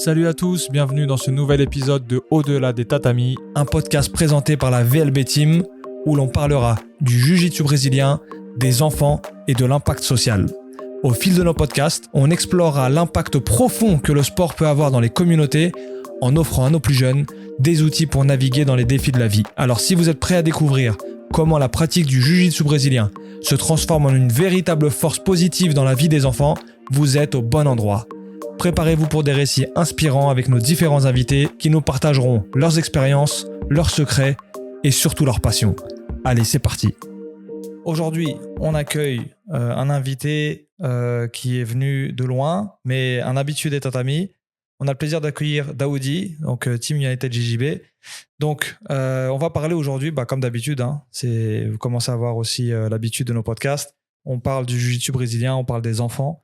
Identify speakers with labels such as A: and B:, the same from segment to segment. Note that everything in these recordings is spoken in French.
A: Salut à tous, bienvenue dans ce nouvel épisode de Au-delà des tatamis, un podcast présenté par la VLB Team où l'on parlera du jiu-jitsu brésilien, des enfants et de l'impact social. Au fil de nos podcasts, on explorera l'impact profond que le sport peut avoir dans les communautés en offrant à nos plus jeunes des outils pour naviguer dans les défis de la vie. Alors si vous êtes prêts à découvrir comment la pratique du jiu-jitsu brésilien se transforme en une véritable force positive dans la vie des enfants, vous êtes au bon endroit. Préparez-vous pour des récits inspirants avec nos différents invités qui nous partageront leurs expériences, leurs secrets et surtout leurs passions. Allez, c'est parti. Aujourd'hui, on accueille un invité qui est venu de loin, mais un habitué des tatamis. On a le plaisir d'accueillir Daoudi, donc Team United JJB. Donc, on va parler aujourd'hui, comme d'habitude, vous commencez à avoir aussi l'habitude de nos podcasts. On parle du jiu-jitsu brésilien, on parle des enfants.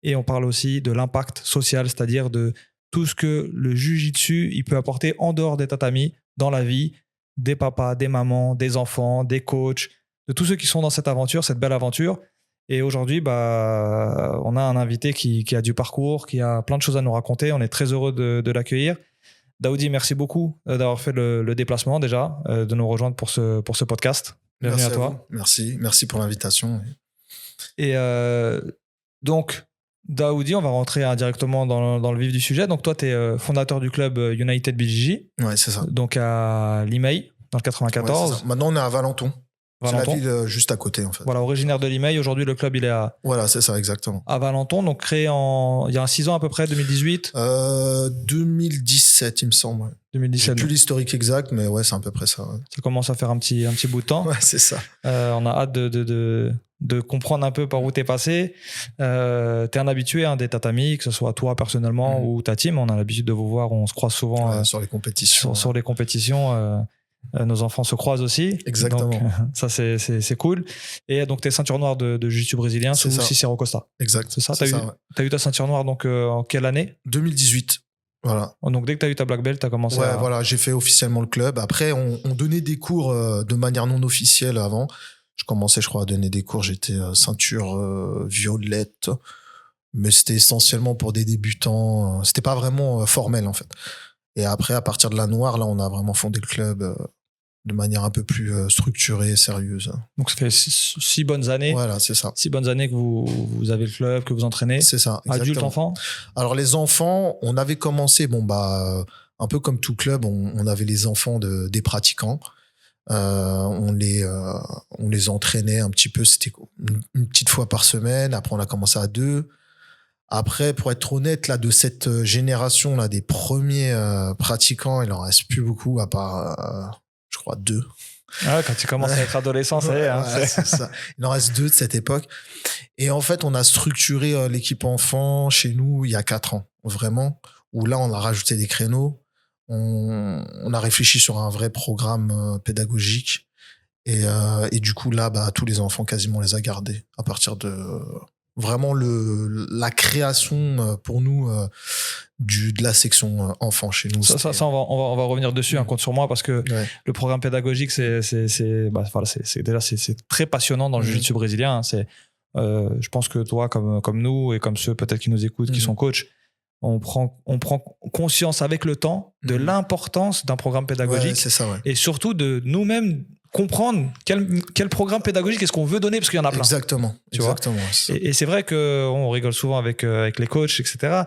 A: Et on parle aussi de l'impact social, c'est-à-dire de tout ce que le jiu-jitsu il peut apporter en dehors des tatamis, dans la vie des papas, des mamans, des enfants, des coachs, de tous ceux qui sont dans cette aventure, cette belle aventure. Et aujourd'hui, on a un invité qui a du parcours, qui a plein de choses à nous raconter. On est très heureux de l'accueillir. Daoudi, merci beaucoup d'avoir fait le déplacement déjà, de nous rejoindre pour ce podcast. Bienvenue
B: merci
A: à toi.
B: Merci pour l'invitation.
A: Et donc, Daoudi, on va rentrer directement dans le vif du sujet. Donc toi, tu es fondateur du club United BJJ.
B: Ouais, c'est ça.
A: Donc à Limay, dans le 94.
B: Ouais, maintenant, on est à Valenton. C'est la ville juste à côté, en fait.
A: Voilà, originaire de Limay. Aujourd'hui, le club, il est à...
B: Voilà, c'est ça, exactement.
A: À Valenton, donc créé il y a 6 ans à peu près, 2018
B: 2017, il me semble. Ouais.
A: 2017.
B: J'ai plus l'historique exact, mais ouais, c'est à peu près ça. Ouais.
A: Ça commence à faire un petit bout de temps.
B: Ouais, c'est ça.
A: On a hâte de comprendre un peu par où t'es passé. T'es un habitué des tatamis, que ce soit toi personnellement ou ta team. On a l'habitude de vous voir, on se croise souvent
B: sur les compétitions.
A: Sur les compétitions, nos enfants se croisent aussi.
B: Exactement.
A: Donc, ça, c'est cool. Et donc, t'es ceinture noire de jiu-jitsu brésilien sous Cicero Costa.
B: Exact.
A: C'est ça. T'as eu ta ceinture noire donc en quelle année?
B: 2018. Voilà.
A: Donc, dès que tu as eu ta black belt, tu as commencé à...
B: voilà, j'ai fait officiellement le club. Après, on donnait des cours de manière non officielle avant. Je commençais, je crois, à donner des cours. J'étais ceinture violette. Mais c'était essentiellement pour des débutants. C'était pas vraiment formel, en fait. Et après, à partir de la noire, là, on a vraiment fondé le club de manière un peu plus structurée, sérieuse.
A: Donc, ça fait 6 bonnes années.
B: Voilà, c'est ça.
A: 6 bonnes années que vous avez le club, que vous entraînez.
B: C'est ça, exactement.
A: Adultes, enfants?
B: Alors, les enfants, on avait commencé, un peu comme tout club, on avait les enfants des pratiquants. On les entraînait un petit peu, c'était une petite fois par semaine. Après, on a commencé à 2. Après, pour être honnête, là, de cette génération, là, des premiers pratiquants, il en reste plus beaucoup, à part, je crois, 2.
A: Ah, quand tu commences à être adolescent, ça y est.
B: C'est ça. Il en reste 2 de cette époque. Et en fait, on a structuré l'équipe enfant chez nous il y a 4 ans, vraiment, où là, on a rajouté des créneaux. On a réfléchi sur un vrai programme pédagogique. Et du coup, là, tous les enfants, quasiment, on les a gardés à partir de... Vraiment la création pour nous de la section enfant chez nous.
A: Ça on va revenir dessus, compte sur moi, parce que le programme pédagogique c'est très passionnant dans le jiu-jitsu brésilien. Je pense que toi comme nous et comme ceux peut-être qui nous écoutent qui sont coachs, on prend conscience avec le temps de l'importance d'un programme pédagogique,
B: c'est ça,
A: et surtout de nous-mêmes comprendre quel programme pédagogique est-ce qu'on veut donner, parce qu'il y en a plein.
B: Exactement.
A: Et c'est vrai qu'on rigole souvent avec les coachs, etc.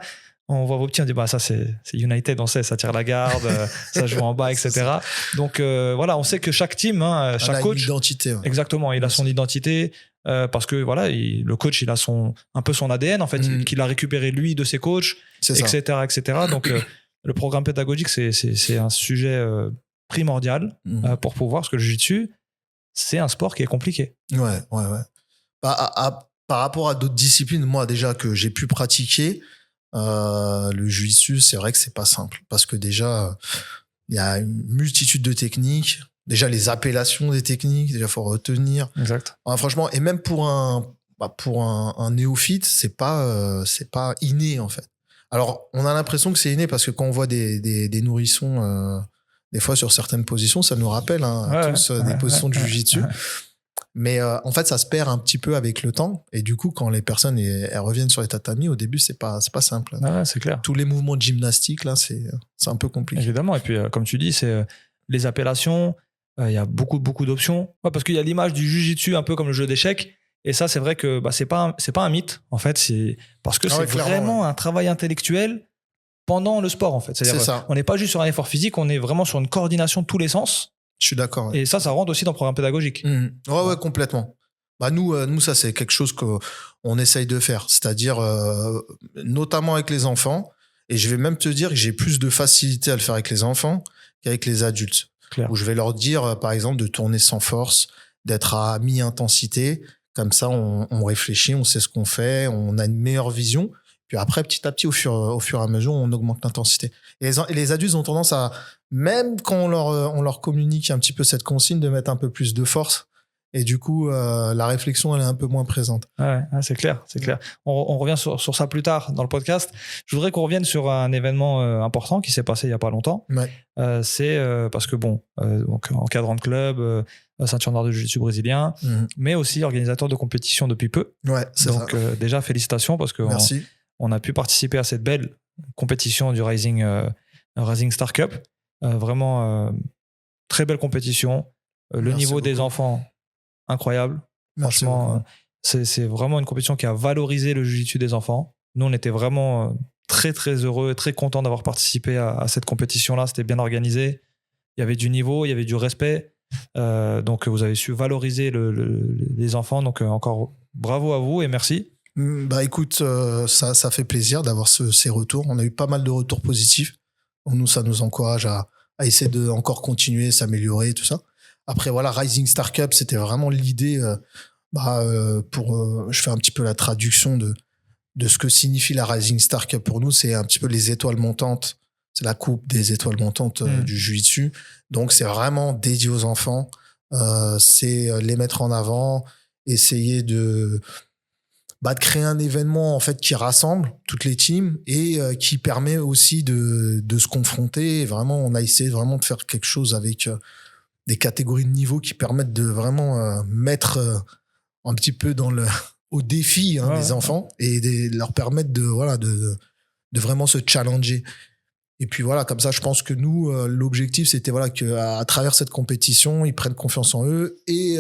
A: On voit vos petits, on dit ça c'est United, on sait, ça tire la garde, ça joue en bas, etc. Donc voilà, on sait que chaque team, chaque coach,
B: a une identité. Ouais.
A: Exactement, il a son identité, parce que voilà, le coach, il a un peu son ADN en fait, qu'il a récupéré lui de ses coachs, etc. Donc le programme pédagogique, c'est un sujet primordial pour pouvoir, parce que le jiu-jitsu, c'est un sport qui est compliqué.
B: Ouais. Par rapport à d'autres disciplines, moi déjà que j'ai pu pratiquer, le jiu-jitsu, c'est vrai que c'est pas simple, parce que déjà il y a une multitude de techniques, déjà les appellations des techniques, déjà faut retenir.
A: Exact.
B: Franchement, et même pour un néophyte, c'est pas inné en fait. Alors on a l'impression que c'est inné, parce que quand on voit des nourrissons des fois sur certaines positions, ça nous rappelle tous des positions de jiu-jitsu. Mais en fait, ça se perd un petit peu avec le temps. Et du coup, quand les personnes elles reviennent sur les tatamis, au début, c'est pas simple.
A: Ouais, c'est clair.
B: Tous les mouvements de gymnastique, là, c'est un peu compliqué.
A: Évidemment. Et puis, comme tu dis, c'est les appellations. Il y a beaucoup d'options. Ouais, parce qu'il y a l'image du jiu-jitsu un peu comme le jeu d'échecs. Et ça, c'est vrai que c'est pas un mythe, en fait. C'est parce que c'est vraiment un travail intellectuel pendant le sport, en fait. C'est-à-dire,
B: ça.
A: On n'est pas juste sur un effort physique, on est vraiment sur une coordination de tous les sens.
B: Je suis d'accord. Ouais.
A: Et ça rentre aussi dans le programme pédagogique.
B: Ouais, complètement. Bah nous, ça, c'est quelque chose qu'on essaye de faire. C'est-à-dire, notamment avec les enfants. Et je vais même te dire que j'ai plus de facilité à le faire avec les enfants qu'avec les adultes.
A: Clair.
B: Où je vais leur dire, par exemple, de tourner sans force, d'être à mi-intensité. Comme ça, on réfléchit, on sait ce qu'on fait, on a une meilleure vision. Puis après, petit à petit, au fur et à mesure, on augmente l'intensité. Et les adultes ont tendance à, même quand on leur communique un petit peu cette consigne, de mettre un peu plus de force. Et du coup, la réflexion, elle est un peu moins présente.
A: Ouais, c'est clair, c'est clair. On revient sur ça plus tard dans le podcast. Je voudrais qu'on revienne sur un événement important qui s'est passé il y a pas longtemps.
B: Ouais.
A: C'est parce que donc encadrant de club, ceinture noire de jiu-jitsu brésilien, mais aussi organisateur de compétition depuis peu.
B: Ouais, c'est
A: donc déjà félicitations parce que on a pu participer à cette belle compétition du Rising Star Cup. Vraiment très belle compétition. Le niveau beaucoup. Des enfants incroyable.
B: Merci
A: franchement, c'est vraiment une compétition qui a valorisé le jiu-jitsu des enfants. Nous, on était vraiment très, très heureux, très contents d'avoir participé à cette compétition-là. C'était bien organisé. Il y avait du niveau, il y avait du respect. Donc, vous avez su valoriser les enfants. Donc, encore bravo à vous et merci.
B: Bah, écoute, ça fait plaisir d'avoir ces retours. On a eu pas mal de retours positifs. Donc, nous, ça nous encourage à essayer de encore continuer, s'améliorer, tout ça. Après, voilà, Rising Star Cup, c'était vraiment l'idée. Je fais un petit peu la traduction de ce que signifie la Rising Star Cup pour nous. C'est un petit peu les étoiles montantes. C'est la coupe des étoiles montantes du jiu-jitsu. Donc, c'est vraiment dédié aux enfants. C'est les mettre en avant, essayer de créer un événement en fait qui rassemble toutes les teams et qui permet aussi de se confronter. Et vraiment, on a essayé vraiment de faire quelque chose avec des catégories de niveau qui permettent de vraiment mettre un petit peu au défi les enfants et leur permettre de vraiment se challenger. Et puis voilà, comme ça, je pense que nous, l'objectif, c'était qu'à travers cette compétition, ils prennent confiance en eux et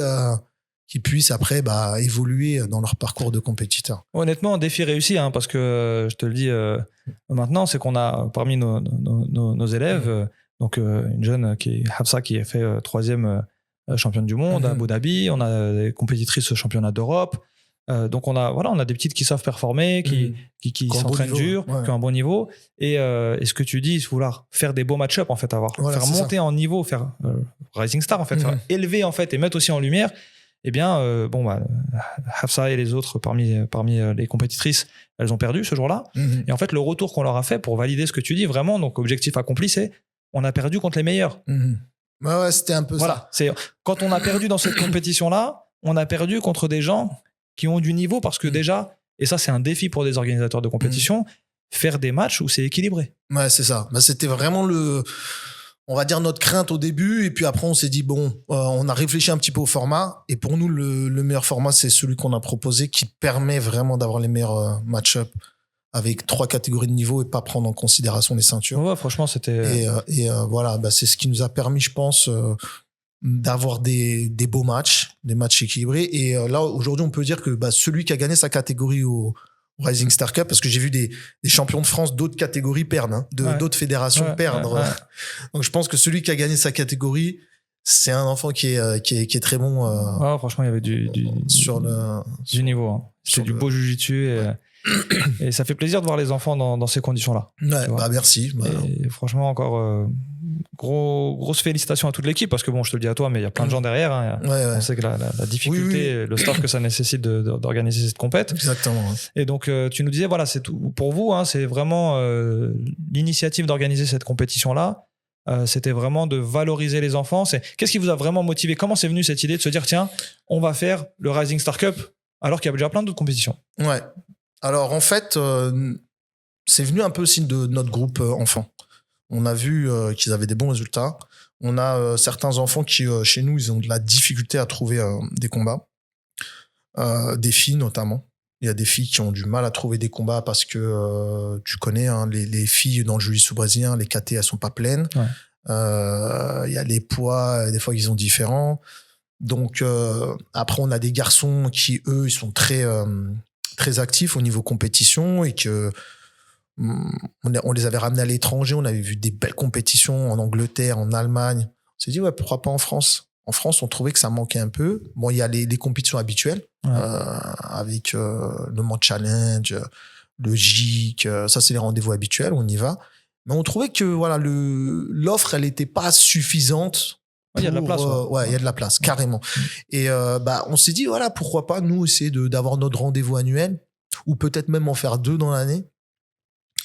B: qu'ils puissent après évoluer dans leur parcours de compétiteur.
A: Honnêtement, un défi réussi, parce que je te le dis maintenant, c'est qu'on a parmi nos élèves donc une jeune qui est Hafsa qui a fait 3e championne du monde à Abu Dhabi. On a des compétitrices championnat d'Europe. Donc on a des petites qui savent performer, qui s'entraînent dur, qui ont un bon niveau. Et ce que tu dis, vouloir faire des beaux match-up en fait, faire monter en niveau, faire Rising Star en fait, faire élever en fait et mettre aussi en lumière. Eh bien, Hafsa et les autres parmi les compétitrices, elles ont perdu ce jour-là. Et en fait, le retour qu'on leur a fait pour valider ce que tu dis, vraiment, donc objectif accompli, c'est on a perdu contre les meilleurs.
B: Ouais, c'était un peu ça.
A: Quand on a perdu dans cette compétition-là, on a perdu contre des gens qui ont du niveau parce que déjà, et ça c'est un défi pour des organisateurs de compétition, faire des matchs où c'est équilibré.
B: Ouais, c'est ça. C'était vraiment on va dire notre crainte au début, et puis après on s'est dit on a réfléchi un petit peu au format, et pour nous le meilleur format c'est celui qu'on a proposé, qui permet vraiment d'avoir les meilleurs match-up avec 3 catégories de niveau et pas prendre en considération les ceintures.
A: Ouais, franchement c'était.
B: Et voilà, c'est ce qui nous a permis, je pense, d'avoir des beaux matchs, des matchs équilibrés. Et là aujourd'hui on peut dire que celui qui a gagné sa catégorie au Rising Star Cup, parce que j'ai vu des champions de France d'autres catégories perdre, d'autres fédérations perdre. Ouais. Donc je pense que celui qui a gagné sa catégorie, c'est un enfant qui est très bon.
A: Franchement, il y avait du niveau. C'est du beau jiu-jitsu et ça fait plaisir de voir les enfants dans ces conditions-là.
B: Ouais, merci.
A: Et franchement, encore grosse félicitations à toute l'équipe, parce que je te le dis à toi, mais il y a plein de gens derrière. On sait que la difficulté, le staff que ça nécessite d'organiser cette compète.
B: Exactement.
A: Et donc, tu nous disais, voilà, c'est tout pour vous. C'est vraiment l'initiative d'organiser cette compétition-là. C'était vraiment de valoriser les enfants. Qu'est-ce qui vous a vraiment motivé? Comment c'est venu cette idée de se dire, tiens, on va faire le Rising Star Cup alors qu'il y a déjà plein d'autres compétitions?
B: Ouais. Alors en fait, c'est venu un peu aussi de notre groupe enfant. On a vu qu'ils avaient des bons résultats. On a certains enfants qui, chez nous, ils ont de la difficulté à trouver des combats. Des filles, notamment. Il y a des filles qui ont du mal à trouver des combats parce que tu connais, hein, les filles dans le jiu-jitsu brésilien, les KT, elles sont pas pleines.
A: Ouais.
B: Il y a les poids, des fois, ils sont différents. Donc, après, on a des garçons qui, eux, ils sont très, très actifs au niveau compétition et que on les avait ramenés à l'étranger. On avait vu des belles compétitions en Angleterre, en Allemagne. On s'est dit, ouais, pourquoi pas en France? En France, on trouvait que ça manquait un peu. Bon, il y a les compétitions habituelles, avec le Mans Challenge, le GIC. Ça, c'est les rendez-vous habituels, on y va. Mais on trouvait que voilà, l'offre, elle n'était pas suffisante.
A: Il y a de la place.
B: Il y a de la place, carrément. Et on s'est dit, voilà, pourquoi pas nous essayer d'avoir notre rendez-vous annuel ou peut-être même en faire 2 dans l'année.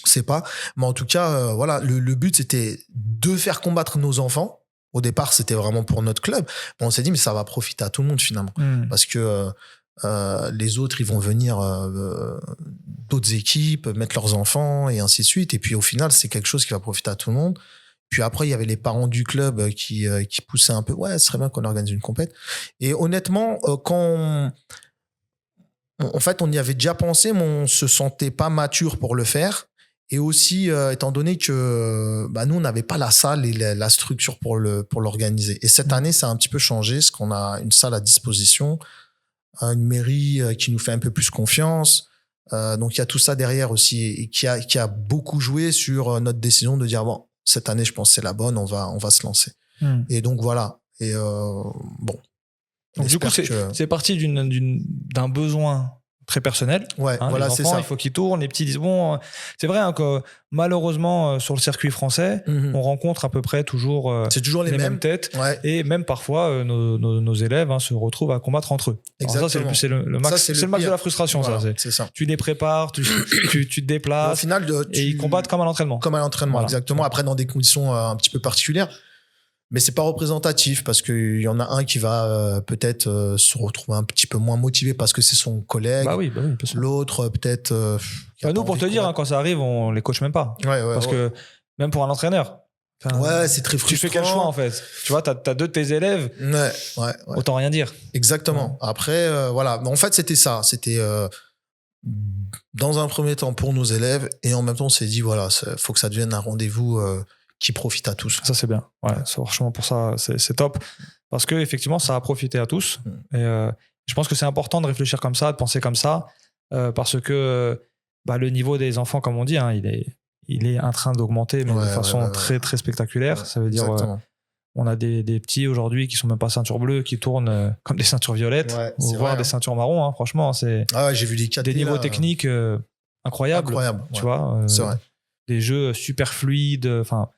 B: Je sais pas. Mais en tout cas, voilà, le but, c'était de faire combattre nos enfants. Au départ, c'était vraiment pour notre club. Mais on s'est dit, mais ça va profiter à tout le monde finalement. Parce que les autres, ils vont venir d'autres équipes, mettre leurs enfants et ainsi de suite. Et puis au final, c'est quelque chose qui va profiter à tout le monde. Puis après, il y avait les parents du club qui poussaient un peu. Ouais, ce serait bien qu'on organise une compète. Et honnêtement, en fait, on y avait déjà pensé, mais on se sentait pas mature pour le faire. Et aussi, étant donné que nous, on n'avait pas la salle et la structure pour l'organiser. Et cette année, ça a un petit peu changé, parce qu'on a une salle à disposition, une mairie qui nous fait un peu plus confiance. Donc, il y a tout ça derrière aussi, et qui a beaucoup joué sur notre décision de dire, bon, cette année, je pense que c'est la bonne, on va se lancer. Et donc, voilà. Et bon.
A: Donc, du coup, c'est parti d'un besoin très personnel.
B: Ouais,
A: hein,
B: voilà,
A: les enfants,
B: c'est ça.
A: Il faut qu'ils tournent. Les petits disent bon, c'est vrai hein, que malheureusement sur le circuit français, on rencontre à peu près toujours,
B: c'est toujours les
A: mêmes têtes.
B: Ouais.
A: Et même parfois nos élèves se retrouvent à combattre entre eux. Alors ça, c'est le max, c'est le max de la frustration.
B: Voilà,
A: ça,
B: c'est ça.
A: Tu les prépares, tu te déplaces.
B: Au final,
A: et ils combattent comme à l'entraînement.
B: Comme à l'entraînement, voilà. Exactement. Après, dans des conditions un petit peu particulières. Mais c'est pas représentatif parce qu'il y en a un qui va peut-être se retrouver un petit peu moins motivé parce que c'est son collègue.
A: Bah oui,
B: l'autre peut-être.
A: Nous, pour te dire, quand ça arrive, on les coach même pas. Parce que même pour un entraîneur.
B: C'est très frustrant.
A: Tu fais quel choix en fait? Tu vois, t'as 2 de tes élèves.
B: Ouais.
A: Autant rien dire.
B: Exactement. Ouais. Après, voilà. En fait, c'était ça. C'était dans un premier temps pour nos élèves et en même temps, on s'est dit voilà, faut que ça devienne un rendez-vous. Qui profite à tous.
A: Ça, c'est bien. Ouais, franchement, pour ça, c'est top. Parce que effectivement, ça a profité à tous. Et je pense que c'est important de réfléchir comme ça, de penser comme ça, parce que le niveau des enfants, comme on dit, hein, il est en train d'augmenter, mais de façon très, très spectaculaire. Ouais, ça veut dire, on a des petits aujourd'hui qui sont même pas ceintures bleues, qui tournent comme des ceintures violettes, voire des ceintures marron. Hein, franchement, c'est
B: j'ai vu
A: des niveaux techniques incroyables. Tu vois,
B: c'est vrai.
A: Des jeux super fluides. Enfin.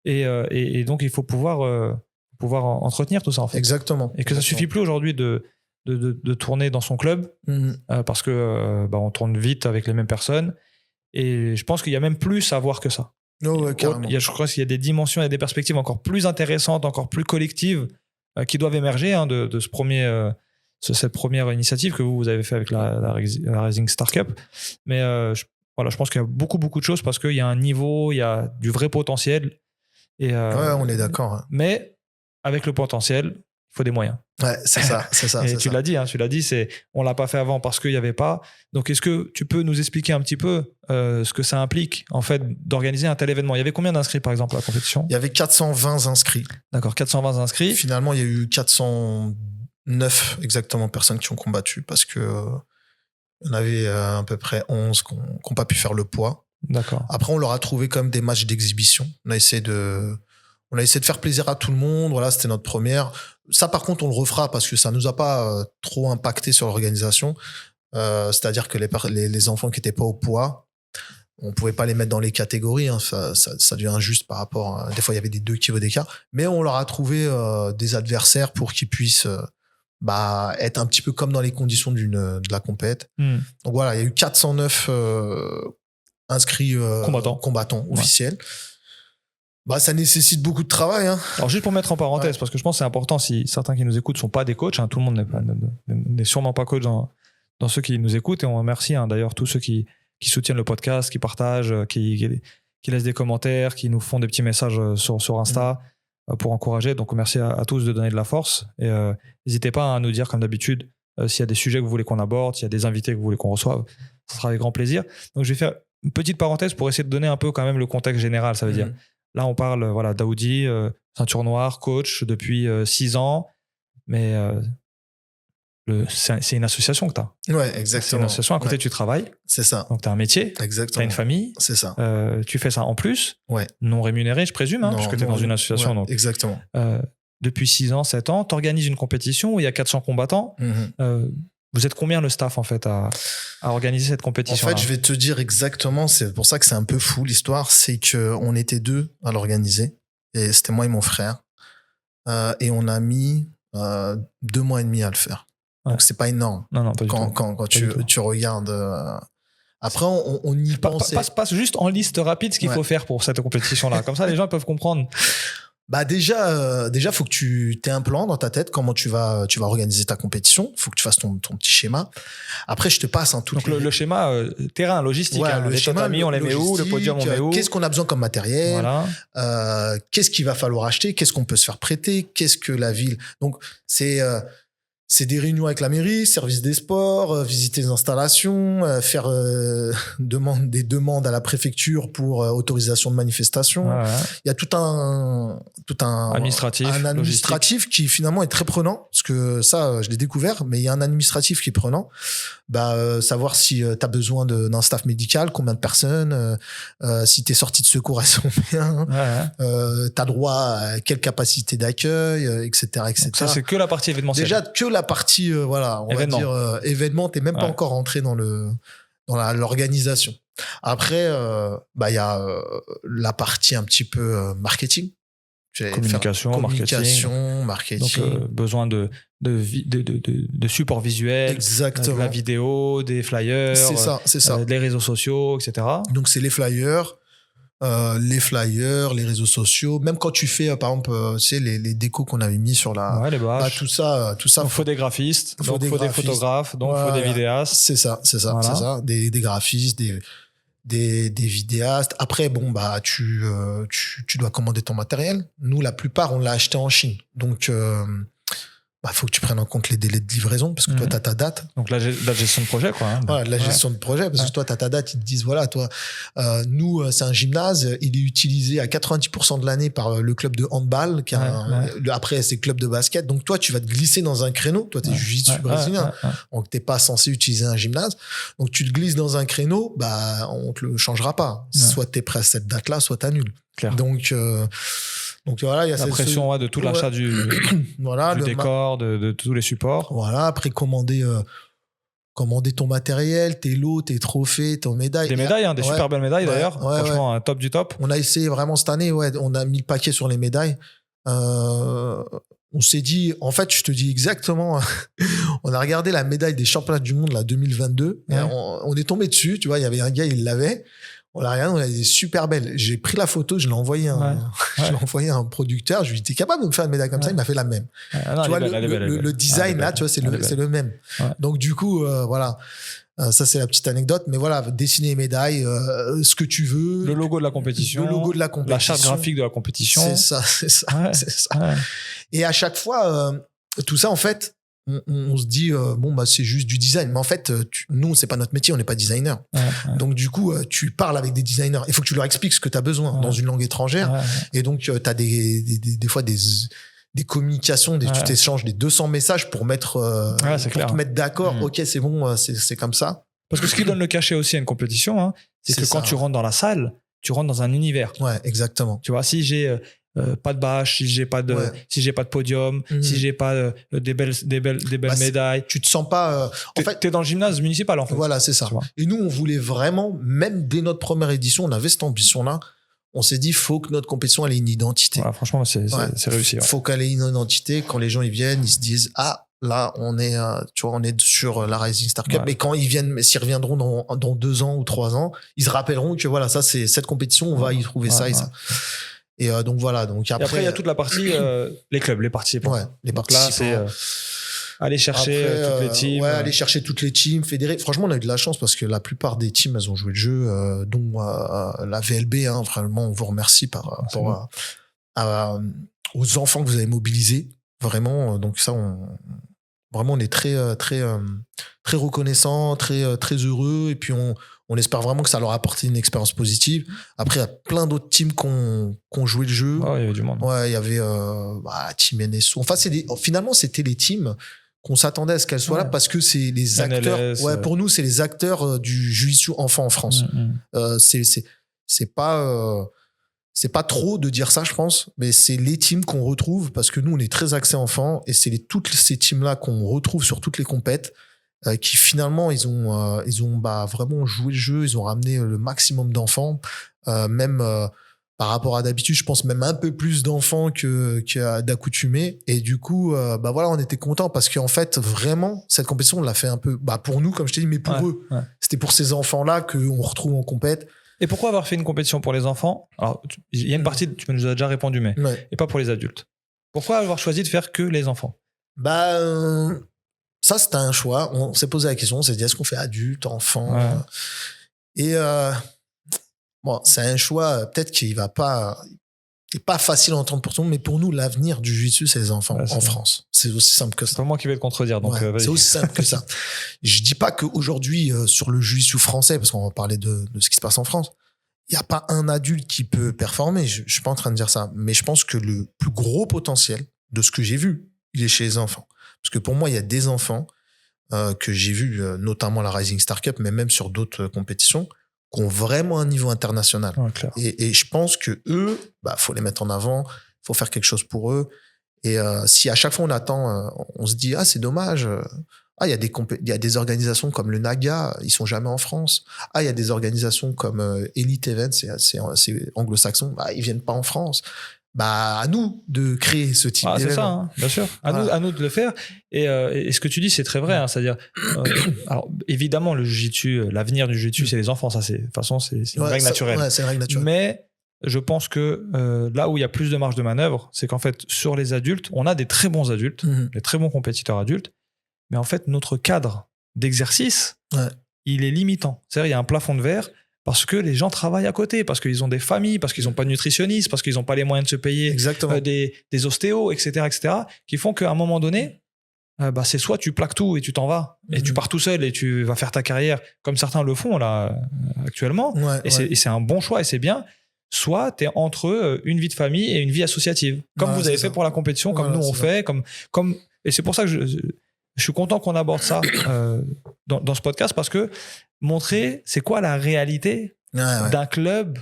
A: Et donc, il faut pouvoir entretenir tout ça, en fait.
B: Exactement.
A: Et que ça suffit plus aujourd'hui de tourner dans son club parce que on tourne vite avec les mêmes personnes. Et je pense qu'il y a même plus à voir que ça.
B: Carrément.
A: Je crois qu'il y a des dimensions et des perspectives encore plus intéressantes, encore plus collectives qui doivent émerger de cette première initiative que vous avez fait avec la Rising Star Cup. Mais je pense qu'il y a beaucoup, beaucoup de choses parce qu'il y a un niveau, il y a du vrai potentiel. Et
B: on est d'accord.
A: Mais avec le potentiel, il faut des moyens.
B: Ouais, c'est ça.
A: Et tu l'as dit, on l'a pas fait avant parce qu'il y avait pas. Donc, est-ce que tu peux nous expliquer un petit peu ce que ça implique en fait d'organiser un tel événement? Il y avait combien d'inscrits par exemple à la compétition?
B: Il y avait 420 inscrits.
A: D'accord, 420 inscrits.
B: Finalement, il y a eu 409 exactement personnes qui ont combattu parce que on avait à peu près 11 qui n'ont pas pu faire le poids.
A: D'accord.
B: Après, on leur a trouvé comme des matchs d'exhibition. On a essayé de faire plaisir à tout le monde. Voilà, c'était notre première. Ça, par contre, on le refera parce que ça nous a pas trop impacté sur l'organisation. C'est-à-dire que les enfants qui étaient pas au poids, on pouvait pas les mettre dans les catégories. Hein. Ça devient injuste par rapport. Des fois, il y avait des 2 kilos d'écart. Mais on leur a trouvé des adversaires pour qu'ils puissent être un petit peu comme dans les conditions de la compète. Donc voilà, il y a eu 409 inscrits combattants officiels. Ça nécessite beaucoup de travail. Hein.
A: Alors juste pour mettre en parenthèse, parce que je pense que c'est important, si certains qui nous écoutent ne sont pas des coachs, tout le monde n'est sûrement pas coach dans ceux qui nous écoutent, et on remercie d'ailleurs tous ceux qui soutiennent le podcast, qui partagent, qui qui laissent des commentaires, qui nous font des petits messages sur Insta pour encourager. Donc, merci à tous de donner de la force. Et n'hésitez pas à nous dire, comme d'habitude, s'il y a des sujets que vous voulez qu'on aborde, s'il y a des invités que vous voulez qu'on reçoive. Ce sera avec grand plaisir. Donc, je vais faire une petite parenthèse pour essayer de donner un peu quand même le contexte général. Ça veut dire, là, on parle, voilà, Daoudi, ceinture noire, coach depuis 6 ans. Mais c'est une association que tu as.
B: Ouais, exactement.
A: C'est une association. À côté, tu travailles.
B: C'est ça.
A: Donc, tu as un métier.
B: Exactement.
A: Tu as une famille.
B: C'est ça.
A: Tu fais ça en plus.
B: Ouais.
A: Non rémunéré, je présume, parce que tu es dans une association.
B: Ouais,
A: donc,
B: exactement.
A: Depuis 6 ans, 7 ans, tu organises une compétition où il y a 400 combattants. Vous êtes combien le staff, en fait, à organiser cette compétition?
B: En fait, je vais te dire exactement, c'est pour ça que c'est un peu fou l'histoire, c'est qu'on était 2 à l'organiser. Et c'était moi et mon frère. Et on a mis 2 mois et demi à le faire. Donc, c'est pas énorme.
A: Non, pas du tout.
B: Quand tu regardes. Après, on y pensait.
A: Passe juste en liste rapide ce qu'il faut faire pour cette compétition-là. Comme ça, les gens peuvent comprendre.
B: Bah déjà, faut que tu aies un plan dans ta tête, comment tu vas organiser ta compétition. Faut que tu fasses ton petit schéma. Après, je te passe tout.
A: Donc le schéma terrain, logistique.
B: Le schéma,
A: tatamis, on les met où? Le podium, on met où?
B: Qu'est-ce qu'on a besoin comme matériel? Voilà. Qu'est-ce qu'il va falloir acheter? Qu'est-ce qu'on peut se faire prêter? Qu'est-ce que la ville? Donc c'est des réunions avec la mairie, service des sports, visiter les installations, faire des demandes à la préfecture pour autorisation de manifestation.
A: Ouais.
B: Il y a tout un administratif qui finalement est très prenant, parce que ça, je l'ai découvert, mais il y a un administratif qui est prenant. Savoir si tu as besoin d'un staff médical, combien de personnes, si tes sorties de secours elles sont bien, tu as droit à quelle capacité d'accueil, etc.
A: Donc ça, c'est que la partie événementielle.
B: Déjà, que la partie,
A: événement.
B: Va dire événement, t'es même pas encore rentré dans l'organisation. Après, y a la partie un petit peu marketing.
A: Communication, marketing. Donc, besoin de support visuel.
B: Exactement.
A: De la vidéo, des flyers.
B: C'est ça.
A: Des réseaux sociaux, etc.
B: Donc, c'est les flyers, les réseaux sociaux. Même quand tu fais, par exemple, les décos qu'on avait mis sur les bâches. Tout ça.
A: Donc, faut des graphistes, faut des photographes, donc faut des vidéastes.
B: C'est ça. Des graphistes, des vidéastes. Après, tu dois commander ton matériel. Nous, la plupart, on l'a acheté en Chine. Donc, faut que tu prennes en compte les délais de livraison, parce que toi, tu as ta date.
A: Donc, la gestion de projet, quoi.
B: La gestion de projet, parce que toi, tu as ta date, ils te disent, voilà, toi, nous, c'est un gymnase, il est utilisé à 90% de l'année par le club de handball, après, c'est le club de basket. Donc, toi, tu vas te glisser dans un créneau. Toi, tu es jiu-jitsu brésilien. Donc, tu n'es pas censé utiliser un gymnase. Donc, tu te glisses dans un créneau, on te le changera pas. Soit tu es prêt à cette date-là, soit tu annules. Donc voilà, il y a
A: la pression de tout l'achat du décor, de tous les supports.
B: Voilà, après commander ton matériel, tes lots, tes trophées, tes médailles.
A: Des médailles, des super belles médailles d'ailleurs. Franchement, top du top.
B: On a essayé vraiment cette année, on a mis le paquet sur les médailles. On s'est dit, en fait, je te dis exactement, on a regardé la médaille des championnats du monde, là, 2022. Et on est tombé dessus, tu vois, il y avait un gars, il l'avait. On l'a regardé, on a dit super belle. J'ai pris la photo, je l'ai envoyé à un producteur. Je lui ai dit, t'es capable de me faire une médaille comme ça? Il m'a fait la même. Tu vois, le design, là, tu vois, c'est le même. Donc, du coup, voilà. Ça, c'est la petite anecdote. Mais voilà, dessiner les médailles, ce que tu veux.
A: Le logo de la compétition. La charte graphique de la compétition.
B: C'est ça. Et à chaque fois, tout ça, en fait, on se dit c'est juste du design, mais en fait nous c'est pas notre métier, on n'est pas designer. Donc du coup tu parles avec des designers, il faut que tu leur expliques ce que tu as besoin dans une langue étrangère. Et donc tu as des fois des communications, tu t'échanges des 200 messages pour te mettre d'accord. Ok, c'est bon, c'est comme ça.
A: Parce que ce qui donne le cachet aussi à une compétition, c'est que quand tu rentres dans la salle, tu rentres dans un univers.
B: Ouais, exactement.
A: Tu vois, si j'ai pas de bâche, si j'ai pas de podium, si j'ai pas des belles médailles,
B: tu te sens pas
A: en fait t'es dans le gymnase municipal en fait.
B: Voilà, c'est ça. Et nous on voulait vraiment, même dès notre première édition, on avait cette ambition là. On s'est dit faut que notre compétition elle ait une identité.
A: Voilà, franchement c'est réussi.
B: Faut qu'elle ait une identité. Quand les gens ils viennent, ils se disent là on est on est sur la Rising Star Cup. Et quand s'ils reviendront dans 2 ans ou 3 ans, ils se rappelleront que voilà, ça c'est cette compétition, on va y trouver ça et ça. Et donc voilà. Donc après,
A: il y a toute la partie les clubs, les participants.
B: Les
A: donc
B: participants.
A: là, aller chercher toutes les teams.
B: Ouais, aller chercher toutes les teams, fédérer. Franchement, on a eu de la chance parce que la plupart des teams, elles ont joué le jeu, dont la VLB. Hein, vraiment, on vous remercie par rapport aux enfants que vous avez mobilisés. Vraiment, donc ça, vraiment, on est très, très, très reconnaissant, très, très heureux. Et puis, on espère vraiment que ça leur a apporté une expérience positive. Après, il y a plein d'autres teams qui ont joué le jeu.
A: Oh, il y avait du monde.
B: Ouais, il y avait Team NSO. Enfin, finalement, c'était les teams qu'on s'attendait à ce qu'elles soient là parce que c'est les acteurs.
A: NLS,
B: ouais, pour nous, c'est les acteurs du jiu-jitsu enfant en France. C'est pas trop de dire ça, je pense, mais c'est les teams qu'on retrouve parce que nous, on est très axés enfants et c'est toutes ces teams-là qu'on retrouve sur toutes les compètes qui finalement, ils ont vraiment joué le jeu, ils ont ramené le maximum d'enfants, même par rapport à d'habitude, je pense même un peu plus d'enfants que d'accoutumés. Et du coup, voilà, on était contents parce qu'en fait, vraiment, cette compétition, on l'a fait un peu pour nous, comme je t'ai dit, mais pour eux. Ouais. C'était pour ces enfants-là qu'on retrouve en compète.
A: Et pourquoi avoir fait une compétition pour les enfants? Alors, il y a une partie, tu nous as déjà répondu, mais et pas pour les adultes. Pourquoi avoir choisi de faire que les enfants?
B: Ça, c'était un choix. On s'est posé la question, on s'est dit, est-ce qu'on fait adulte, enfant? Et c'est un choix, peut-être qu'il va pas... Il n'est pas facile à entendre pour tout le monde, mais pour nous, l'avenir du jiu-jitsu, c'est les enfants en France. C'est aussi simple que ça.
A: C'est pas moi qui vais le contredire. Donc
B: c'est aussi simple que ça. Je dis pas qu'aujourd'hui, sur le jiu-jitsu français, parce qu'on va parler de ce qui se passe en France, il n'y a pas un adulte qui peut performer. Je suis pas en train de dire ça. Mais je pense que le plus gros potentiel de ce que j'ai vu, il est chez les enfants. Parce que pour moi, il y a des enfants que j'ai vus, notamment à la Rising Star Cup, mais même sur d'autres compétitions, qui ont vraiment un niveau international. Et je pense que eux, faut les mettre en avant, faut faire quelque chose pour eux. Et si à chaque fois on attend, on se dit c'est dommage. Il y a des organisations comme le NAGA, ils sont jamais en France. Il y a des organisations comme Elite Events, c'est anglo-saxon, ils viennent pas en France. À nous de créer ce type d'événement.
A: C'est ça, hein, bien sûr. À nous de le faire. Et ce que tu dis, c'est très vrai. Hein, c'est-à-dire, alors évidemment, le jiu-jitsu, l'avenir du jiu-jitsu, c'est les enfants. Ça, de toute façon, c'est une règle naturelle.
B: C'est une règle naturelle.
A: Mais je pense que là où il y a plus de marge de manœuvre, c'est qu'en fait, sur les adultes, on a des très bons adultes, des très bons compétiteurs adultes. Mais en fait, notre cadre d'exercice, il est limitant. C'est-à-dire, il y a un plafond de verre. Parce que les gens travaillent à côté, parce qu'ils ont des familles, parce qu'ils n'ont pas de nutritionnistes, parce qu'ils n'ont pas les moyens de se payer des ostéos, etc., qui font qu'à un moment donné, c'est soit tu plaques tout et tu t'en vas, et tu pars tout seul et tu vas faire ta carrière, comme certains le font là actuellement, et c'est un bon choix et c'est bien, soit tu es entre une vie de famille et une vie associative, comme vous avez fait pour la compétition, comme nous on fait, et c'est pour ça que je suis content qu'on aborde ça dans ce podcast, parce que montrer c'est quoi la réalité d'un club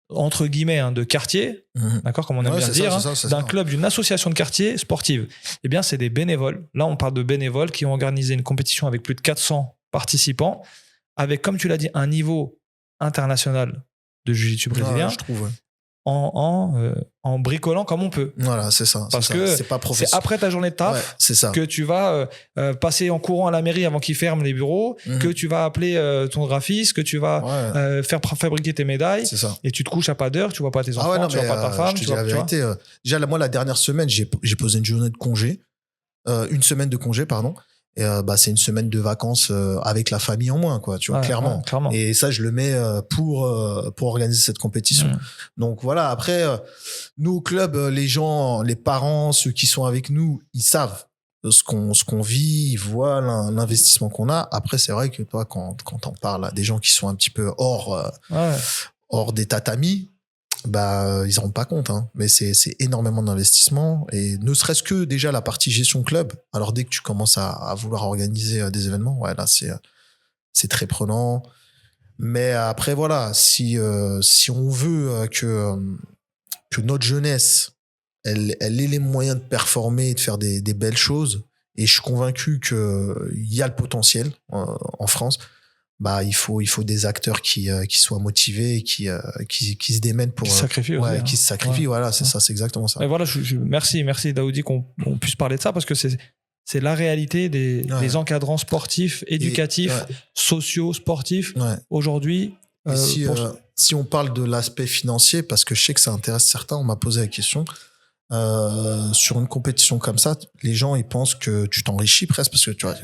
A: entre guillemets de quartier, d'accord, comme on aime bien dire, d'un club, d'une association de quartier sportive. Eh bien, c'est des bénévoles. Là, on parle de bénévoles qui ont organisé une compétition avec plus de 400 participants, avec, comme tu l'as dit, un niveau international de jiu-jitsu brésilien.
B: Je trouve.
A: En bricolant comme on peut.
B: Voilà, c'est ça.
A: Parce que c'est après ta journée de taf que tu vas passer en courant à la mairie avant qu'ils ferment les bureaux, que tu vas appeler ton graphiste, que tu vas faire fabriquer tes médailles, et tu te couches à pas d'heure, tu vois pas tes enfants, tu vois pas ta femme.
B: Je te dis la vérité. Déjà, moi, la dernière semaine, j'ai posé une journée de congé, une semaine de congé, pardon. Et c'est une semaine de vacances avec la famille en moins, quoi, tu vois, clairement. Et ça, je le mets pour organiser cette compétition. Donc voilà, après, nous au club, les gens, les parents, ceux qui sont avec nous, ils savent ce qu'on vit, ils voient l'investissement qu'on a. Après, c'est vrai que toi, quand t'en parles à des gens qui sont un petit peu hors des tatamis, ils en rendent pas compte, hein. Mais c'est énormément d'investissement, et ne serait-ce que déjà la partie gestion club. Alors dès que tu commences à vouloir organiser des événements, là c'est très prenant. Mais après voilà, si on veut que notre jeunesse elle ait les moyens de performer et de faire des belles choses, et je suis convaincu que il y a le potentiel en France. Il faut des acteurs qui soient motivés et qui se démènent pour
A: qui se sacrifient aussi,
B: qui se sacrifient. Voilà, c'est ça, c'est exactement ça.
A: Et voilà, merci Daoudi qu'on puisse parler de ça, parce que c'est la réalité des encadrants sportifs, éducatifs, sociaux, sportifs aujourd'hui.
B: Si on parle de l'aspect financier, parce que je sais que ça intéresse certains, on m'a posé la question. sur une compétition comme ça, les gens ils pensent que tu t'enrichis presque parce que tu vois,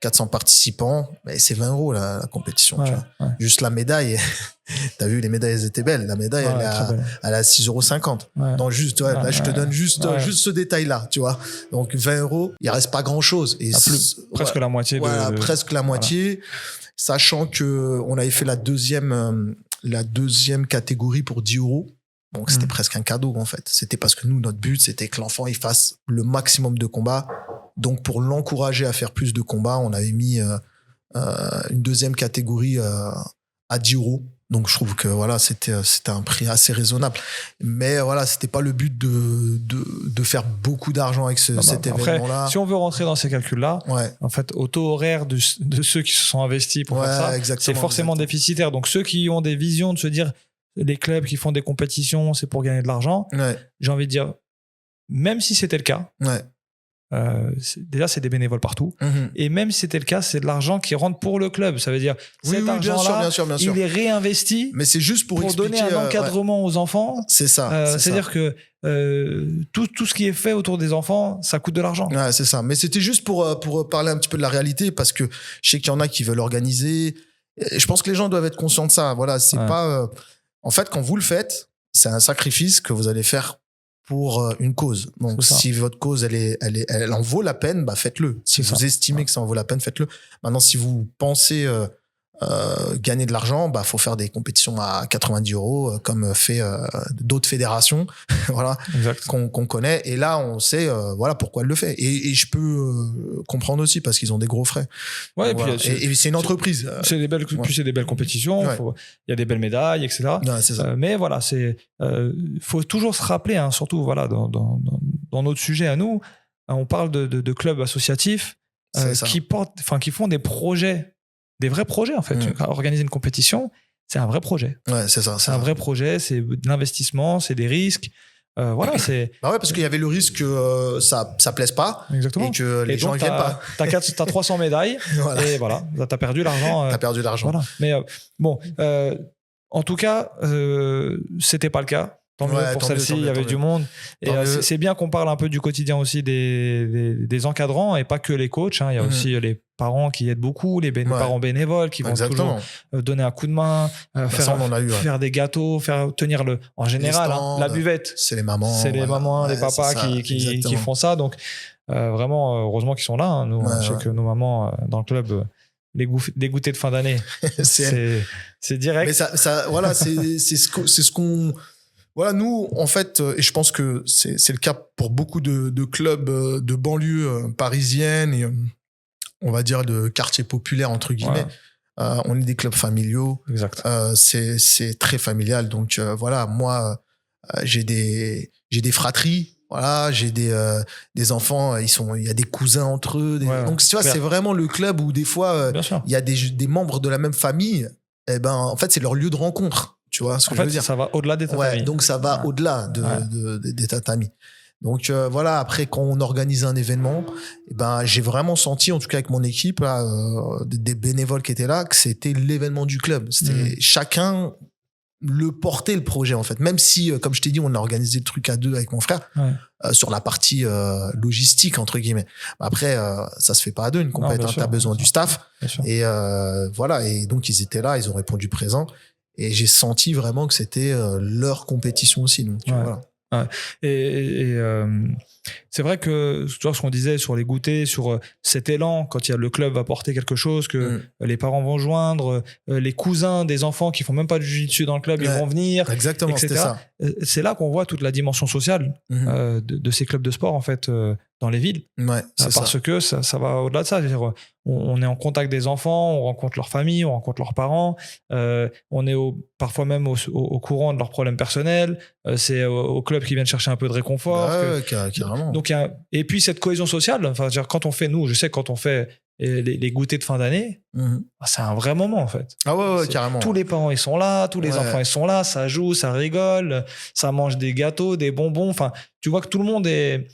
B: 400 participants, mais c'est 20 € la compétition. Tu vois. Juste la médaille, t'as vu, les médailles elles étaient belles. La médaille elle est à 6,50 €. Donc juste, là je te donne juste ce détail-là, tu vois. Donc 20 €, il reste pas grand-chose. Et
A: presque la moitié.
B: Presque la moitié. Sachant que on avait fait la deuxième catégorie pour 10 €. Donc, c'était presque un cadeau, en fait. C'était parce que nous, notre but, c'était que l'enfant, il fasse le maximum de combats. Donc, pour l'encourager à faire plus de combats, on avait mis une deuxième catégorie à 10 €. Donc, je trouve que voilà, c'était un prix assez raisonnable. Mais voilà, c'était pas le but de faire beaucoup d'argent avec cet événement-là.
A: Après, si on veut rentrer dans ces calculs-là, en fait, au taux horaire de ceux qui se sont investis pour faire ça, c'est forcément déficitaire. Donc, ceux qui ont des visions de se dire, les clubs qui font des compétitions, c'est pour gagner de l'argent. J'ai envie de dire, même si c'était le cas, déjà, c'est des bénévoles partout. Et même si c'était le cas, c'est de l'argent qui rentre pour le club. Ça veut dire, cet argent-là,
B: bien sûr.
A: il est réinvesti.
B: Mais c'est juste pour
A: donner un encadrement aux enfants.
B: C'est ça.
A: C'est-à-dire que tout ce qui est fait autour des enfants, ça coûte de l'argent.
B: Ouais, c'est ça. Mais c'était juste pour parler un petit peu de la réalité, parce que je sais qu'il y en a qui veulent organiser. Et je pense que les gens doivent être conscients de ça. Voilà, c'est pas... En fait, quand vous le faites, c'est un sacrifice que vous allez faire pour une cause. Donc, si votre cause, elle en vaut la peine, bah, faites-le. Si vous estimez que ça en vaut la peine, faites-le. Maintenant, si vous pensez gagner de l'argent, bah, faut faire des compétitions à 90 €, comme fait d'autres fédérations, voilà, qu'on connaît. Et là, on sait, voilà, pourquoi elle le fait. Et je peux comprendre aussi parce qu'ils ont des gros frais.
A: Ouais,
B: donc, voilà. Et c'est une entreprise.
A: C'est des belles, puis c'est des belles compétitions. Il y a des belles médailles, etc.
B: Ouais, c'est ça.
A: Mais voilà, faut toujours se rappeler, hein, surtout, voilà, dans notre sujet à nous, on parle de clubs associatifs qui font des projets. Des vrais projets, en fait. Organiser une compétition, c'est un vrai projet.
B: Ouais, c'est ça.
A: C'est un vrai projet, c'est de l'investissement, c'est des risques. Voilà, c'est...
B: Bah ouais, parce qu'il y avait le risque que ça plaise pas.
A: Exactement.
B: Et que les gens ne viennent pas.
A: T'as 300 médailles. Et voilà, t'as perdu l'argent.
B: T'as perdu l'argent.
A: Voilà. Mais bon, en tout cas, c'était pas le cas. Tant mieux pour celle-ci, il y avait du monde. Et c'est bien qu'on parle un peu du quotidien aussi des encadrants et pas que les coachs. Hein. Il y a aussi les parents qui aident beaucoup, les parents bénévoles qui vont toujours donner un coup de main, faire des gâteaux, tenir en général la buvette.
B: C'est les mamans.
A: C'est les mamans, les papas qui font ça. Donc vraiment, heureusement qu'ils sont là. Hein. Nous, je sais que nos mamans dans le club, les goûters de fin d'année, c'est direct.
B: Mais ça, voilà, c'est ce qu'on... Voilà, nous, en fait, et je pense que c'est le cas pour beaucoup de clubs de banlieue parisienne et on va dire de quartiers populaires, entre guillemets. On est des clubs familiaux.
A: Exact.
B: C'est très familial. Donc, voilà, moi, j'ai des fratries. Voilà, j'ai des enfants, il y a des cousins entre eux. Donc, tu vois, c'est vraiment le club où des fois, il y a des membres de la même famille. Eh ben, en fait, c'est leur lieu de rencontre. Tu vois ce que je veux dire?
A: Ça va au-delà des tatamis.
B: Donc ça va au-delà des tatamis. Donc voilà, après quand on organise un événement, j'ai vraiment senti, en tout cas avec mon équipe, là, des bénévoles qui étaient là, que c'était l'événement du club. C'était chacun le portait le projet en fait. Même si, comme je t'ai dit, on a organisé le truc à deux avec mon frère sur la partie logistique entre guillemets. Après, ça se fait pas à deux une compétition. T'as besoin du staff. Et voilà. Et donc ils étaient là, ils ont répondu présent. Et j'ai senti vraiment que c'était leur compétition aussi. Donc, voilà.
A: Et c'est vrai que tu vois ce qu'on disait sur les goûters, sur cet élan quand le club va porter quelque chose, que les parents vont joindre, les cousins des enfants qui font même pas du jiu-jitsu dans le club, ils vont venir.
B: Exactement,
A: etc.
B: c'était ça.
A: C'est là qu'on voit toute la dimension sociale de ces clubs de sport en fait dans les villes. Parce que ça va au-delà de ça. C'est-à-dire, on est en contact des enfants, on rencontre leur famille, on rencontre leurs parents, on est parfois même au courant de leurs problèmes personnels. C'est au club qui viennent chercher un peu de réconfort.
B: Carrément.
A: Donc, et puis cette cohésion sociale, enfin, quand on fait, je sais que quand on fait les goûters de fin d'année, c'est un vrai moment en fait.
B: Ah ouais, carrément.
A: Tous les parents ils sont là, tous les enfants ils sont là, ça joue, ça rigole, ça mange des gâteaux, des bonbons. Enfin, tu vois que tout le monde est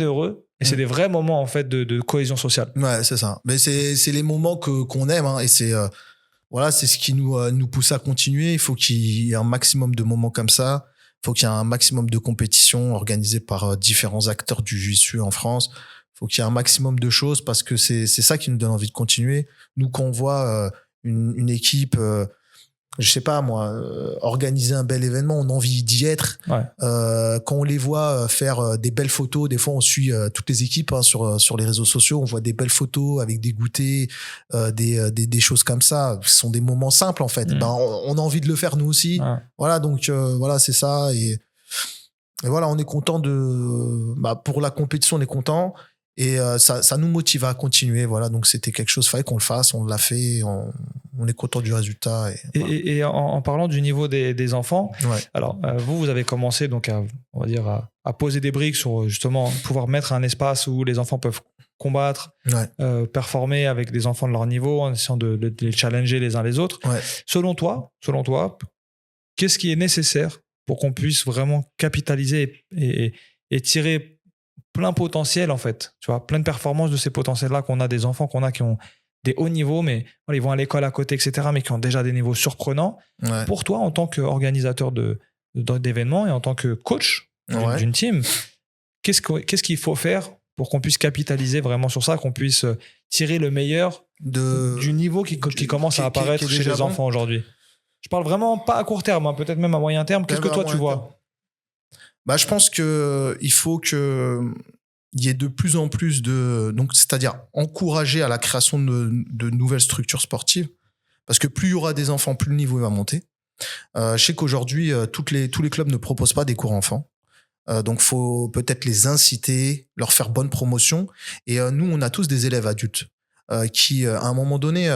A: heureux. Et c'est des vrais moments en fait de cohésion sociale.
B: Ouais, c'est ça. Mais c'est les moments qu'on aime, hein, et c'est voilà, c'est ce qui nous pousse à continuer. Il faut qu'il y ait un maximum de moments comme ça. faut qu'il y ait un maximum de compétitions organisées par différents acteurs du jiu-jitsu en France. Faut qu'il y ait un maximum de choses parce que c'est ça qui nous donne envie de continuer. Nous, quand on voit une équipe, je sais pas moi, organiser un bel événement, on a envie d'y être.
A: Ouais.
B: Quand on les voit faire des belles photos, des fois on suit toutes les équipes sur les réseaux sociaux, on voit des belles photos avec des goûters, des choses comme ça. Ce sont des moments simples en fait. Ben, on a envie de le faire nous aussi.
A: Ouais.
B: Voilà, donc voilà, c'est ça. Et voilà, on est content pour la compétition, on est content. Et ça nous motive à continuer. Voilà, donc c'était quelque chose, fallait qu'on le fasse, on l'a fait, on est content du résultat. Voilà.
A: Et en parlant du niveau des enfants,
B: Ouais.
A: alors vous avez commencé donc on va dire à poser des briques sur justement pouvoir mettre un espace où les enfants peuvent combattre,
B: Ouais.
A: performer avec des enfants de leur niveau en essayant de les challenger les uns les autres.
B: Ouais.
A: Selon toi, qu'est-ce qui est nécessaire pour qu'on puisse vraiment capitaliser et tirer plein potentiel en fait, tu vois, plein de performances de ces potentiels-là qu'on a, des enfants qu'on a qui ont des hauts niveaux, mais voilà, ils vont à l'école à côté, etc., mais qui ont déjà des niveaux surprenants.
B: Ouais.
A: Pour toi, en tant qu'organisateur d'événements et en tant que coach d'une team, qu'est-ce qu'il faut faire pour qu'on puisse capitaliser vraiment sur ça, qu'on puisse tirer le meilleur du niveau qui commence à apparaître chez les enfants aujourd'hui? Je parle vraiment pas à court terme, hein, peut-être même à moyen terme. Qu'est-ce que toi tu vois?
B: Je pense que il faut que il y ait de plus en plus c'est-à-dire encourager à la création de nouvelles structures sportives, parce que plus il y aura des enfants, plus le niveau va monter. Je sais qu'aujourd'hui tous les clubs ne proposent pas des cours enfants, donc faut peut-être les inciter, leur faire bonne promotion. Et nous, on a tous des élèves adultes qui, à un moment donné,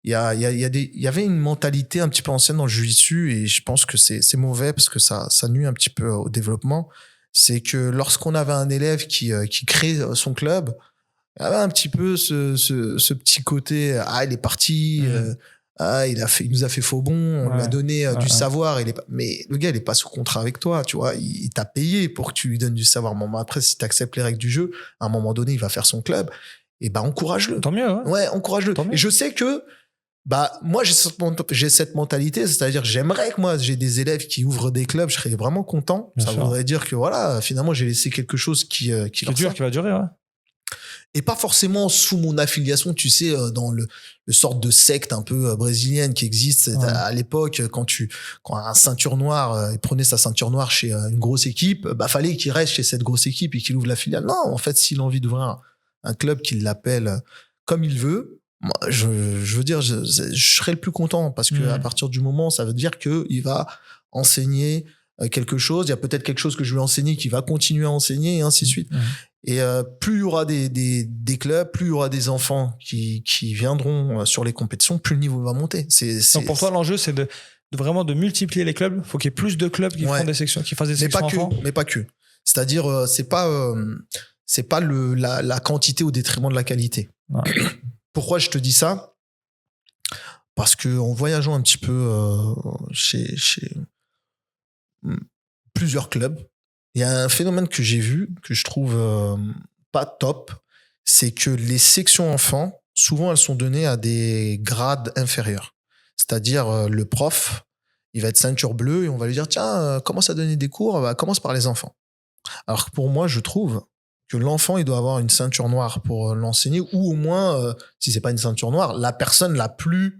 B: il y avait une mentalité un petit peu ancienne dans le jiu-jitsu, et je pense que c'est mauvais parce que ça nuit un petit peu au développement. C'est que lorsqu'on avait un élève qui crée son club, il y avait un petit peu ce petit côté, il est parti, il nous a fait faux bon, on lui a donné du savoir, mais le gars il est pas sous contrat avec toi, tu vois, il t'a payé pour que tu lui donnes du savoir. Bon, après, si tu acceptes les règles du jeu, à un moment donné il va faire son club, et encourage-le.
A: Tant mieux.
B: Ouais, encourage-le. Et je sais que moi, j'ai cette mentalité, c'est-à-dire j'aimerais que moi, j'ai des élèves qui ouvrent des clubs, je serais vraiment content. Bien sûr. Voudrait dire que voilà, finalement, j'ai laissé quelque chose qui
A: va durer, ouais.
B: Et pas forcément sous mon affiliation, tu sais, dans le sorte de secte un peu brésilienne qui existe à l'époque, quand un ceinture noire, il prenait sa ceinture noire chez une grosse équipe, fallait qu'il reste chez cette grosse équipe et qu'il ouvre la filiale. Non, en fait, s'il a envie d'ouvrir un club, qu'il l'appelle comme il veut, moi, je veux dire, je serais le plus content, parce que à partir du moment, ça veut dire que il va enseigner quelque chose. Il y a peut-être quelque chose que je lui ai enseigné qui va continuer à enseigner, et ainsi de suite. Et plus il y aura des clubs, plus il y aura des enfants qui viendront sur les compétitions, plus le niveau va monter.
A: Donc pour toi, l'enjeu, c'est de vraiment de multiplier les clubs. Il faut qu'il y ait plus de clubs qui font des sections, qui fassent des sections enfants.
B: Mais pas que. C'est-à-dire, c'est pas la quantité au détriment de la qualité. Ouais. Pourquoi je te dis ça? Parce que en voyageant un petit peu chez plusieurs clubs, il y a un phénomène que j'ai vu, que je trouve pas top, c'est que les sections enfants, souvent elles sont données à des grades inférieurs. C'est-à-dire le prof, il va être ceinture bleue et on va lui dire tiens, commence à donner des cours, commence par les enfants. Alors que pour moi, je trouve que l'enfant, il doit avoir une ceinture noire pour l'enseigner, ou au moins, si c'est pas une ceinture noire, la personne la plus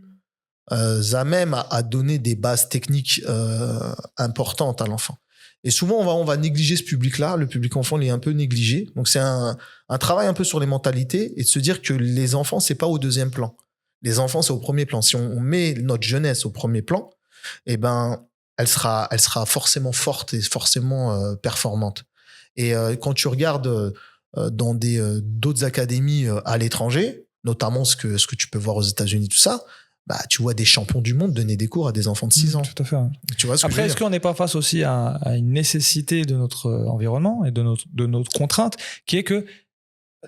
B: à même à donner des bases techniques importantes à l'enfant. Et souvent, on va négliger ce public-là. Le public enfant, il est un peu négligé. Donc, c'est un travail un peu sur les mentalités, et de se dire que les enfants, c'est pas au deuxième plan. Les enfants, c'est au premier plan. Si on met notre jeunesse au premier plan, elle sera forcément forte et forcément performante. Et quand tu regardes dans d'autres académies à l'étranger, notamment ce que tu peux voir aux États-Unis, tout ça, tu vois des champions du monde donner des cours à des enfants de 6 ans.
A: Tout à fait.
B: Tu vois
A: Après, est-ce qu'on n'est pas face aussi à une nécessité de notre environnement et de notre contrainte, qui est que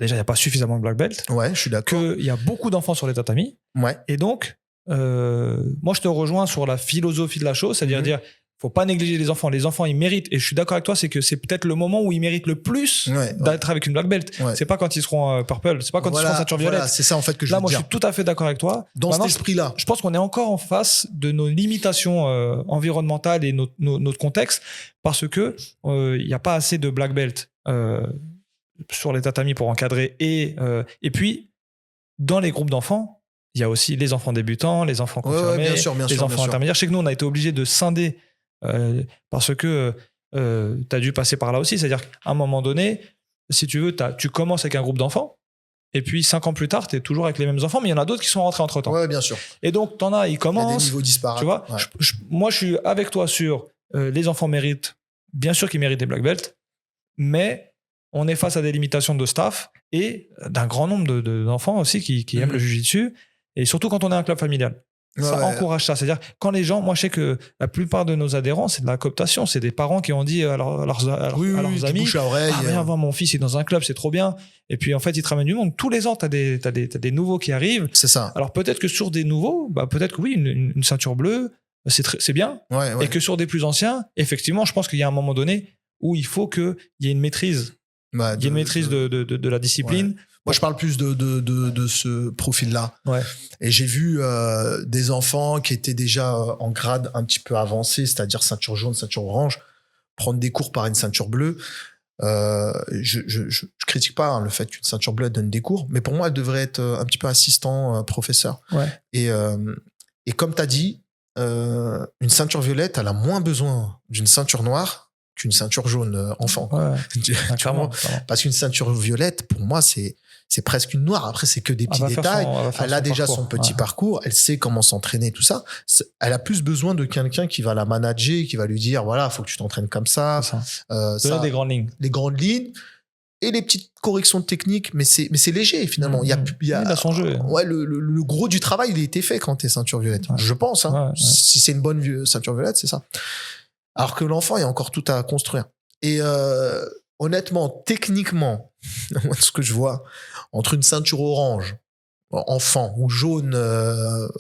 A: déjà, il n'y a pas suffisamment de black belt.
B: Ouais, je suis d'accord.
A: Qu'il y a beaucoup d'enfants sur les tatamis.
B: Ouais.
A: Et donc, moi, je te rejoins sur la philosophie de la chose, c'est-à-dire dire, faut pas négliger les enfants. Les enfants, ils méritent, et je suis d'accord avec toi, c'est que c'est peut-être le moment où ils méritent le plus d'être avec une black belt. C'est pas quand ils seront purple, c'est pas quand ils seront ceinture violette.
B: Voilà, c'est ça en fait que je veux dire.
A: Là, moi, je suis tout à fait d'accord avec toi.
B: Dans cet esprit-là.
A: Je pense qu'on est encore en face de nos limitations environnementales et notre contexte, parce que il y a pas assez de black belt sur les tatamis pour encadrer, et puis dans les groupes d'enfants, il y a aussi les enfants débutants, les enfants confirmés, les enfants intermédiaires. Je sais que nous, on a été obligés de scinder parce que tu as dû passer par là aussi. C'est-à-dire qu'à un moment donné, si tu veux, tu commences avec un groupe d'enfants, et puis 5 ans plus tard, tu es toujours avec les mêmes enfants, mais il y en a d'autres qui sont rentrés entre-temps.
B: Oui, bien sûr.
A: Et donc, t'en as, ils commencent. Il y a
B: des niveaux disparates.
A: Tu vois, moi, je suis avec toi sur les enfants méritent, bien sûr qu'ils méritent des black belts, mais on est face à des limitations de staff et d'un grand nombre d'enfants aussi qui aiment le jiu-jitsu. Et surtout quand on est un club familial. Ça encourage ça. C'est-à-dire, quand les gens, moi je sais que la plupart de nos adhérents, c'est de la cooptation. C'est des parents qui ont dit à leurs amis, viens voir mon fils, il est dans un club, c'est trop bien. Et puis en fait, ils te ramènent du monde. Tous les ans, t'as des nouveaux qui arrivent.
B: C'est ça.
A: Alors peut-être que sur des nouveaux, peut-être que oui, une ceinture bleue, c'est bien. Et que sur des plus anciens, effectivement, je pense qu'il y a un moment donné où il faut qu'il y ait une maîtrise. Il y a une maîtrise de la discipline.
B: Moi, je parle plus de ce profil-là. Et j'ai vu des enfants qui étaient déjà en grade un petit peu avancé, c'est-à-dire ceinture jaune, ceinture orange, prendre des cours par une ceinture bleue. Je critique pas le fait qu'une ceinture bleue donne des cours, mais pour moi, elle devrait être un petit peu assistant professeur. Et comme tu as dit, une ceinture violette, elle a moins besoin d'une ceinture noire qu'une ceinture jaune enfant.
A: Clairement.
B: Parce qu'une ceinture violette, pour moi, c'est presque une noire. Après, c'est que des petits détails. Elle a déjà son petit parcours. Elle sait comment s'entraîner, tout ça. Elle a plus besoin de quelqu'un qui va la manager, qui va lui dire, voilà, faut que tu t'entraînes comme ça.
A: Donner des grandes lignes.
B: Les grandes lignes et les petites corrections techniques. Mais c'est léger, finalement. Il y a
A: son jeu.
B: Le gros du travail, il a été fait quand t'es ceinture violette. Je pense, si c'est une bonne ceinture violette, c'est ça. Alors que l'enfant, il y a encore tout à construire. Et honnêtement, techniquement, ce que je vois, entre une ceinture orange, enfant, ou jaune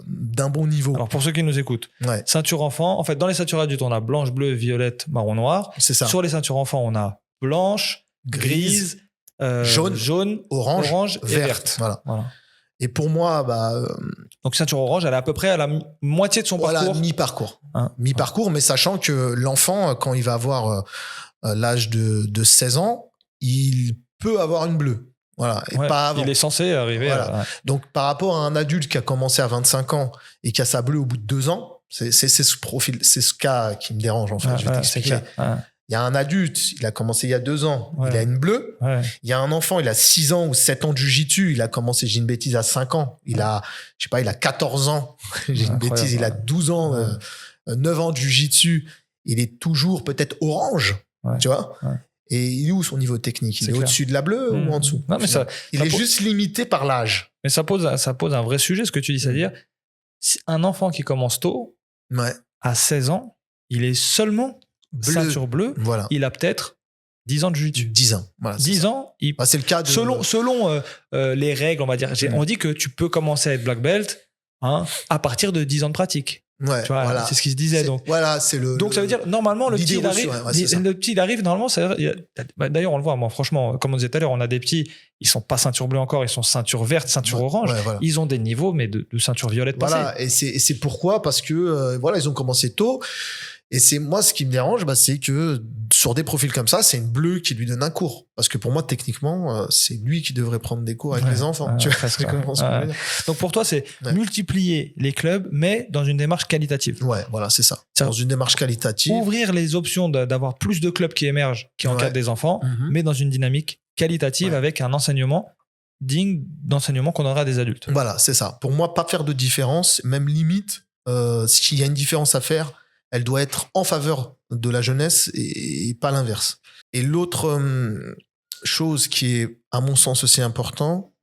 B: d'un bon niveau.
A: Alors pour ceux qui nous écoutent, ceinture enfant, en fait, dans les ceintures adultes, on a blanche, bleue, violette, marron, noir.
B: C'est ça.
A: Sur les ceintures enfants, on a blanche, grise, jaune, orange et verte.
B: Voilà. Et pour moi,
A: donc ceinture orange, elle est à peu près à la moitié de son parcours.
B: Mi-parcours. Mi-parcours, mais sachant que l'enfant, quand il va avoir l'âge de 16 ans, il peut avoir une bleue. Voilà. Et pas avant.
A: Il est censé arriver
B: Donc, par rapport à un adulte qui a commencé à 25 ans et qui a sa bleue au bout de 2 ans, c'est ce profil, c'est ce cas qui me dérange, en fait. Je vais t'expliquer. Il y a un adulte, il a commencé il y a 2 ans, il a une bleue. Il y a un enfant, il a 6 ans ou 7 ans de jiu-jitsu, il a commencé, j'ai une bêtise, à 5 ans. Il a, je sais pas, il a 14 ans. J'ai une bêtise, il a 12 ans, 9 ans de jiu-jitsu. Il est toujours peut-être orange, tu vois. Et il est où son niveau technique? Il est au-dessus de la bleue ou en dessous?
A: Non, mais
B: il est juste limité par l'âge.
A: Mais ça pose un vrai sujet, ce que tu dis. C'est-à-dire, si un enfant qui commence tôt, à 16 ans, il est seulement ceinture bleue, il a peut-être 10 ans de jiu-jitsu.
B: 10 ans. Voilà,
A: 10 ans,
B: c'est le cas de...
A: Selon les règles, on va dire. On dit que tu peux commencer à être black belt à partir de 10 ans de pratique. Tu vois, c'est ce qui se disait. Donc ça veut dire, normalement, le petit, il arrive, normalement, d'ailleurs, on le voit, moi, franchement, comme on disait tout à l'heure, on a des petits, ils sont pas ceinture bleue encore, ils sont ceinture verte, ceinture orange. Ils ont des niveaux, mais de ceinture violette passée.
B: Et c'est pourquoi, parce que, ils ont commencé tôt. Et c'est moi, ce qui me dérange, c'est que sur des profils comme ça, c'est une bleue qui lui donne un cours. Parce que pour moi, techniquement, c'est lui qui devrait prendre des cours avec les enfants. Tu vois,
A: donc pour toi, c'est multiplier les clubs, mais dans une démarche qualitative.
B: Voilà, c'est ça. Dans une démarche qualitative.
A: Ouvrir les options d'avoir plus de clubs qui émergent, qui encadrent des enfants, mais dans une dynamique qualitative avec un enseignement digne d'enseignement qu'on donnera à des adultes.
B: Voilà, c'est ça. Pour moi, pas faire de différence, même limite, s'il y a une différence à faire, elle doit être en faveur de la jeunesse et pas l'inverse. Et l'autre chose qui est, à mon sens, aussi important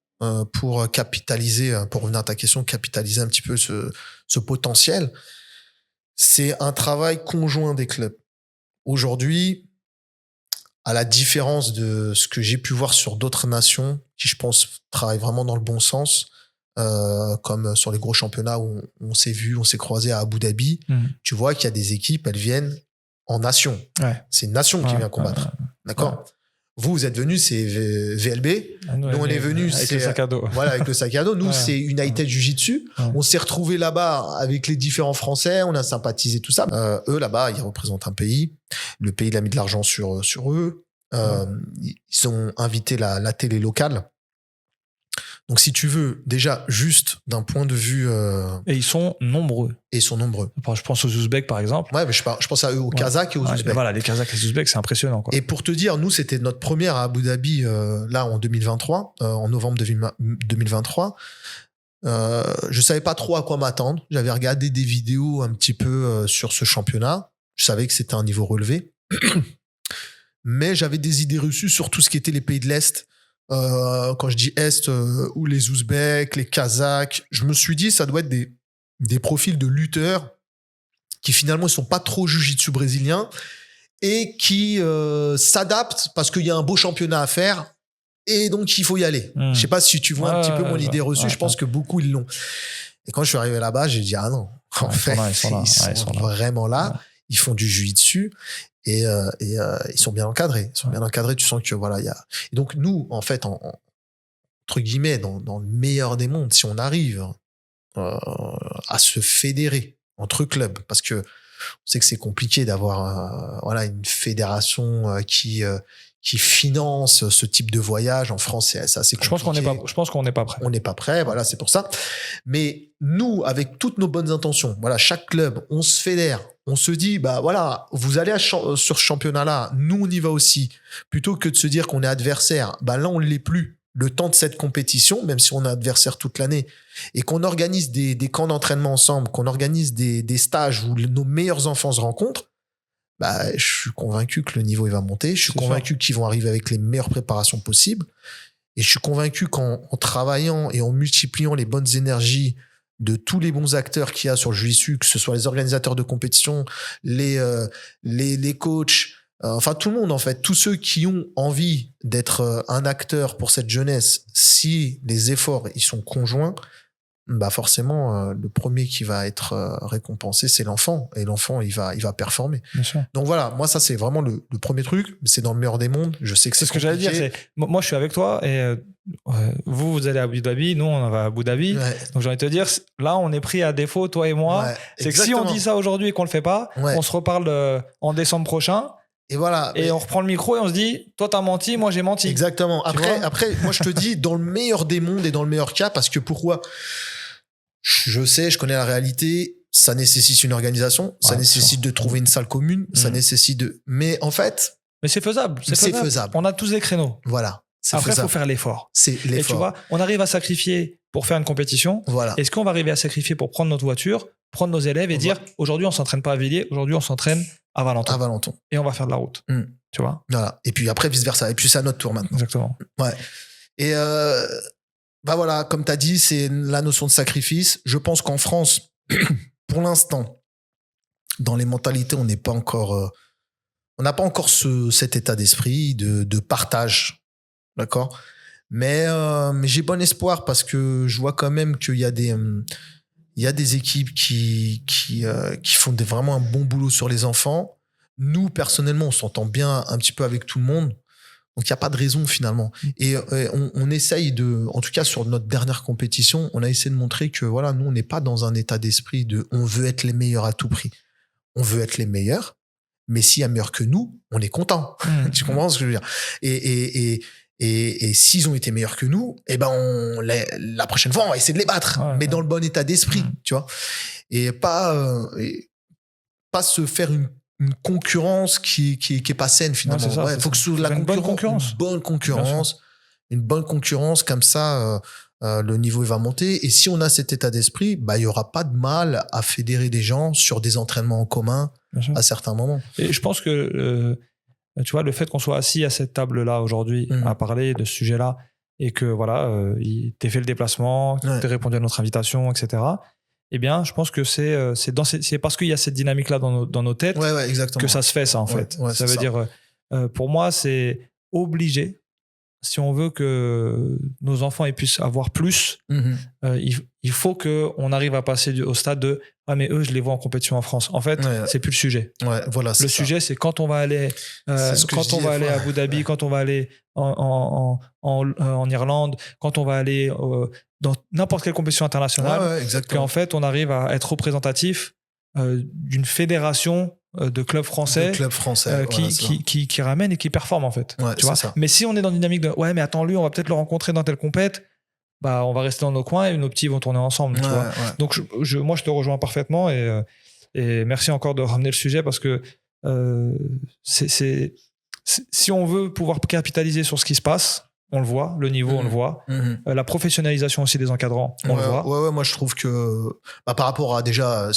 B: pour capitaliser, pour revenir à ta question, capitaliser un petit peu ce potentiel, c'est un travail conjoint des clubs. Aujourd'hui, à la différence de ce que j'ai pu voir sur d'autres nations, qui, je pense, travaillent vraiment dans le bon sens, comme sur les gros championnats où on s'est vu, on s'est croisé à Abu Dhabi, tu vois qu'il y a des équipes, elles viennent en nation.
A: Ouais.
B: C'est une nation qui vient combattre. D'accord.
A: Ouais.
B: Vous êtes venus, c'est VLB. Nous, on est venus
A: avec le sac à dos.
B: Voilà, avec le sac à dos. Nous, c'est United Jiu-Jitsu. On s'est retrouvés là-bas avec les différents Français. On a sympathisé tout ça. Eux, là-bas, ils représentent un pays. Le pays, il a mis de l'argent sur eux. Ils ont invité la télé locale. Donc, si tu veux, déjà, juste d'un point de vue...
A: Et ils sont nombreux. Je pense aux Ouzbeks, par exemple.
B: Ouais, mais je pense à eux, aux Kazakhs et aux Ouzbeks.
A: Voilà, les Kazakhs et les Ouzbeks, c'est impressionnant, quoi.
B: Et pour te dire, nous, c'était notre première à Abu Dhabi, là, en 2023, en novembre 2023. Je savais pas trop à quoi m'attendre. J'avais regardé des vidéos un petit peu sur ce championnat. Je savais que c'était un niveau relevé. Mais j'avais des idées reçues sur tout ce qui était les pays de l'Est. Quand je dis Est, ou les Ouzbeks, les Kazakhs, je me suis dit ça doit être des profils de lutteurs qui finalement ils sont pas trop jiu-jitsu brésiliens et qui s'adaptent parce qu'il y a un beau championnat à faire et donc il faut y aller. Je sais pas si tu vois un petit peu mon idée reçue, je pense que beaucoup ils l'ont. Et quand je suis arrivé là-bas, j'ai dit ah non, en fait ils sont vraiment là, ils font du jiu-jitsu. Et ils sont bien encadrés. Tu sens que voilà, il y a. Et donc nous, en fait, entre guillemets, dans le meilleur des mondes, si on arrive à se fédérer entre clubs, parce que on sait que c'est compliqué d'avoir voilà une fédération qui finance ce type de voyage en France, c'est assez compliqué.
A: Je pense qu'on n'est pas prêt.
B: On n'est pas prêt, voilà, c'est pour ça. Mais nous, avec toutes nos bonnes intentions, voilà, chaque club, on se fédère, on se dit, bah voilà, vous allez sur ce championnat-là, nous on y va aussi. Plutôt que de se dire qu'on est adversaire, bah là on l'est plus. Le temps de cette compétition, même si on est adversaire toute l'année, et qu'on organise des camps d'entraînement ensemble, qu'on organise des stages où nos meilleurs enfants se rencontrent, bah, je suis convaincu que le niveau il va monter. Je suis convaincu qu'ils vont arriver avec les meilleures préparations possibles. Et je suis convaincu qu'en travaillant et en multipliant les bonnes énergies de tous les bons acteurs qu'il y a sur le jiu-jitsu, que ce soit les organisateurs de compétition, les coachs, enfin tout le monde en fait, tous ceux qui ont envie d'être un acteur pour cette jeunesse, si les efforts ils sont conjoints, bah forcément le premier qui va être récompensé c'est l'enfant, et l'enfant il va performer.
A: Bien sûr.
B: Donc voilà, moi ça c'est vraiment le premier truc, c'est dans le meilleur des mondes. Je sais que
A: c'est ce que j'allais dire, c'est moi je suis avec toi et vous allez à Abu Dhabi, nous on va à Abu Dhabi, donc j'ai envie de te dire là on est pris à défaut toi et moi, c'est exactement. Que si on dit ça aujourd'hui et qu'on le fait pas, on se reparle en décembre prochain.
B: Et voilà.
A: Et on reprend le micro et on se dit, toi t'as menti, moi j'ai menti.
B: Exactement. Après, moi je te dis, dans le meilleur des mondes et dans le meilleur cas, parce que pourquoi? Je sais, je connais la réalité. Ça nécessite une organisation. Ça nécessite de trouver une salle commune. Ça nécessite mais en fait.
A: Mais c'est faisable. C'est faisable. On a tous des créneaux.
B: Voilà.
A: Après, il faut faire l'effort.
B: C'est l'effort.
A: Et tu vois, on arrive à sacrifier pour faire une compétition.
B: Voilà.
A: Est-ce qu'on va arriver à sacrifier pour prendre notre voiture, prendre nos élèves et dire, aujourd'hui on s'entraîne pas à Villiers, aujourd'hui on s'entraîne à Valenton. Et on va faire de la route. Tu vois?
B: Voilà. Et puis après, vice versa. Et puis c'est à notre tour maintenant.
A: Exactement.
B: Ouais. Et, bah voilà, comme tu as dit, c'est la notion de sacrifice. Je pense qu'en France, pour l'instant, dans les mentalités, on n'est pas encore, on n'a pas encore cet état d'esprit de partage. D'accord? Mais j'ai bon espoir parce que je vois quand même qu'il y a des équipes qui font vraiment un bon boulot sur les enfants. Nous, personnellement, on s'entend bien un petit peu avec tout le monde. Donc, il n'y a pas de raison finalement. Et on essaye en tout cas sur notre dernière compétition, on a essayé de montrer que voilà, nous, on n'est pas dans un état d'esprit on veut être les meilleurs à tout prix. On veut être les meilleurs, mais s'il y a meilleur que nous, on est content. Tu comprends ce que je veux dire? Et s'ils ont été meilleurs que nous, eh ben la prochaine fois, on va essayer de les battre, mais dans le bon état d'esprit, tu vois. Et pas se faire une concurrence qui est pas saine finalement. Il faut que ce soit une bonne concurrence, comme ça le niveau il va monter. Et si on a cet état d'esprit, bah il y aura pas de mal à fédérer des gens sur des entraînements en commun à certains moments.
A: Et je pense que tu vois, le fait qu'on soit assis à cette table là aujourd'hui à parler de ce sujet là et que voilà t'aies fait le déplacement, t'aies répondu à notre invitation, etc. Eh bien, je pense que c'est parce qu'il y a cette dynamique-là dans nos têtes que ça se fait, ça, en fait. Ça veut dire, pour moi, c'est obligé. si on veut que nos enfants puissent avoir plus, il faut qu'on arrive à passer au stade de « Ah, mais eux, je les vois en compétition en France. » En fait, c'est plus le sujet.
B: Ouais, voilà,
A: le sujet, c'est quand on va aller, à Abu Dhabi, quand on va aller en Irlande, quand on va aller dans n'importe quelle compétition internationale, qu'en fait, on arrive à être représentatif d'une fédération de clubs français, qui ramène et qui performe en fait. Tu vois. Mais si on est dans une dynamique de « Ouais, mais attends, lui, on va peut-être le rencontrer dans telle compète », bah, on va rester dans nos coins et nos petits vont tourner ensemble. Tu vois. Donc, moi, je te rejoins parfaitement et merci encore de ramener le sujet parce que si on veut pouvoir capitaliser sur ce qui se passe, on le voit, le niveau, on le voit. La professionnalisation aussi des encadrants, on le voit.
B: Ouais, moi, je trouve que par rapport à déjà,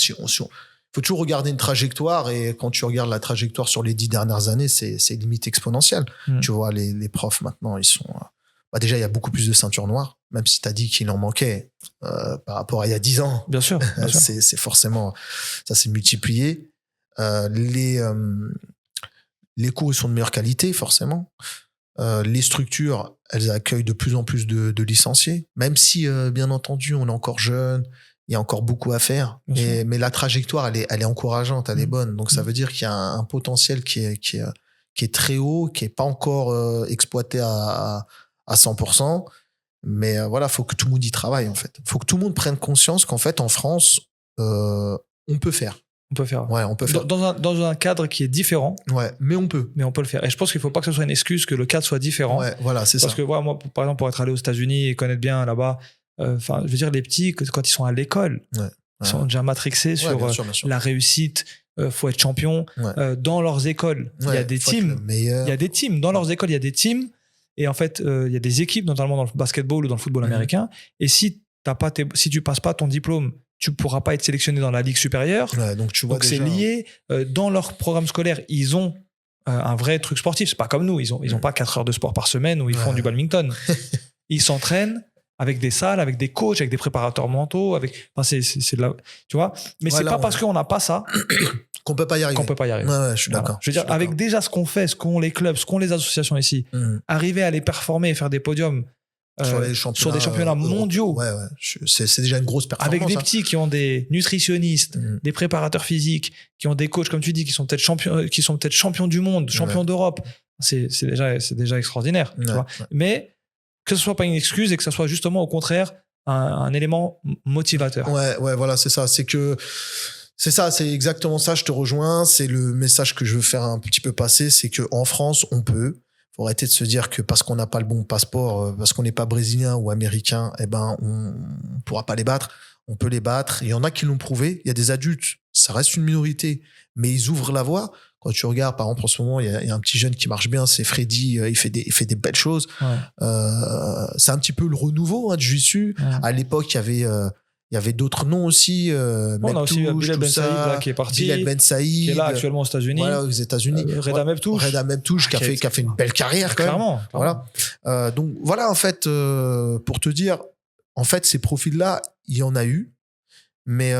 B: faut toujours regarder une trajectoire et quand tu regardes la trajectoire sur les 10 dernières années, c'est limite exponentiel. Tu vois, les profs maintenant, ils sont... déjà, il y a beaucoup plus de ceintures noires, même si tu as dit qu'il en manquait par rapport à il y a 10 ans.
A: Bien sûr.
B: C'est forcément... Ça s'est multiplié. Les cours, ils sont de meilleure qualité, forcément. Les structures, elles accueillent de plus en plus de licenciés, même si, bien entendu, on est encore jeune, il y a encore beaucoup à faire. Mais la trajectoire, elle est encourageante, elle est bonne. Donc, ça veut dire qu'il y a un potentiel qui est très haut, qui n'est pas encore exploité à 100%. Mais voilà, il faut que tout le monde y travaille, en fait. Il faut que tout le monde prenne conscience qu'en fait, en France, on peut faire.
A: On peut faire.
B: Ouais, on peut faire.
A: Dans un cadre qui est différent.
B: Ouais, mais on peut.
A: Mais on peut le faire. Et je pense qu'il ne faut pas que ce soit une excuse que le cadre soit différent.
B: Ouais, voilà, c'est
A: Parce que voilà, moi, par exemple, pour être allé aux États-Unis et connaître bien là-bas, je veux dire, les petits, quand ils sont à l'école, ils sont déjà matrixés sur
B: bien sûr.
A: la réussite. Faut être champion. Dans leurs écoles, il y a des teams. Il y a des teams. Dans leurs écoles, il y a des teams. Et en fait, il y a des équipes, notamment dans le basketball ou dans le football américain. Et si tu passes pas ton diplôme, tu pourras pas être sélectionné dans la ligue supérieure.
B: Donc
A: c'est lié. Dans leur programme scolaire, ils ont un vrai truc sportif. C'est pas comme nous. Ils ont pas 4 heures de sport par semaine où ils font du badminton. Ils s'entraînent avec des salles, avec des coachs, avec des préparateurs mentaux. C'est de la, tu vois. Mais c'est pas parce qu'on n'a pas ça
B: qu'on peut pas y arriver.
A: Ouais,
B: je suis d'accord.
A: Je veux dire, avec déjà ce qu'on fait, ce qu'ont les clubs, ce qu'ont les associations ici, arriver à les performer et faire des podiums sur des championnats mondiaux.
B: C'est déjà une grosse performance.
A: Avec des petits qui ont des nutritionnistes, des préparateurs physiques, qui ont des coachs, comme tu dis, qui sont peut-être champions du monde, champions d'Europe. C'est déjà extraordinaire. Tu vois. Mais que ce soit pas une excuse et que ce soit justement au contraire un élément motivateur.
B: Ouais, voilà, c'est ça. C'est exactement ça. Je te rejoins. C'est le message que je veux faire un petit peu passer. C'est qu'en France, on peut. Faut arrêter de se dire que parce qu'on n'a pas le bon passeport, parce qu'on n'est pas brésilien ou américain, on pourra pas les battre. On peut les battre. Il y en a qui l'ont prouvé. Il y a des adultes. Ça reste une minorité, mais ils ouvrent la voie. Quand tu regardes, par exemple, en ce moment, il y a un petit jeune qui marche bien, c'est Freddy. Il fait des belles choses. C'est un petit peu le renouveau du jiu-jitsu. À l'époque, il y avait d'autres noms aussi.
A: On a aussi Bilal Ben Saïd qui est parti.
B: Bilal Ben Saïd.
A: Qui est là actuellement aux États-Unis.
B: Voilà, aux États-Unis.
A: Reda Mebtouche.
B: Qui a fait une belle carrière, quand
A: même.
B: Voilà. Donc, voilà, en fait, pour te dire, en fait, ces profils-là, il y en a eu. Mais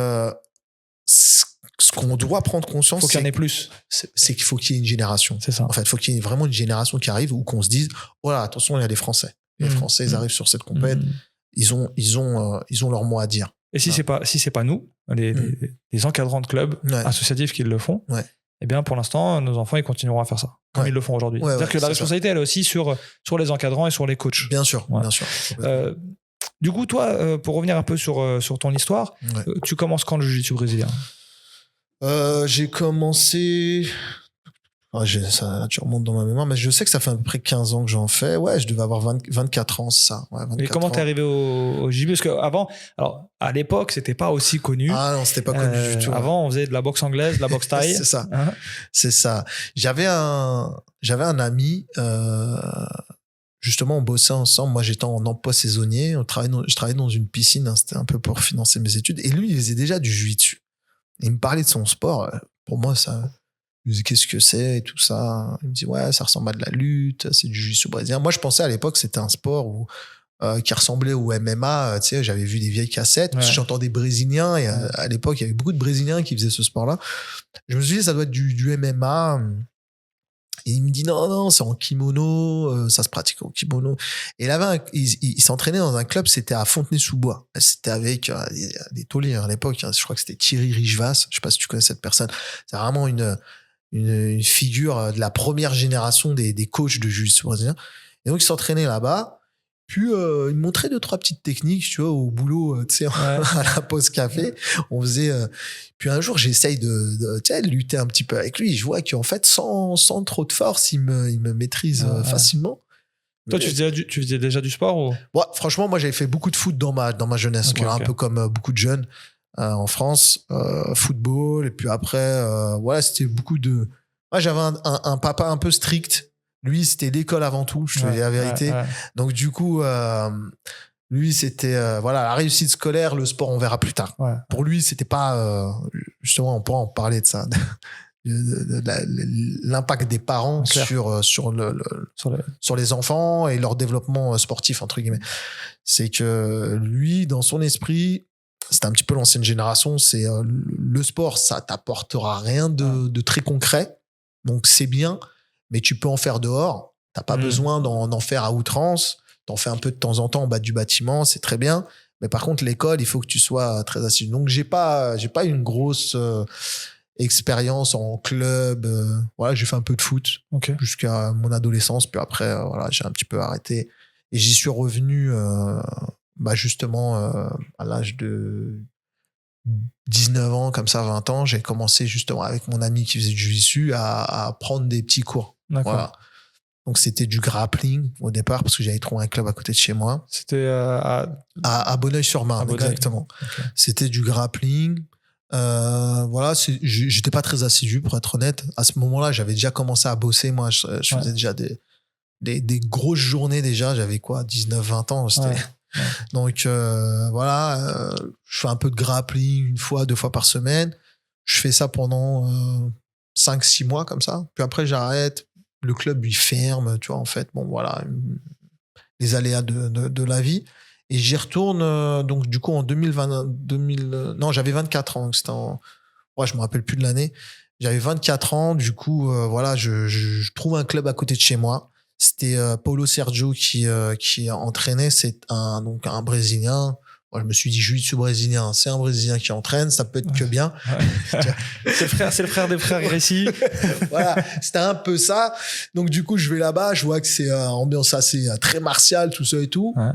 B: ce qu'on doit prendre conscience,
A: faut qu'il y en ait plus.
B: C'est qu'il faut qu'il y ait une génération.
A: C'est ça.
B: En fait, il faut qu'il y ait vraiment une génération qui arrive où qu'on se dise, voilà, attention, il y a des Français. Les Français, ils arrivent sur cette compète. Ils ont leur mot à dire.
A: Et si c'est pas nous, les encadrants de clubs associatifs qui le font, eh bien, pour l'instant, nos enfants, ils continueront à faire ça, comme ils le font aujourd'hui. C'est-à-dire que la responsabilité, elle est aussi sur les encadrants et sur les coachs.
B: Bien sûr, bien sûr.
A: Du coup, toi, pour revenir un peu sur ton histoire, tu commences quand le jiu-jitsu brésilien?
B: J'ai commencé... tu remontes dans ma mémoire, mais je sais que ça fait à peu près 15 ans que j'en fais. Ouais, je devais avoir 24 ans, c'est ça. Ouais, 24
A: Et comment t'es arrivé au JB? Parce qu'avant, alors, à l'époque, c'était pas aussi connu.
B: Ah non, c'était pas connu du tout.
A: Avant, on faisait de la boxe anglaise, de la boxe thaï.
B: C'est ça. C'est ça. J'avais un ami, justement, on bossait ensemble. Moi, j'étais en emploi saisonnier. Je travaillais dans une piscine. C'était un peu pour financer mes études. Et lui, il faisait déjà du jiu-jitsu. Il me parlait de son sport. Pour moi, ça... Je me disais, qu'est-ce que c'est et tout ça. Il me dit, ouais, ça ressemble à de la lutte, c'est du jiu-jitsu brésilien. Moi, je pensais à l'époque que c'était un sport qui ressemblait au MMA. Tu sais, j'avais vu des vieilles cassettes, parce que j'entendais brésiliens, et à l'époque, il y avait beaucoup de Brésiliens qui faisaient ce sport-là. Je me suis dit, ça doit être du MMA. il me dit non, c'est en kimono, ça se pratique en kimono. Et là-bas, il s'entraînait dans un club, c'était à Fontenay-sous-Bois. C'était avec des tauliers à l'époque. Je crois que c'était Thierry Richevas. Je sais pas si tu connais cette personne. C'est vraiment une figure de la première génération des coachs de jiu-jitsu brésilien. Et donc, il s'entraînait là-bas. Puis, il me montrait 2-3 petites techniques, tu vois, au boulot, tu sais, à la pause café. On faisait, puis un jour, j'essaye de lutter un petit peu avec lui. Je vois qu'en fait, sans trop de force, il me maîtrise facilement.
A: Toi, tu faisais déjà du sport ou?
B: Ouais, franchement, moi, j'avais fait beaucoup de foot dans ma jeunesse.
A: Okay,
B: voilà, un peu comme beaucoup de jeunes en France, football. Et puis après, voilà, c'était beaucoup de. Moi, j'avais un papa un peu strict. Lui, c'était l'école avant tout, je te dis la vérité. Donc, du coup, lui, c'était voilà, la réussite scolaire, le sport, on verra plus tard. Pour lui, c'était pas justement, on pourra en parler de ça, l'impact des parents sur les enfants et leur développement sportif, entre guillemets. C'est que lui, dans son esprit, c'était un petit peu l'ancienne génération, c'est le sport, ça t'apportera rien de très concret, donc c'est bien. Mais tu peux en faire dehors. T'as pas besoin d'en faire à outrance. T'en fais un peu de temps en temps en bas du bâtiment, c'est très bien. Mais par contre, l'école, il faut que tu sois très assidu. Donc, j'ai pas une grosse expérience en club. Voilà, j'ai fait un peu de foot jusqu'à mon adolescence. Puis après, voilà, j'ai un petit peu arrêté. Et j'y suis revenu justement à l'âge de 19 ans, comme ça, 20 ans. J'ai commencé justement avec mon ami qui faisait du jiu-jitsu à prendre des petits cours. Voilà. Donc, c'était du grappling au départ parce que j'avais trouvé un club à côté de chez moi.
A: C'était
B: à Bonneuil-sur-Marne, exactement. C'était du grappling. Voilà, j'étais pas très assidu pour être honnête. À ce moment-là, j'avais déjà commencé à bosser. Moi, je faisais déjà des grosses journées déjà. J'avais 19-20 ans. Donc, voilà, je fais un peu de grappling 1-2 fois par semaine. Je fais ça pendant 5-6 mois comme ça. Puis après, j'arrête. Le club, il ferme, tu vois, en fait. Bon, voilà, les aléas de la vie. Et j'y retourne, donc, du coup, en 2020, non, j'avais 24 ans. Donc c'était je me rappelle plus de l'année. J'avais 24 ans. Du coup, voilà, je trouve un club à côté de chez moi. C'était Paulo Sergio qui entraînait. C'est un Brésilien. Moi, je me suis dit, jiu-jitsu brésilien, c'est un Brésilien qui entraîne, ça peut être que bien.
A: C'est le frère des frères Gracie.
B: Voilà, c'était un peu ça. Donc, du coup, je vais là-bas, je vois que c'est une ambiance assez très martiale, tout ça et tout. Ouais.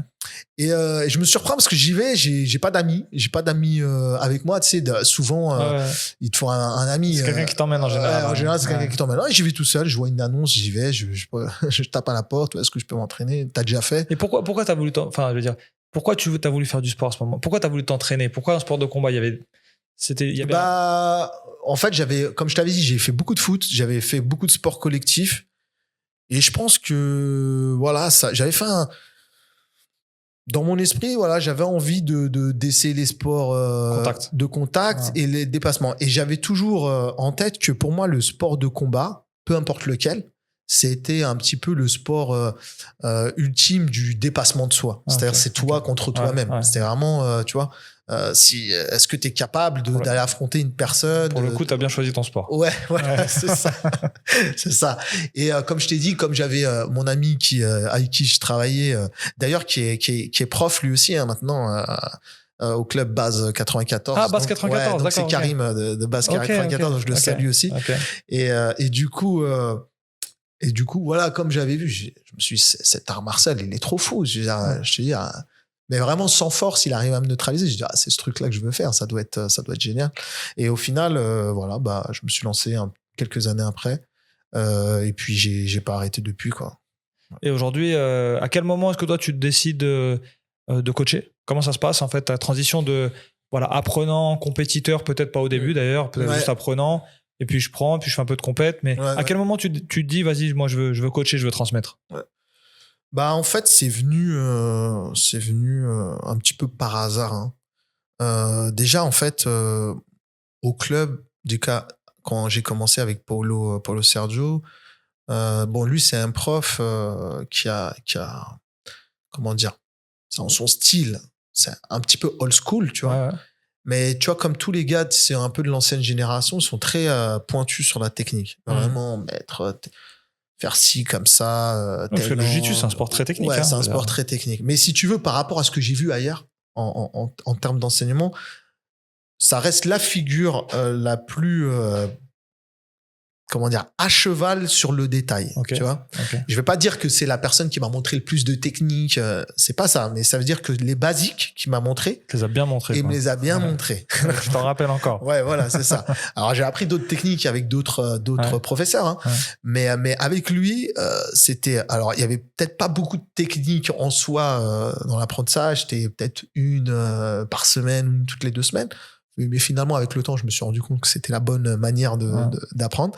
B: Et je me surprends parce que j'y vais, j'ai pas d'amis. J'ai pas d'amis avec moi. Tu sais, souvent, il te faut un ami.
A: C'est quelqu'un qui t'emmène en général.
B: En général, c'est quelqu'un qui t'emmène. J'y vais tout seul, je vois une annonce, j'y vais, je tape à la porte. Est-ce que je peux m'entraîner? T'as déjà fait?
A: Et pourquoi t'as voulu enfin, je veux dire, pourquoi t'as voulu faire du sport à ce moment? Pourquoi t'as voulu t'entraîner? Pourquoi un sport de combat?
B: En fait, comme je t'avais dit, j'ai fait beaucoup de foot, j'avais fait beaucoup de sports collectifs. Et je pense que, voilà, j'avais fait dans mon esprit, voilà, j'avais envie d'essayer les sports de contact et les dépassements. Et j'avais toujours en tête que pour moi, le sport de combat, peu importe lequel, c'était un petit peu le sport ultime du dépassement de soi. C'est-à-dire, c'est toi contre toi-même. C'était vraiment, tu vois, est-ce que tu es capable d'aller affronter une personne?
A: Pour le coup, tu as bien choisi ton sport.
B: Ouais, c'est ça. C'est ça. Et comme je t'ai dit, comme j'avais mon ami avec qui je travaillais, d'ailleurs, qui est prof lui aussi, maintenant, au club Base 94.
A: Ah, Base 94,
B: donc c'est Karim de Base 94, donc je le salue aussi. Et du coup, voilà, comme j'avais vu, je me suis dit, cet art martial, il est trop fou. Je te dis, mais vraiment sans force, il arrive à me neutraliser. Je dis, c'est ce truc-là que je veux faire. Ça doit être génial. Et au final, voilà, je me suis lancé quelques années après. Et puis, j'ai pas arrêté depuis, quoi.
A: Et aujourd'hui, à quel moment est-ce que toi, tu décides de coacher? Comment ça se passe, en fait, ta transition de, voilà, apprenant, compétiteur, peut-être pas au début d'ailleurs, peut-être juste apprenant. Et puis je prends, puis je fais un peu de compète. Mais à quel moment tu te dis, vas-y, moi je veux coacher, je veux transmettre?
B: En fait, c'est venu un petit peu par hasard. Déjà, en fait, au club, quand j'ai commencé avec Paulo Sergio, lui, c'est un prof qui a, comment dire, son style, c'est un petit peu old school, tu vois. Ouais. Mais tu vois, comme tous les gars, c'est un peu de l'ancienne génération, ils sont très pointus sur la technique. Vraiment, faire ci comme ça.
A: Parce que le jiu-jitsu, c'est un sport très technique.
B: Ouais, c'est un sport très technique. Mais si tu veux, par rapport à ce que j'ai vu ailleurs, en termes d'enseignement, ça reste la figure la plus comment dire, à cheval sur le détail.
A: Okay.
B: Tu vois,
A: okay.
B: Je vais pas dire que c'est la personne qui m'a montré le plus de techniques, c'est pas ça, mais ça veut dire que les basiques qu'il m'a montré,
A: tu les as bien montrés.
B: Il me les a bien montrés.
A: Je t'en rappelle encore.
B: Ouais, voilà, c'est ça. Alors j'ai appris d'autres techniques avec d'autres professeurs, hein. Mais avec lui, c'était, alors il y avait peut-être pas beaucoup de techniques en soi dans l'apprentissage, c'était peut-être une par semaine, une toutes les 2 semaines. Mais finalement, avec le temps, je me suis rendu compte que c'était la bonne manière d'apprendre.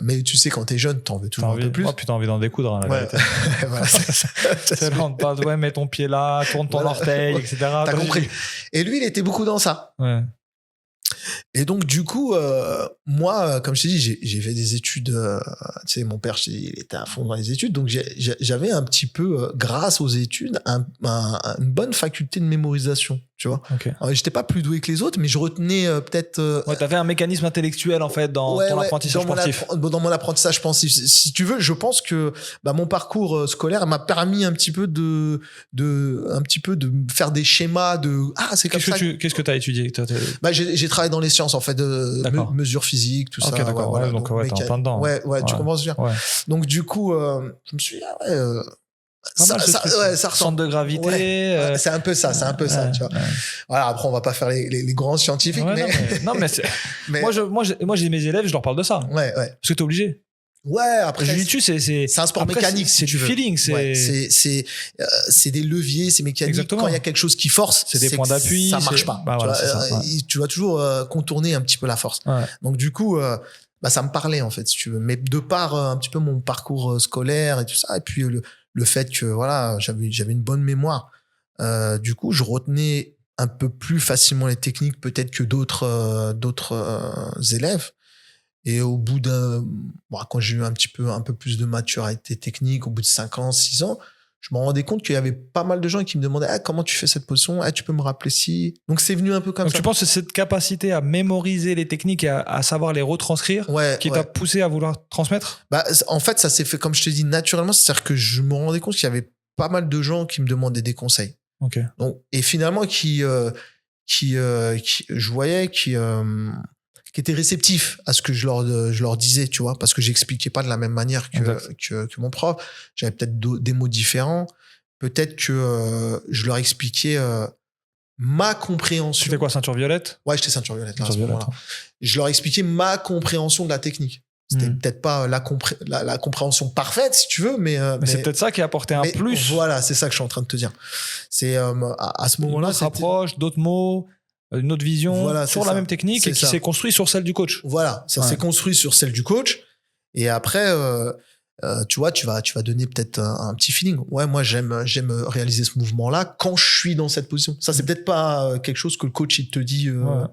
B: Mais tu sais, quand t'es jeune, t'en veux toujours un peu plus.
A: Oh, puis t'as envie d'en découdre, hein, la vérité.
B: Voilà,
A: c'est long de pas, mets ton pied là, tourne ton orteil, etc.
B: T'as compris. Et lui, il était beaucoup dans ça.
A: Ouais.
B: Et donc, du coup, moi, comme je t'ai dit, j'ai fait des études. Tu sais, mon père, il était à fond dans les études. Donc, j'avais un petit peu, grâce aux études, une bonne faculté de mémorisation. Tu vois,
A: okay.
B: J'étais pas plus doué que les autres, mais je retenais peut-être.
A: Ouais, t'avais un mécanisme intellectuel en fait dans ton apprentissage sportif.
B: Dans mon apprentissage sportif, si tu veux, je pense que mon parcours scolaire m'a permis un petit peu de faire des schémas de c'est comme ça.
A: Qu'est-ce que t'as étudié?
B: J'ai travaillé dans les sciences en fait, de mesures physiques, tout ça.
A: Ok, d'accord. Ouais, donc t'es en plein dedans.
B: Ouais, tu commences bien. Ouais. Donc du coup, je me suis dit ça
A: centre
B: ressemble
A: de gravité.
B: Ouais, c'est un peu ça, tu vois. Voilà, après on va pas faire les grands scientifiques,
A: non mais moi j'ai mes élèves, je leur parle de ça.
B: Ouais.
A: Parce que t'es obligé.
B: Ouais, après
A: le jiu-jitsu
B: c'est un sport mécanique,
A: c'est du feeling,
B: c'est des leviers, c'est mécanique.
A: Exactement.
B: Quand il y a quelque chose qui force,
A: c'est des points d'appui,
B: ça marche pas. Tu vas toujours contourner un petit peu la force.
A: Ouais.
B: Donc du coup ça me parlait en fait, si tu veux, mais de par un petit peu mon parcours scolaire et tout ça, et puis le fait que voilà, j'avais une bonne mémoire, du coup je retenais un peu plus facilement les techniques peut-être que d'autres élèves. Et au bout quand j'ai eu un peu plus de maturité technique, au bout de 5 ans, 6 ans, je me rendais compte qu'il y avait pas mal de gens qui me demandaient comment tu fais cette position, tu peux me rappeler si. Donc c'est venu un peu comme ça.
A: Donc tu penses que c'est cette capacité à mémoriser les techniques et à savoir les retranscrire qui t'a poussé à vouloir transmettre?
B: En fait, ça s'est fait, comme je te dis, naturellement. C'est-à-dire que je me rendais compte qu'il y avait pas mal de gens qui me demandaient des conseils.
A: Okay.
B: Donc, et finalement, je voyais qui étaient réceptifs à ce que je leur disais, tu vois, parce que j'expliquais pas de la même manière que mon prof. J'avais peut-être des mots différents. Peut-être que je leur expliquais ma compréhension.
A: Tu fais quoi, ceinture violette?
B: Ouais, j'étais ceinture violette. Je leur expliquais ma compréhension de la technique. C'était peut-être pas la compréhension parfaite, si tu veux, mais
A: c'est peut-être ça qui a apporté un plus.
B: Voilà, c'est ça que je suis en train de te dire. C'est à ce moment-là,
A: une autre approche, d'autres mots, une autre vision sur la même technique et qui s'est construit sur celle du coach.
B: Voilà, ça s'est construit sur celle du coach. Et après, tu vois, tu vas donner peut-être un petit feeling. Ouais, moi j'aime réaliser ce mouvement-là quand je suis dans cette position. Ça, c'est peut-être pas quelque chose que le coach il te dit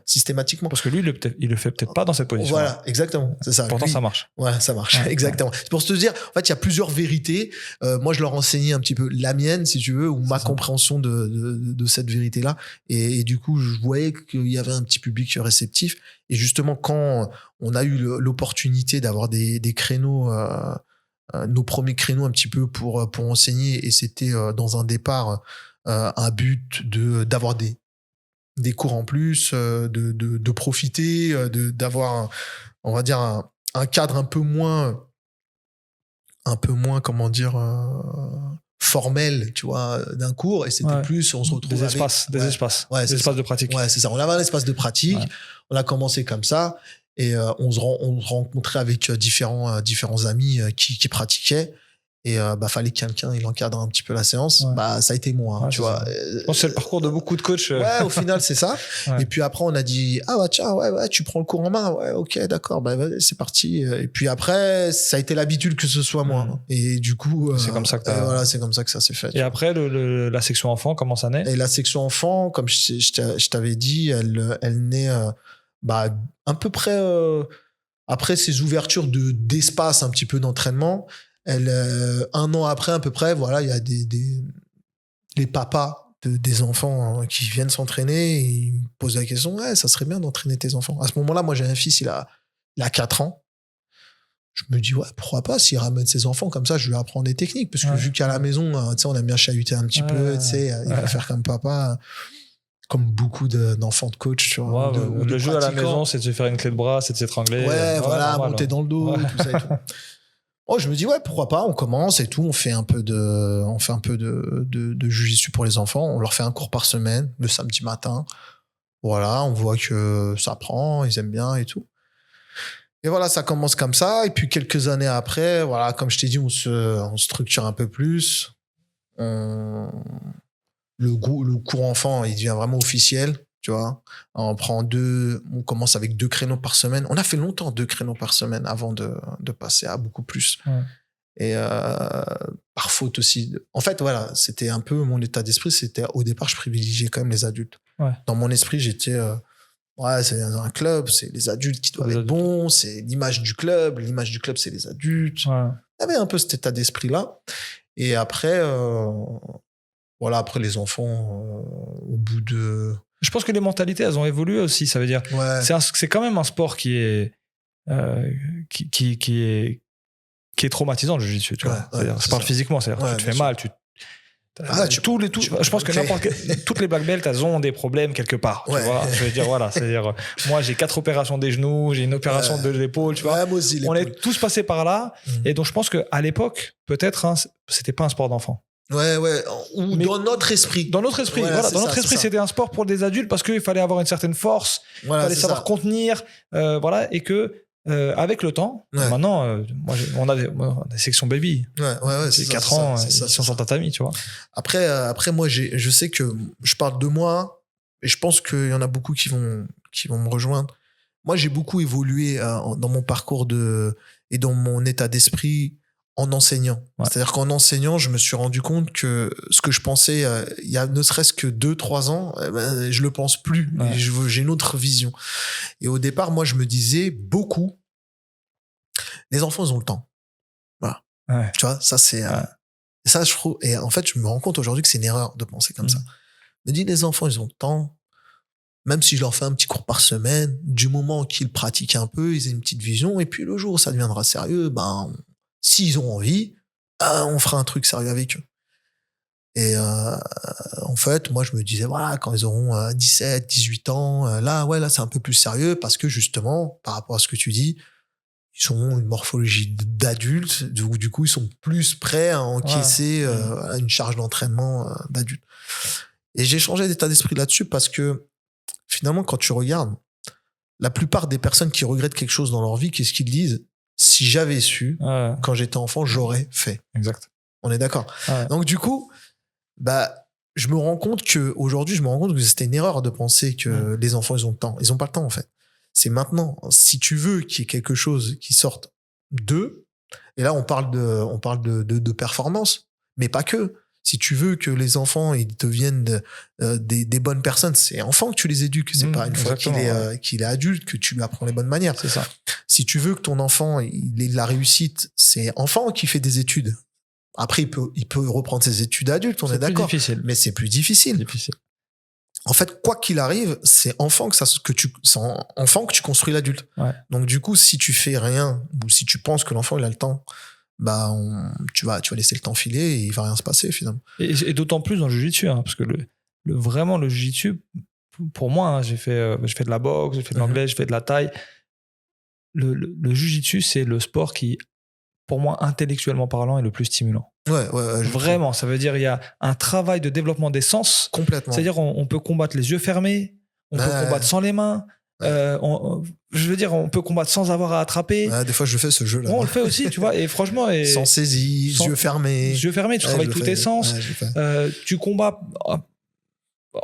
B: systématiquement.
A: Parce que lui, il le fait peut-être pas dans cette position.
B: Voilà, exactement, c'est ça.
A: Pourtant, ça marche.
B: Ouais, ça marche, exactement. C'est pour te dire, en fait, il y a plusieurs vérités. Moi, je leur enseignais un petit peu la mienne, si tu veux, ou ma compréhension de cette vérité-là. Et du coup, je voyais qu'il y avait un petit public réceptif. Et justement, quand on a eu l'opportunité d'avoir des créneaux, nos premiers créneaux un petit peu pour enseigner, et c'était dans un départ un but d'avoir des cours en plus, de profiter, d'avoir on va dire un cadre un peu moins comment dire formel, tu vois, d'un cours, et c'était plus on se retrouve
A: des espaces de pratique.
B: Ouais, c'est ça, on avait un espace de pratique, on a commencé comme ça. Et on se rencontrait avec différents amis qui pratiquaient, et fallait que quelqu'un il encadre un petit peu la séance. Ça a été moi, tu vois.
A: C'est le parcours de beaucoup de coachs.
B: Ouais, au final c'est ça. Et puis après on a dit tiens, ouais, tu prends le cours en main, ouais, ok, d'accord, c'est parti. Et puis après ça a été l'habitude que ce soit moi. Et du coup
A: c'est comme ça que
B: voilà, c'est comme ça que ça s'est fait.
A: Et après la section enfant, comment ça naît? Et
B: la section enfant, comme je t'avais dit, elle naît à peu près après ces ouvertures d'espace un petit peu d'entraînement. Un an après à peu près, voilà, il y a les papas des enfants qui viennent s'entraîner, et ils me posent la question, ça serait bien d'entraîner tes enfants. À ce moment-là, moi j'ai un fils, il a 4 ans. je me dis, ouais, pourquoi pas, s'il ramène ses enfants comme ça, je lui apprends des techniques. Parce que vu qu'à la maison, tu sais, on aime bien chahuter un petit peu, tu sais, il va faire comme papa, comme beaucoup d'enfants de coach, tu vois.
A: Ou le jeu à la maison, c'est de se faire une clé de bras, c'est de s'étrangler.
B: Ouais, voilà, monter dans le dos, tout ça et tout. Oh, je me dis, ouais, pourquoi pas, on commence et tout, on fait un peu de jiu-jitsu pour les enfants, on leur fait un cours par semaine, le samedi matin. Voilà, on voit que ça prend, ils aiment bien et tout. Et voilà, ça commence comme ça. Et puis, quelques années après, voilà, comme je t'ai dit, on structure un peu plus. Le cours enfant, il devient vraiment officiel, tu vois. On commence avec 2 créneaux par semaine. On a fait longtemps 2 créneaux par semaine avant de passer à beaucoup plus. Ouais. Et par faute aussi. En fait, voilà, c'était un peu mon état d'esprit. C'était, au départ, je privilégiais quand même les adultes. Ouais. Dans mon esprit, j'étais... ouais, c'est un club, c'est les adultes qui doivent être bons, c'est l'image du club, c'est les adultes. Ouais. Il y avait un peu cet état d'esprit-là. Et après, voilà, après les enfants, au bout de...
A: Je pense que les mentalités, elles ont évolué aussi, ça veut dire... Ouais. C'est quand même un sport qui est traumatisant, le jiu-jitsu, tu vois. Je parle physiquement, c'est-à-dire que tu te fais mal, je pense que toutes les black belts, elles ont des problèmes quelque part. Ouais. Tu vois, je veux dire, voilà. C'est-à-dire, moi, j'ai 4 opérations des genoux, j'ai une opération de l'épaule, tu vois. Moi aussi, on est tous passés par là. Et donc, je pense qu'à l'époque, peut-être, c'était pas un sport d'enfant.
B: Ouais. Ou dans notre esprit.
A: Dans notre esprit, voilà. Dans notre esprit, c'était un sport pour des adultes parce qu'il fallait avoir une certaine force, il fallait savoir contenir, voilà. Et que, avec le temps, maintenant, on a des sections baby.
B: Ouais,
A: c'est 4 ans, ils sont sur tatami, tu vois.
B: Après, moi, je sais que je parle de moi et je pense qu'il y en a beaucoup qui vont me rejoindre. Moi, j'ai beaucoup évolué dans mon parcours et dans mon état d'esprit en enseignant. Ouais. C'est-à-dire qu'en enseignant, je me suis rendu compte que ce que je pensais il y a ne serait-ce que 2-3 ans, je le pense plus. Ouais. J'ai une autre vision. Et au départ, moi, je me disais beaucoup, les enfants, ils ont le temps. Voilà. Ouais. Tu vois, ça, c'est... ça, je trouve... Et en fait, je me rends compte aujourd'hui que c'est une erreur de penser comme ça. Je me dis, les enfants, ils ont le temps. Même si je leur fais un petit cours par semaine, du moment qu'ils pratiquent un peu, ils aient une petite vision. Et puis, le jour où ça deviendra sérieux, s'ils ont envie, on fera un truc sérieux avec eux. Et en fait, moi, je me disais, voilà, quand ils auront 17, 18 ans, là, c'est un peu plus sérieux parce que justement, par rapport à ce que tu dis, ils ont une morphologie d'adultes, du coup, ils sont plus prêts à encaisser une charge d'entraînement d'adulte. Et j'ai changé d'état d'esprit là-dessus parce que finalement, quand tu regardes, la plupart des personnes qui regrettent quelque chose dans leur vie, qu'est-ce qu'ils disent ? Si j'avais su, quand j'étais enfant, j'aurais fait.
A: Exact.
B: On est d'accord. Ouais. Donc, du coup, je me rends compte que c'était une erreur de penser que les enfants, ils ont le temps. Ils ont pas le temps, en fait. C'est maintenant. Si tu veux qu'il y ait quelque chose qui sorte d'eux, et là, on parle de performance, mais pas que. Si tu veux que les enfants, ils deviennent des bonnes personnes, c'est enfant que tu les éduques. C'est pas une fois qu'il est adulte que tu lui apprends les bonnes manières.
A: C'est ça.
B: Si tu veux que ton enfant, il ait de la réussite, c'est enfant qui fait des études. Après, il peut reprendre ses études adultes, on est d'accord.
A: C'est plus difficile.
B: Mais c'est plus difficile. En fait, quoi qu'il arrive, c'est enfant que tu construis l'adulte. Ouais. Donc, du coup, si tu fais rien, ou si tu penses que l'enfant, il a le temps, tu vas laisser le temps filer et il va rien se passer, finalement.
A: Et d'autant plus dans le jiu-jitsu, parce que vraiment, le jiu-jitsu, pour moi, j'ai fait de la boxe, j'ai fait de l'anglais, j'ai fait de la thaï. Le jiu-jitsu, c'est le sport qui, pour moi, intellectuellement parlant, est le plus stimulant.
B: Ouais,
A: vraiment, ça veut dire il y a un travail de développement des sens.
B: Complètement.
A: C'est-à-dire on peut combattre les yeux fermés, on peut combattre sans les mains. Je veux dire, on peut combattre sans avoir à attraper.
B: Des fois, je fais ce jeu-là.
A: On le fait aussi, tu vois. Et franchement,
B: sans saisie, yeux fermés.
A: Yeux fermés, tu travailles tous tes sens. Tu combats.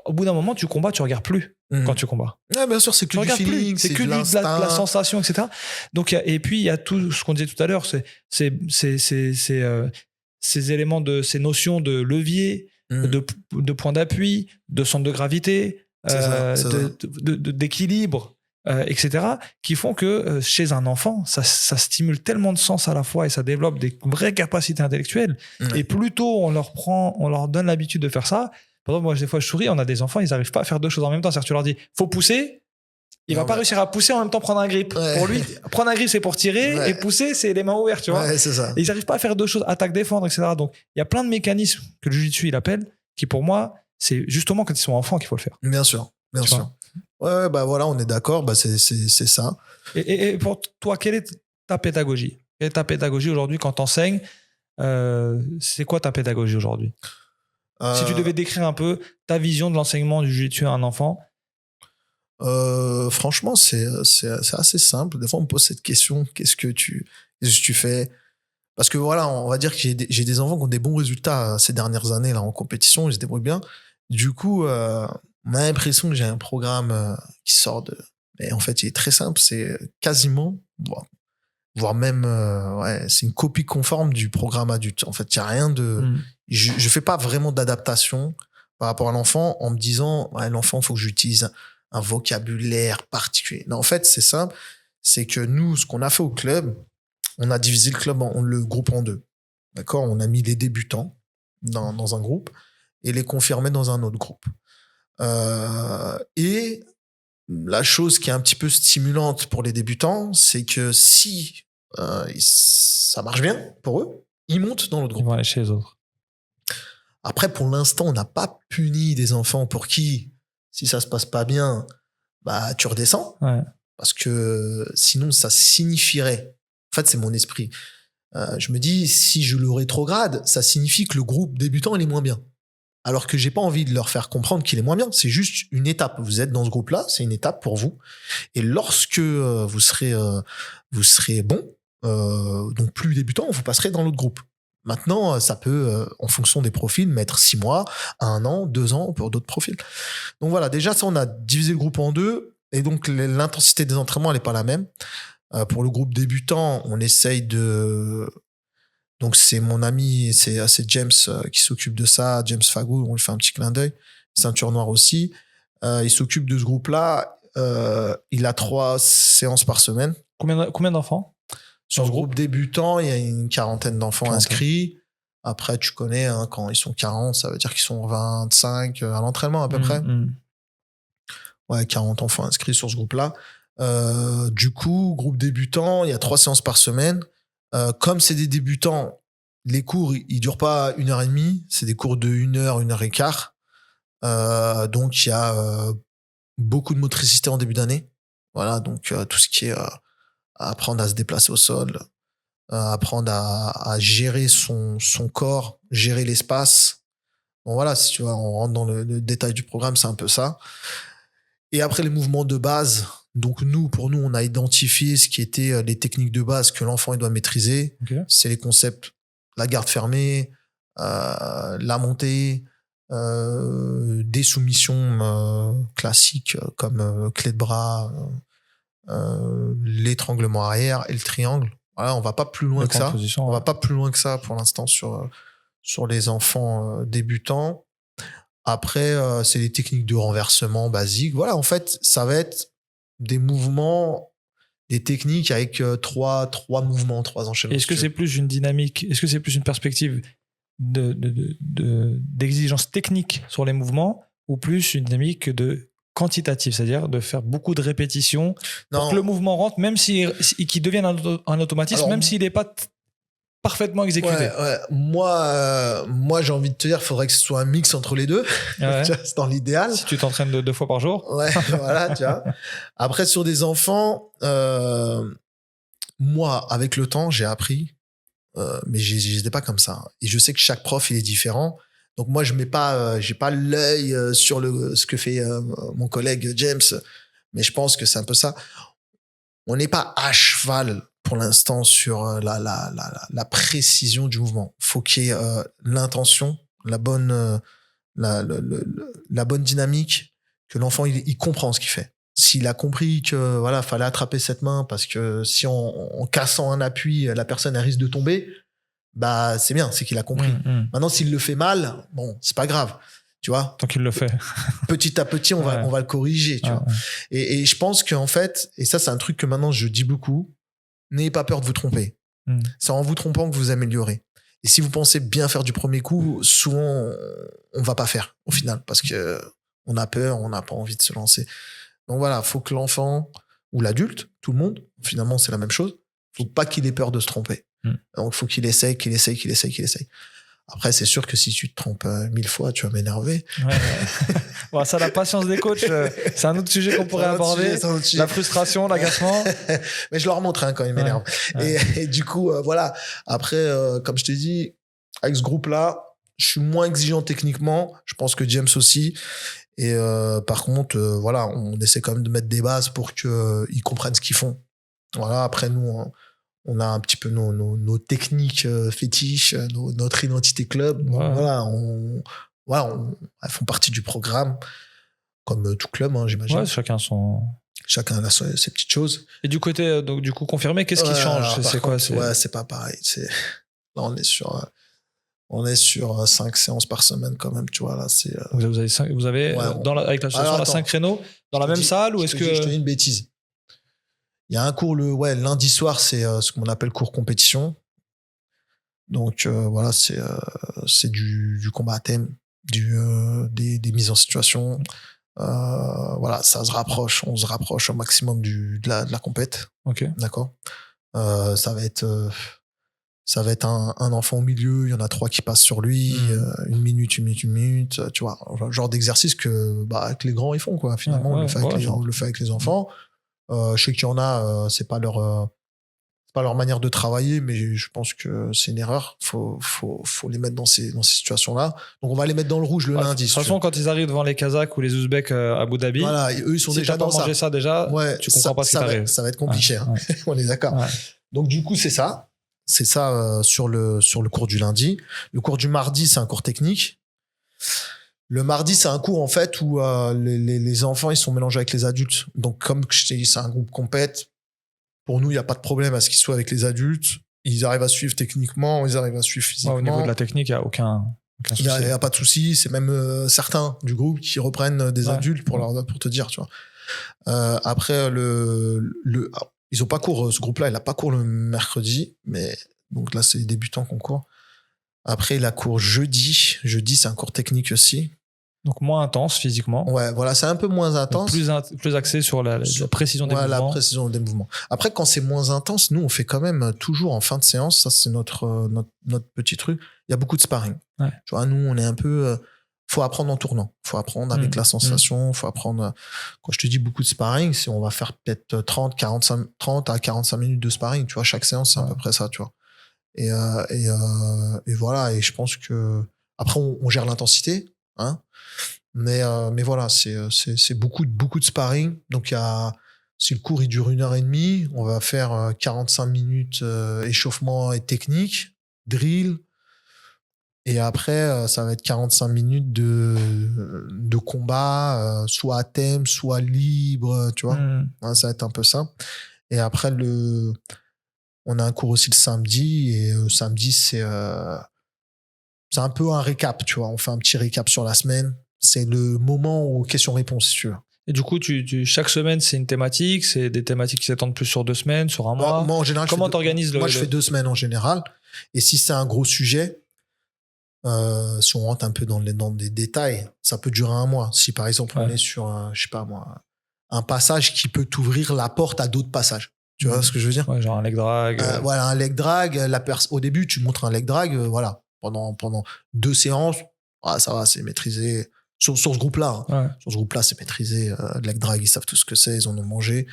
A: Au bout d'un moment, tu regardes plus quand tu combats.
B: Bien sûr, c'est que du feeling,
A: c'est que de la sensation, etc. Donc, et puis il y a tout ce qu'on disait tout à l'heure, ces éléments ces notions de levier, de point d'appui, de centre de gravité, d'équilibre, etc., qui font que chez un enfant, ça stimule tellement de sens à la fois et ça développe des vraies capacités intellectuelles. Et plus tôt on leur donne l'habitude de faire ça. Par exemple, moi, des fois, je souris, on a des enfants, ils n'arrivent pas à faire 2 choses en même temps. C'est-à-dire, tu leur dis, faut pousser, Il va pas réussir à pousser en même temps prendre un grip.
B: Ouais.
A: Pour lui, prendre un grip, c'est pour tirer, et pousser, c'est les mains ouvertes, tu vois.
B: Ouais, c'est ça.
A: Et ils n'arrivent pas à faire deux choses, attaque, défendre, etc. Donc, il y a plein de mécanismes que le jiu-jitsu, il appelle, qui pour moi, c'est justement quand ils sont enfants qu'il faut le faire.
B: Bien sûr.
A: Tu vois.
B: Ouais, bah voilà, on est d'accord, bah c'est ça.
A: Et pour toi, quelle est ta pédagogie? Quelle est ta pédagogie aujourd'hui quand tu enseignes? C'est quoi ta pédagogie aujourd'hui? Si tu devais décrire un peu ta vision de l'enseignement du jiu-jitsu à un enfant.
B: Franchement, c'est assez simple. Des fois, on me pose cette question, qu'est-ce que tu fais? Parce que voilà, on va dire que j'ai des enfants qui ont des bons résultats ces dernières années là en compétition, ils se débrouillent bien. Du coup, on a l'impression que j'ai un programme qui sort de... Mais en fait, il est très simple, c'est quasiment, voire même, ouais, c'est une copie conforme du programme adulte. En fait, il n'y a rien de... Je fais pas vraiment d'adaptation par rapport à l'enfant en me disant, ouais, l'enfant, il faut que j'utilise un vocabulaire particulier. Non, en fait, c'est simple, c'est que nous, ce qu'on a fait au club, on a divisé le groupe en deux. D'accord? On a mis les débutants dans un groupe et les confirmés dans un autre groupe. Et la chose qui est un petit peu stimulante pour les débutants, c'est que si ça marche bien pour eux, ils montent dans l'autre groupe.
A: Ils vont aller chez les autres.
B: Après, pour l'instant, on n'a pas puni des enfants pour qui, si ça se passe pas bien, bah tu redescends.
A: Ouais.
B: Parce que sinon, ça signifierait... En fait, c'est mon esprit. Je me dis, si je le rétrograde, ça signifie que le groupe débutant, il est moins bien. Alors que j'ai pas envie de leur faire comprendre qu'il est moins bien. C'est juste une étape. Vous êtes dans ce groupe-là, c'est une étape pour vous. Et lorsque vous serez bon, donc plus débutant, vous passerez dans l'autre groupe. Maintenant, ça peut, en fonction des profils, mettre 6 mois, 1 an, 2 ans pour d'autres profils. Donc voilà, déjà, ça, on a divisé le groupe en deux. Et donc, l'intensité des entraînements, elle n'est pas la même. Pour le groupe débutant, on essaye de... Donc, c'est mon ami, c'est James qui s'occupe de ça, James Fagou, on lui fait un petit clin d'œil, ceinture noire aussi. Il s'occupe de ce groupe-là. Il a 3 séances par semaine.
A: Combien d'enfants?
B: Sur ce groupe débutant, il y a une quarantaine d'enfants inscrits. Après, tu connais, hein, quand ils sont 40, ça veut dire qu'ils sont 25 à l'entraînement à peu près. Ouais, 40 enfants inscrits sur ce groupe-là. Du coup, groupe débutant, il y a 3 séances par semaine. Comme c'est des débutants, les cours, ils durent pas 1h30. C'est des cours de 1h, 1h15. Donc, il y a beaucoup de motricité en début d'année. Voilà, donc tout ce qui est apprendre à se déplacer au sol, apprendre à gérer son corps, gérer l'espace. Bon, voilà, si tu vois, on rentre dans le détail du programme, c'est un peu ça. Et après, les mouvements de base. Donc, pour nous, on a identifié ce qui était les techniques de base que l'enfant il doit maîtriser.
A: Okay.
B: C'est les concepts, la garde fermée, la montée, des soumissions classiques comme clé de bras, l'étranglement arrière et le triangle. Voilà, on va pas plus loin que ça. On va pas plus loin que ça pour l'instant sur les enfants débutants. Après, c'est les techniques de renversement basiques. Voilà, en fait, ça va être des mouvements, des techniques avec trois mouvements, 3 enchaînements.
A: Est-ce que c'est plus une dynamique? Est-ce que c'est plus une perspective d'exigence technique sur les mouvements ou plus une dynamique de quantitative, c'est-à-dire de faire beaucoup de répétitions pour que le mouvement rentre, même qu'il devienne un automatisme, alors, même s'il n'est pas parfaitement exécuté.
B: Ouais. Moi, j'ai envie de te dire, il faudrait que ce soit un mix entre les deux.
A: Ouais.
B: C'est dans l'idéal.
A: Si tu t'entraînes 2 fois par jour.
B: Ouais, voilà, tu vois. Après, sur des enfants, moi, avec le temps, j'ai appris, mais j'étais pas comme ça. Et je sais que chaque prof, il est différent. Donc moi, je mets pas, j'ai pas l'œil sur ce que fait mon collègue James, mais je pense que c'est un peu ça. On n'est pas à cheval pour l'instant sur la précision du mouvement. Faut qu'il y ait l'intention, la bonne dynamique, que l'enfant il comprend ce qu'il fait. S'il a compris que voilà, fallait attraper cette main parce que si en cassant un appui, la personne elle risque de tomber, bah c'est bien, c'est qu'il a compris. Maintenant, s'il le fait mal, bon, c'est pas grave. Tu vois,
A: tant qu'il le fait.
B: Petit à petit, on va le corriger. Tu vois. Et je pense qu'en fait, et ça, c'est un truc que maintenant je dis beaucoup, n'ayez pas peur de vous tromper. C'est en vous trompant que vous améliorez. Et si vous pensez bien faire du premier coup, souvent, on va pas faire au final parce que on a peur, on n'a pas envie de se lancer. Donc voilà, faut que l'enfant ou l'adulte, tout le monde, finalement c'est la même chose, faut pas qu'il ait peur de se tromper. Donc faut qu'il essaye. Après, c'est sûr que si tu te trompes 1000 fois, tu vas m'énerver.
A: Ouais. Bon, ça, la patience des coachs, c'est un autre sujet qu'on pourrait aborder. La frustration, l'agacement.
B: Mais je leur montre quand ils m'énervent.
A: Ouais.
B: Et du coup, voilà. Après, comme je t'ai dit, avec ce groupe-là, je suis moins exigeant techniquement. Je pense que James aussi. Et par contre, voilà, on essaie quand même de mettre des bases pour qu'ils comprennent ce qu'ils font. Voilà. Après, nous, on a un petit peu nos techniques fétiches, notre identité club.
A: Ouais.
B: Voilà, elles font partie du programme, comme tout club, hein, j'imagine.
A: Ouais, chacun
B: a ses petites choses.
A: Et du côté, donc, du coup, confirmé, qu'est-ce qui change? C'est quoi?
B: Ouais, c'est pas pareil. Là, on est sur 5 séances par semaine quand même, tu vois. Là,
A: Vous avez ouais, avec l'association, 5 créneaux dans la même salle ou est-ce que...
B: Je te dis une bêtise. Il y a un cours lundi soir, c'est ce qu'on appelle cours compétition. Donc voilà, c'est du combat à thème, des mises en situation. Voilà, on se rapproche au maximum de la compète.
A: Ok.
B: D'accord. Ça va être un enfant au milieu, il y en a 3 qui passent sur lui, 1 minute, tu vois, genre d'exercice que les grands ils font quoi. Finalement, on le fait avec les enfants. Je sais qu'il y en a, c'est pas leur manière de travailler, mais je pense que c'est une erreur. Faut les mettre dans ces situations-là. Donc on va les mettre dans le rouge le lundi.
A: De toute façon, quand ils arrivent devant les Kazakhs ou les Ouzbeks à Abu Dhabi,
B: voilà, eux ils sont déjà dans ça.
A: Ça déjà,
B: ouais,
A: tu comprends pas ce qui t'arrive.
B: Ça va être compliqué.
A: Ouais.
B: On est d'accord. Ouais. Donc du coup c'est ça sur le cours du lundi. Le cours du mardi c'est un cours technique. Le mardi, c'est un cours en fait où les enfants ils sont mélangés avec les adultes. Donc comme je t'ai dit, c'est un groupe compète. Pour nous, il n'y a pas de problème à ce qu'ils soient avec les adultes. Ils arrivent à suivre techniquement, ils arrivent à suivre physiquement.
A: Au niveau de la technique, il n'y a aucun souci.
B: Il n'y a pas de souci. C'est même certains du groupe qui reprennent des adultes pour te dire, tu vois. Après, ils n'ont pas cours, ce groupe-là, il n'a pas cours le mercredi, mais donc là, c'est les débutants qu'on court. Après, il a cours jeudi. Jeudi, c'est un cours technique aussi.
A: Donc moins intense physiquement.
B: Ouais, voilà, c'est un peu moins intense.
A: Plus axé sur la précision des mouvements.
B: La précision des mouvements. Après, quand c'est moins intense, nous, on fait quand même toujours en fin de séance, ça c'est notre petit truc, il y a beaucoup de sparring.
A: Ouais.
B: Tu vois, nous, on est un peu... faut apprendre en tournant. Faut apprendre avec la sensation. Faut apprendre... Quand je te dis beaucoup de sparring, on va faire peut-être 30 à 45 minutes de sparring. Tu vois, chaque séance, c'est à peu près ça, tu vois. Et voilà, et je pense que... Après, on gère l'intensité, hein. Mais voilà, c'est beaucoup de sparring. Donc si le cours il dure 1h30, on va faire 45 minutes échauffement et technique, drill, et après ça va être 45 minutes de combat, soit à thème, soit libre, tu vois. Ouais, ça va être un peu ça. Et après on a un cours aussi le samedi, et samedi c'est un peu un récap, tu vois. On fait un petit récap sur la semaine. C'est le moment aux questions-réponses, si tu veux.
A: Et du coup, chaque semaine, c'est une thématique, c'est des thématiques qui s'étendent plus sur 2 semaines, sur un mois.
B: Moi, en général,
A: comment t'organises
B: Moi, je fais 2 semaines en général. Et si c'est un gros sujet, si on rentre un peu dans des détails, ça peut durer 1 mois. Si par exemple, on est sur, je sais pas moi, un passage qui peut t'ouvrir la porte à d'autres passages. Tu vois ce que je veux dire?
A: Ouais, genre un leg drag.
B: Voilà, un leg drag. Au début, tu montres un leg drag, voilà. Pendant 2 séances, ça va, c'est maîtrisé. Sur ce groupe-là. Hein. Ouais. Sur ce groupe-là, c'est maîtrisé. Leg drag, ils savent tout ce que c'est, ils en ont mangé.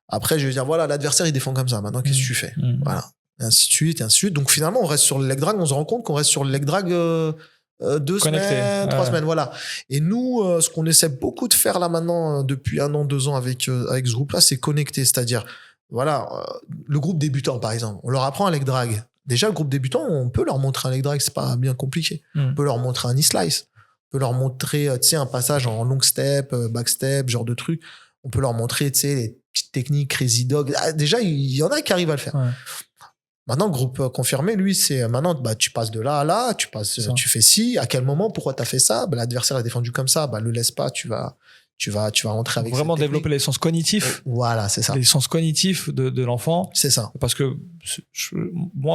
B: Après, je vais dire, voilà, l'adversaire, il défend comme ça. Maintenant, qu'est-ce que tu fais? Voilà. Et ainsi de suite, et ainsi de suite. Donc, finalement, on reste sur le leg drag. On se rend compte qu'on reste sur le leg drag 2 semaines, 3 semaines, voilà. Et nous, ce qu'on essaie beaucoup de faire là maintenant, depuis 1 an, 2 ans avec ce groupe-là, c'est connecter. C'est-à-dire, voilà, le groupe débutant, par exemple, on leur apprend un leg drag. Déjà, le groupe débutant, on peut leur montrer un leg drag, c'est pas bien compliqué. On peut leur montrer un knee slice. On peut leur montrer, tu sais, un passage en long step, back step, genre de truc. On peut leur montrer, tu sais, les petites techniques, crazy dog. Déjà, il y en a qui arrivent à le faire. Ouais. Maintenant, le groupe confirmé, lui, c'est maintenant, tu passes de là à là, tu fais ci. À quel moment, pourquoi t'as fait ça? L'adversaire est défendu comme ça. Le laisse pas, tu vas rentrer avec
A: vraiment développer les sens cognitifs.
B: Voilà, c'est ça.
A: Les sens cognitifs de l'enfant.
B: C'est ça.
A: Parce que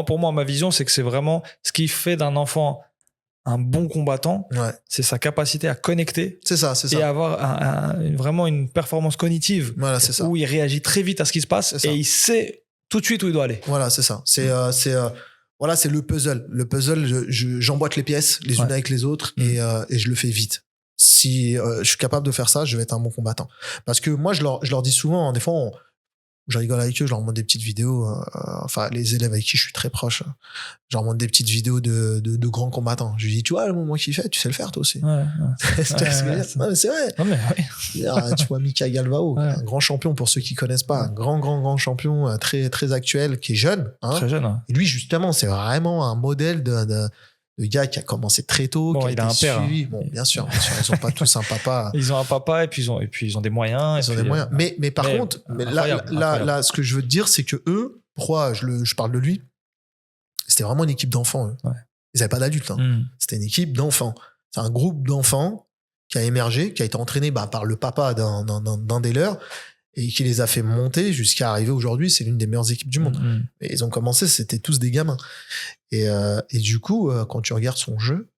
A: pour moi, ma vision, c'est que c'est vraiment ce qui fait d'un enfant un bon combattant,
B: Ouais.
A: c'est sa capacité à connecter
B: C'est ça.
A: et avoir vraiment une performance cognitive
B: Voilà, c'est ça.
A: où il réagit très vite à ce qui se passe et il sait tout de suite où il doit aller.
B: Voilà, c'est ça. Voilà, c'est le puzzle. Le puzzle, j'emboîte les pièces les unes avec les autres et je le fais vite. Si je suis capable de faire ça, je vais être un bon combattant. Parce que moi, je leur dis souvent, des fois, je rigole avec eux, je leur montre des petites vidéos, enfin, les élèves avec qui je suis très proche, je leur montre des petites vidéos de grands combattants. Je lui dis, tu vois, le moment qu'il fait, tu sais le faire, toi aussi.
A: Ouais.
B: Non, mais c'est vrai.
A: Non, mais oui.
B: Tu vois, Mika Galvao,
A: Ouais.
B: un grand champion pour ceux qui connaissent pas, un grand champion, très, très actuel, qui est jeune, hein.
A: Très jeune. Ouais.
B: Et lui, justement, c'est vraiment un modèle de gars qui a commencé très tôt,
A: Bon,
B: qui a
A: il
B: été
A: a un père.
B: suivi. Bon, bien sûr, ils ont pas tous un papa.
A: Ils ont un papa et puis ils ont des moyens.
B: Ils ont des moyens. Mais par
A: mais
B: contre,
A: incroyable.
B: là, ce que je veux te dire, c'est que eux, pourquoi je parle de lui, c'était vraiment une équipe d'enfants, eux.
A: Ouais.
B: Ils n'avaient pas d'adultes, hein. C'était une équipe d'enfants. C'est un groupe d'enfants qui a émergé, qui a été entraîné par le papa d'un des leurs et qui les a fait monter jusqu'à arriver aujourd'hui. C'est l'une des meilleures équipes du monde. Et ils ont commencé, c'était tous des gamins. Et du coup, quand tu regardes son jeu,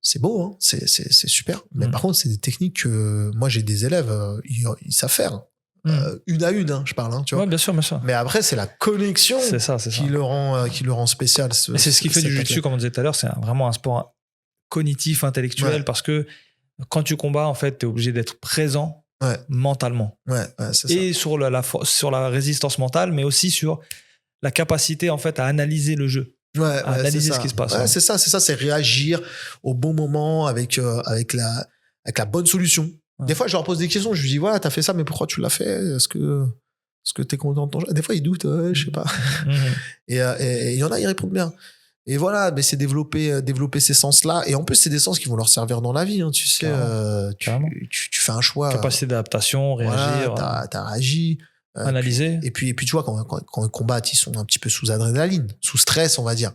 B: c'est beau, hein, c'est super. Mais par contre, c'est des techniques que moi, j'ai des élèves, ils savent faire. Une à une, hein, je parle, hein, tu vois.
A: Ouais, bien sûr.
B: Mais après, c'est la connexion qui le rend spécial.
A: Mais c'est ce qui fait du jiu-jitsu, comme on disait tout à l'heure, c'est vraiment un sport cognitif, intellectuel, parce que quand tu combats, en fait, t'es obligé d'être présent mentalement.
B: C'est ça.
A: Et sur la résistance mentale, mais aussi sur la capacité, en fait, à analyser le jeu. À analyser ce qui se passe.
B: C'est ça, c'est réagir au bon moment avec la bonne solution. Ouais. Des fois, je leur pose des questions, je lui dis, voilà, t'as fait ça, mais pourquoi tu l'as fait? Est-ce que t'es content de ton jeu? Des fois, ils doutent, je sais pas. Et il y en a, ils répondent bien. Et voilà, mais c'est développer ces sens-là. Et en plus, c'est des sens qui vont leur servir dans la vie, hein, tu sais. Tu fais un choix.
A: Capacité d'adaptation, réagir.
B: Voilà, t'as réagi.
A: Analyser.
B: Et puis, tu vois, quand ils combattent, ils sont un petit peu sous adrénaline, sous stress, on va dire.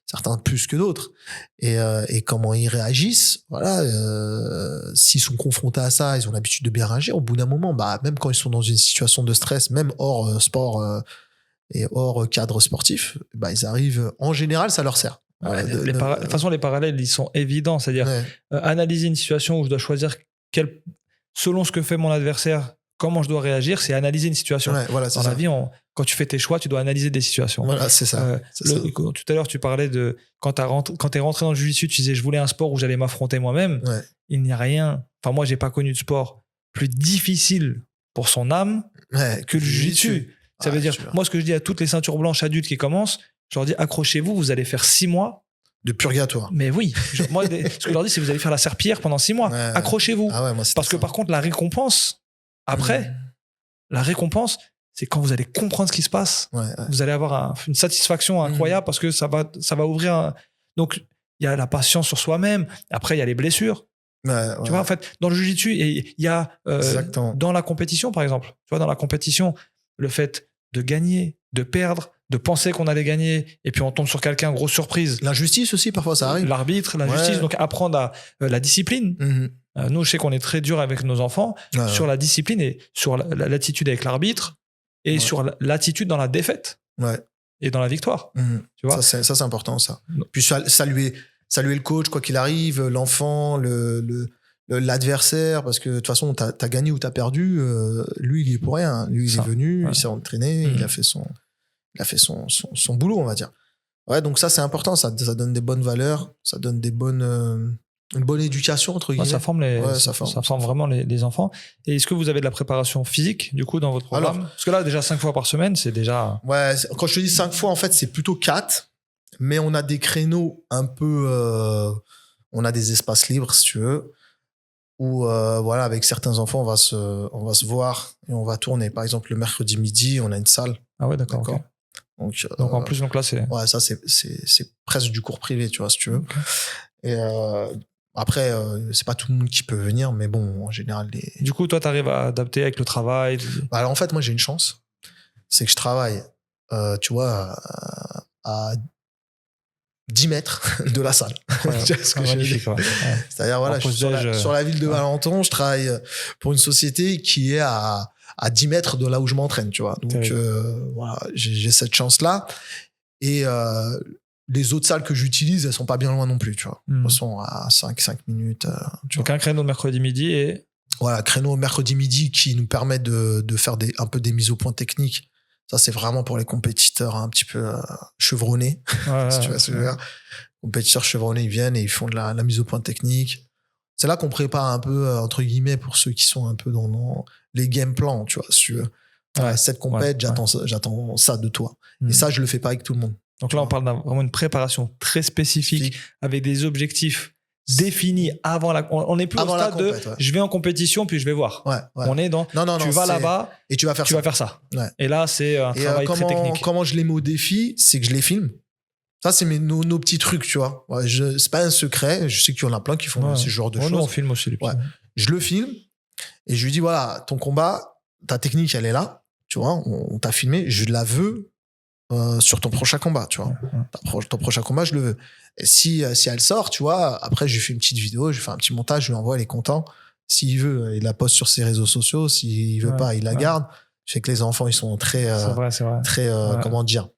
B: Certains plus que d'autres. Et comment ils réagissent, voilà, s'ils sont confrontés à ça, ils ont l'habitude de bien réagir. Au bout d'un moment, même quand ils sont dans une situation de stress, même hors sport et hors cadre sportif, ils arrivent, en général, ça leur sert.
A: De toute façon, les parallèles, ils sont évidents. C'est-à-dire, analyser une situation où je dois choisir selon ce que fait mon adversaire, comment je dois réagir, c'est analyser une situation. Dans la vie, quand tu fais tes choix, tu dois analyser des situations.
B: Voilà, c'est ça.
A: Tout à l'heure, tu parlais de quand t'es rentré dans le jiu-jitsu, tu disais je voulais un sport où j'allais m'affronter moi-même. Il n'y a rien. Enfin, moi, j'ai pas connu de sport plus difficile pour son âme que le jiu-jitsu. Ça veut dire, moi, ce que je dis à toutes les ceintures blanches adultes qui commencent, je leur dis accrochez-vous, vous allez faire 6 mois
B: de purgatoire.
A: Mais oui, moi, ce que je leur dis, c'est vous allez faire la serpillière pendant 6 mois. Accrochez-vous. Parce que par contre, la récompense, après, la récompense, c'est quand vous allez comprendre ce qui se passe. Vous allez avoir une satisfaction incroyable parce que ça va ouvrir Donc, il y a la patience sur soi-même. Après, il y a les blessures. Tu vois, en fait, dans le jiu-jitsu, il y a dans la compétition, par exemple. Tu vois, dans la compétition, le fait de gagner, de perdre, de penser qu'on allait gagner, et puis on tombe sur quelqu'un, grosse surprise.
B: L'injustice aussi, parfois, ça arrive.
A: L'arbitre, la justice, donc apprendre à la discipline. Nous, je sais qu'on est très dur avec nos enfants sur la discipline et sur l'attitude avec l'arbitre et sur l'attitude dans la défaite et dans la victoire. Tu vois,
B: ça, c'est important, ça. Puis saluer le coach, quoi qu'il arrive, l'enfant, l'adversaire, parce que de toute façon, t'as gagné ou t'as perdu, lui, il est pour rien. Lui, il est venu, il s'est entraîné, il a fait son boulot, on va dire. Donc ça, c'est important, ça donne des bonnes valeurs, ça donne une bonne éducation, entre guillemets.
A: Ça forme vraiment les enfants. Et est-ce que vous avez de la préparation physique, du coup, dans votre programme? Parce que là, déjà 5 fois par semaine, c'est déjà...
B: Quand je te dis 5 fois, en fait, c'est plutôt 4. Mais on a des créneaux un peu... on a des espaces libres, si tu veux, où, avec certains enfants, on va se voir et on va tourner. Par exemple, le mercredi midi, on a une salle.
A: Ah ouais, d'accord. Okay. Donc en plus, là, c'est...
B: Ouais, ça, c'est presque du cours privé, tu vois, si tu veux. Okay. Et après, c'est pas tout le monde qui peut venir, mais bon, en général...
A: Du coup, toi, t'arrives à adapter avec le travail?
B: Alors, en fait, moi, j'ai une chance. C'est que je travaille, tu vois, à 10 mètres de la salle. Tu vois ce que je veux dire. C'est-à-dire, voilà, je suis sur la ville de Valenton, je travaille pour une société qui est à 10 mètres de là où je m'entraîne, tu vois. Donc, voilà, j'ai cette chance-là. Et les autres salles que j'utilise, elles sont pas bien loin non plus, tu vois. Elles sont à 5 minutes.
A: Donc, un créneau mercredi midi et...
B: Voilà, créneau mercredi midi qui nous permet de faire un peu des mises au point techniques. Ça, c'est vraiment pour les compétiteurs un petit peu chevronnés. Si tu vois ce que je veux dire. Compétiteurs chevronnés, ils viennent et ils font de la mise au point technique. C'est là qu'on prépare un peu, entre guillemets, pour ceux qui sont un peu dans les game plans, tu vois. Si tu veux. Cette compète, j'attends ça de toi. Et ça, je le fais pas avec tout le monde.
A: Donc là, on parle vraiment d'une préparation très spécifique avec des objectifs définis avant la... On n'est plus au stade de je vais en compétition puis je vais voir. On est dans tu vas là-bas
B: et tu vas faire ça.
A: Et là, c'est un travail très technique.
B: Comment je les mets au défi, c'est que je les filme. Ça, c'est nos petits trucs, tu vois. C'est pas un secret. Je sais qu'il y en a plein qui font ce genre de choses.
A: Nous, on filme aussi les petits.
B: Je le filme et je lui dis, voilà, ton combat, ta technique, elle est là. Tu vois, on t'a filmé. Je la veux sur ton prochain combat, tu vois. Ton prochain combat, je le veux. Et si elle sort, tu vois, après, je lui fais une petite vidéo, je lui fais un petit montage, je lui envoie, il est content. S'il veut, il la poste sur ses réseaux sociaux. S'il veut pas, il la garde. Je sais que les enfants, ils sont très...
A: c'est vrai.
B: Très, comment dire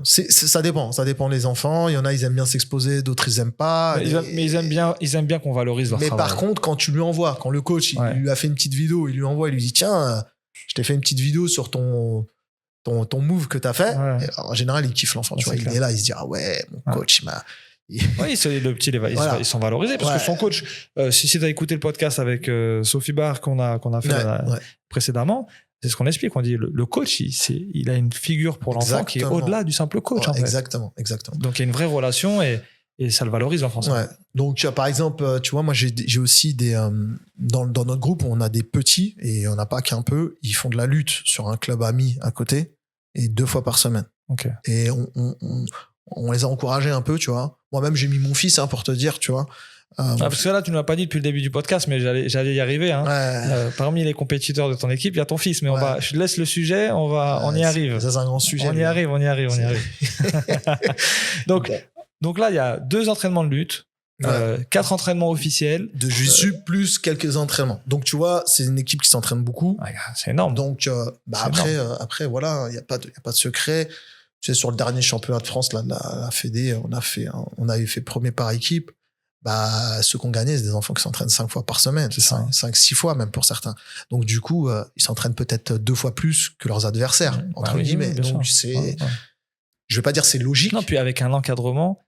B: ça dépend des enfants. Il y en a, ils aiment bien s'exposer, d'autres ils aiment pas.
A: Mais ils aiment bien qu'on valorise leur travail.
B: Mais par contre, quand tu lui envoies, quand le coach il lui a fait une petite vidéo, il lui envoie, il lui dit tiens, je t'ai fait une petite vidéo sur ton move que t'as fait. En général, il kiffe l'enfant. Tu vois, il est là, il se dit ah ouais, mon coach il m'a.
A: Le petit, ils sont valorisés parce que son coach. Si tu as écouté le podcast avec Sophie Barr qu'on a fait précédemment. C'est ce qu'on explique. On dit le coach, il a une figure pour l'enfant qui est au-delà du simple coach. En fait.
B: Exactement.
A: Donc il y a une vraie relation et ça le valorise l'enfant.
B: Donc par exemple, tu vois, moi j'ai aussi des dans notre groupe, on a des petits et on n'a pas qu'un peu. Ils font de la lutte sur un club ami à côté et 2 fois par semaine. Et on les a encouragés un peu, tu vois. Moi-même, j'ai mis mon fils pour te dire, tu vois.
A: Parce que là, tu ne l'as pas dit depuis le début du podcast, mais j'allais y arriver. Parmi les compétiteurs de ton équipe, il y a ton fils. Mais je te laisse le sujet, on y arrive.
B: Ça, c'est un grand sujet.
A: On y arrive. Donc là, il y a 2 entraînements de lutte, 4 entraînements officiels.
B: De jiu-jitsu plus quelques entraînements. Donc, tu vois, c'est une équipe qui s'entraîne beaucoup.
A: C'est énorme.
B: Donc, après, voilà, il n'y a pas de secret. Tu sais, sur le dernier championnat de France, là, la Fédé, on avait fait premier par équipe. Ceux qui ont gagné, c'est des enfants qui s'entraînent 5 fois par semaine. 5-6 fois même pour certains. Donc, du coup, ils s'entraînent peut-être 2 fois plus que leurs adversaires, entre guillemets. Donc, je vais pas dire c'est logique.
A: Non, puis avec un encadrement,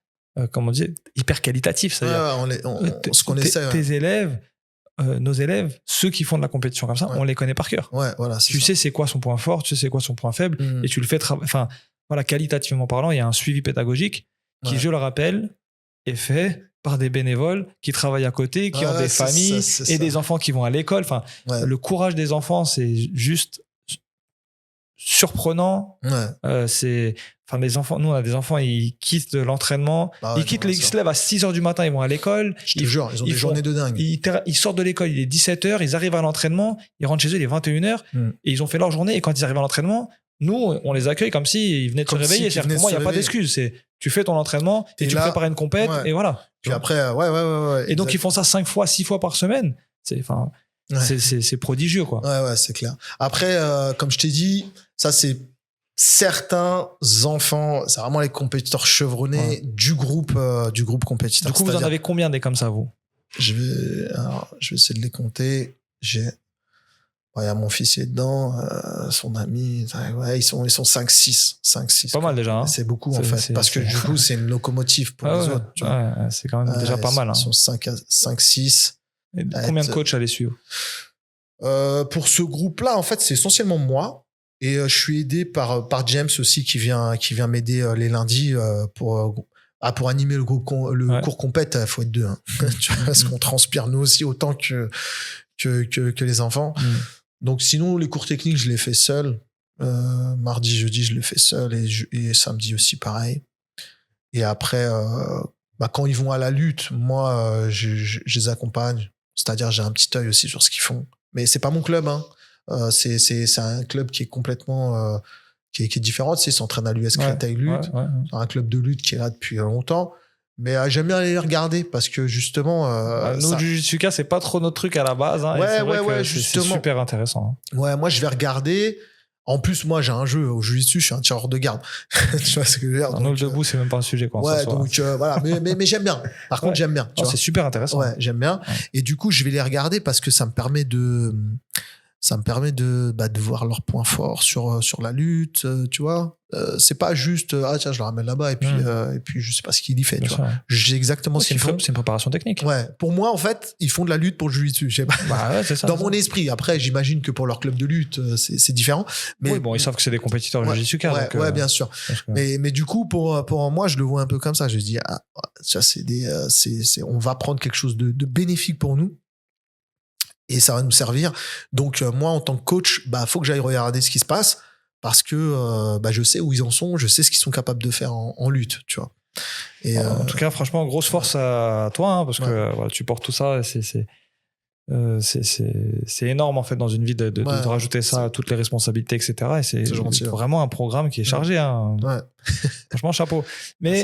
A: comme on dit, hyper qualitatif. C'est-à-dire,
B: ce qu'on essaie.
A: Tes élèves, nos élèves, ceux qui font de la compétition comme ça, on les connaît par cœur. Tu sais c'est quoi son point fort, tu sais c'est quoi son point faible, et tu le fais qualitativement parlant, il y a un suivi pédagogique qui, je le rappelle, est fait par des bénévoles qui travaillent à côté, qui ont des familles et des enfants qui vont à l'école. Le courage des enfants, c'est juste surprenant. Les enfants, nous, on a des enfants, ils quittent l'entraînement, ils se lèvent à 6h du matin, ils vont à l'école.
B: Je te jure, ils ont des journées de dingue.
A: Ils sortent de l'école, il est 17h, ils arrivent à l'entraînement, ils rentrent chez eux, il est 21h, et ils ont fait leur journée, et quand ils arrivent à l'entraînement, nous, on les accueille comme s'ils venaient de se réveiller. C'est-à-dire pour moi, il n'y a pas d'excuse. Tu fais ton entraînement et tu prépares une compète et voilà.
B: Puis après,
A: Et donc, ils font ça 5 fois, 6 fois par semaine. C'est prodigieux, quoi.
B: Ouais, c'est clair. Après, comme je t'ai dit, ça, c'est certains enfants, c'est vraiment les compétiteurs chevronnés du groupe compétiteur.
A: Du coup, vous en avez combien des comme ça, vous?
B: Je vais essayer de les compter. Il y a mon fils qui est dedans, son ami, ils sont 5-6.
A: Pas mal déjà. Hein.
B: C'est beaucoup en fait, parce que du coup, c'est une locomotive pour les autres. Tu vois.
A: C'est quand même déjà pas mal.
B: Ils sont 5-6.
A: Et combien de coachs allez suivre?
B: Pour ce groupe-là, en fait, c'est essentiellement moi. Et je suis aidé par James aussi qui vient m'aider les lundis pour animer le cours compète. Il faut être 2. Hein. Tu vois, parce qu'on transpire nous aussi autant que les enfants. Donc sinon, les cours techniques, je les fais seul. Mardi, jeudi, je les fais seul et samedi aussi pareil. Et après, quand ils vont à la lutte, moi, je les accompagne. C'est-à-dire, j'ai un petit œil aussi sur ce qu'ils font. Mais c'est pas mon club. Hein. C'est un club qui est complètement qui est différent. Tu sais, ils s'entraînent à l'US Créteil Lutte. C'est un club de lutte qui est là depuis longtemps. Mais j'aime bien aller les regarder parce que justement...
A: nous, du Jiu-Jitsu, c'est pas trop notre truc à la base. Hein, c'est justement. C'est super intéressant.
B: Hein. Ouais, moi, je vais regarder. En plus, moi, j'ai un jeu au jiu-jitsu, je suis un tireur de garde. Tu vois ce que je veux dire?
A: Un autre debout, c'est même pas un sujet, quoi.
B: Ouais, donc voilà. Mais j'aime bien. Par contre, j'aime bien.
A: C'est super intéressant.
B: Ouais, j'aime bien.
A: Ouais.
B: Et du coup, je vais les regarder parce que ça me permet de voir leurs points forts sur la lutte, tu vois. C'est pas juste tiens, je le ramène là-bas et puis je sais pas ce qu'il y fait, tu vois. J'ai exactement ce qu'ils font.
A: C'est une préparation technique.
B: Ouais, pour moi en fait, ils font de la lutte pour le jiu-jitsu, je sais pas.
A: Bah ouais, c'est ça.
B: Dans mon esprit, après j'imagine que pour leur club de lutte, c'est différent, mais
A: oui, bon, ils savent que c'est des compétiteurs jiu-jitsu.
B: Ouais, bien sûr. Mais du coup pour moi, je le vois un peu comme ça, je dis ça on va prendre quelque chose de bénéfique pour nous. Et ça va nous servir. Donc, moi, en tant que coach, faut que j'aille regarder ce qui se passe parce que je sais où ils en sont, je sais ce qu'ils sont capables de faire en lutte, tu vois. Et
A: en tout cas, franchement, grosse force à toi, hein, parce que voilà, tu portes tout ça. C'est énorme, en fait, dans une vie de rajouter ça à toutes les responsabilités, etc. Et c'est vraiment un programme qui est chargé. Hein.
B: Ouais.
A: Franchement, chapeau. Mais,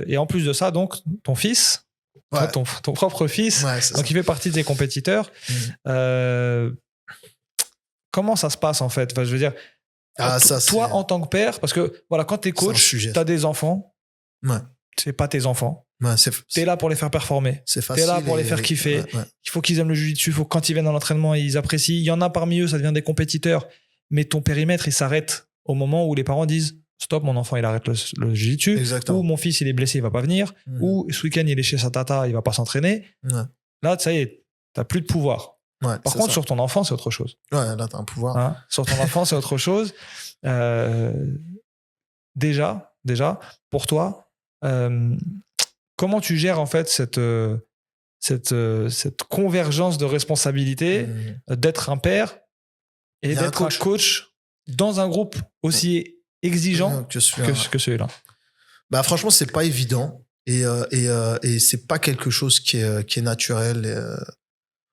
A: et en plus de ça, donc, ton fils... Ouais. Ton propre fils, donc il fait partie des compétiteurs. Comment ça se passe en fait? Enfin, je veux dire, toi en tant que père, parce que voilà, quand t'es coach, t'as des enfants, c'est pas tes enfants. T'es là pour les faire performer. T'es là pour les faire kiffer. Il faut qu'ils aiment le jiu-jitsu. Il faut que quand ils viennent dans l'entraînement, ils apprécient. Il y en a parmi eux, ça devient des compétiteurs. Mais ton périmètre, il s'arrête au moment où les parents disent stop, mon enfant il arrête le jiu-jitsu, ou mon fils il est blessé, il va pas venir, ou ce week-end il est chez sa tata, il va pas s'entraîner. Là, ça y est, t'as plus de pouvoir. Par contre, sur ton enfant, c'est autre chose.
B: Ouais, là, t'as un pouvoir.
A: Hein, sur ton enfant, c'est autre chose. Déjà, pour toi, comment tu gères en fait cette convergence de responsabilité d'être un père et d'être un coach dans un groupe aussi exigeant que celui-là?
B: Franchement, c'est pas évident et c'est pas quelque chose qui est naturel,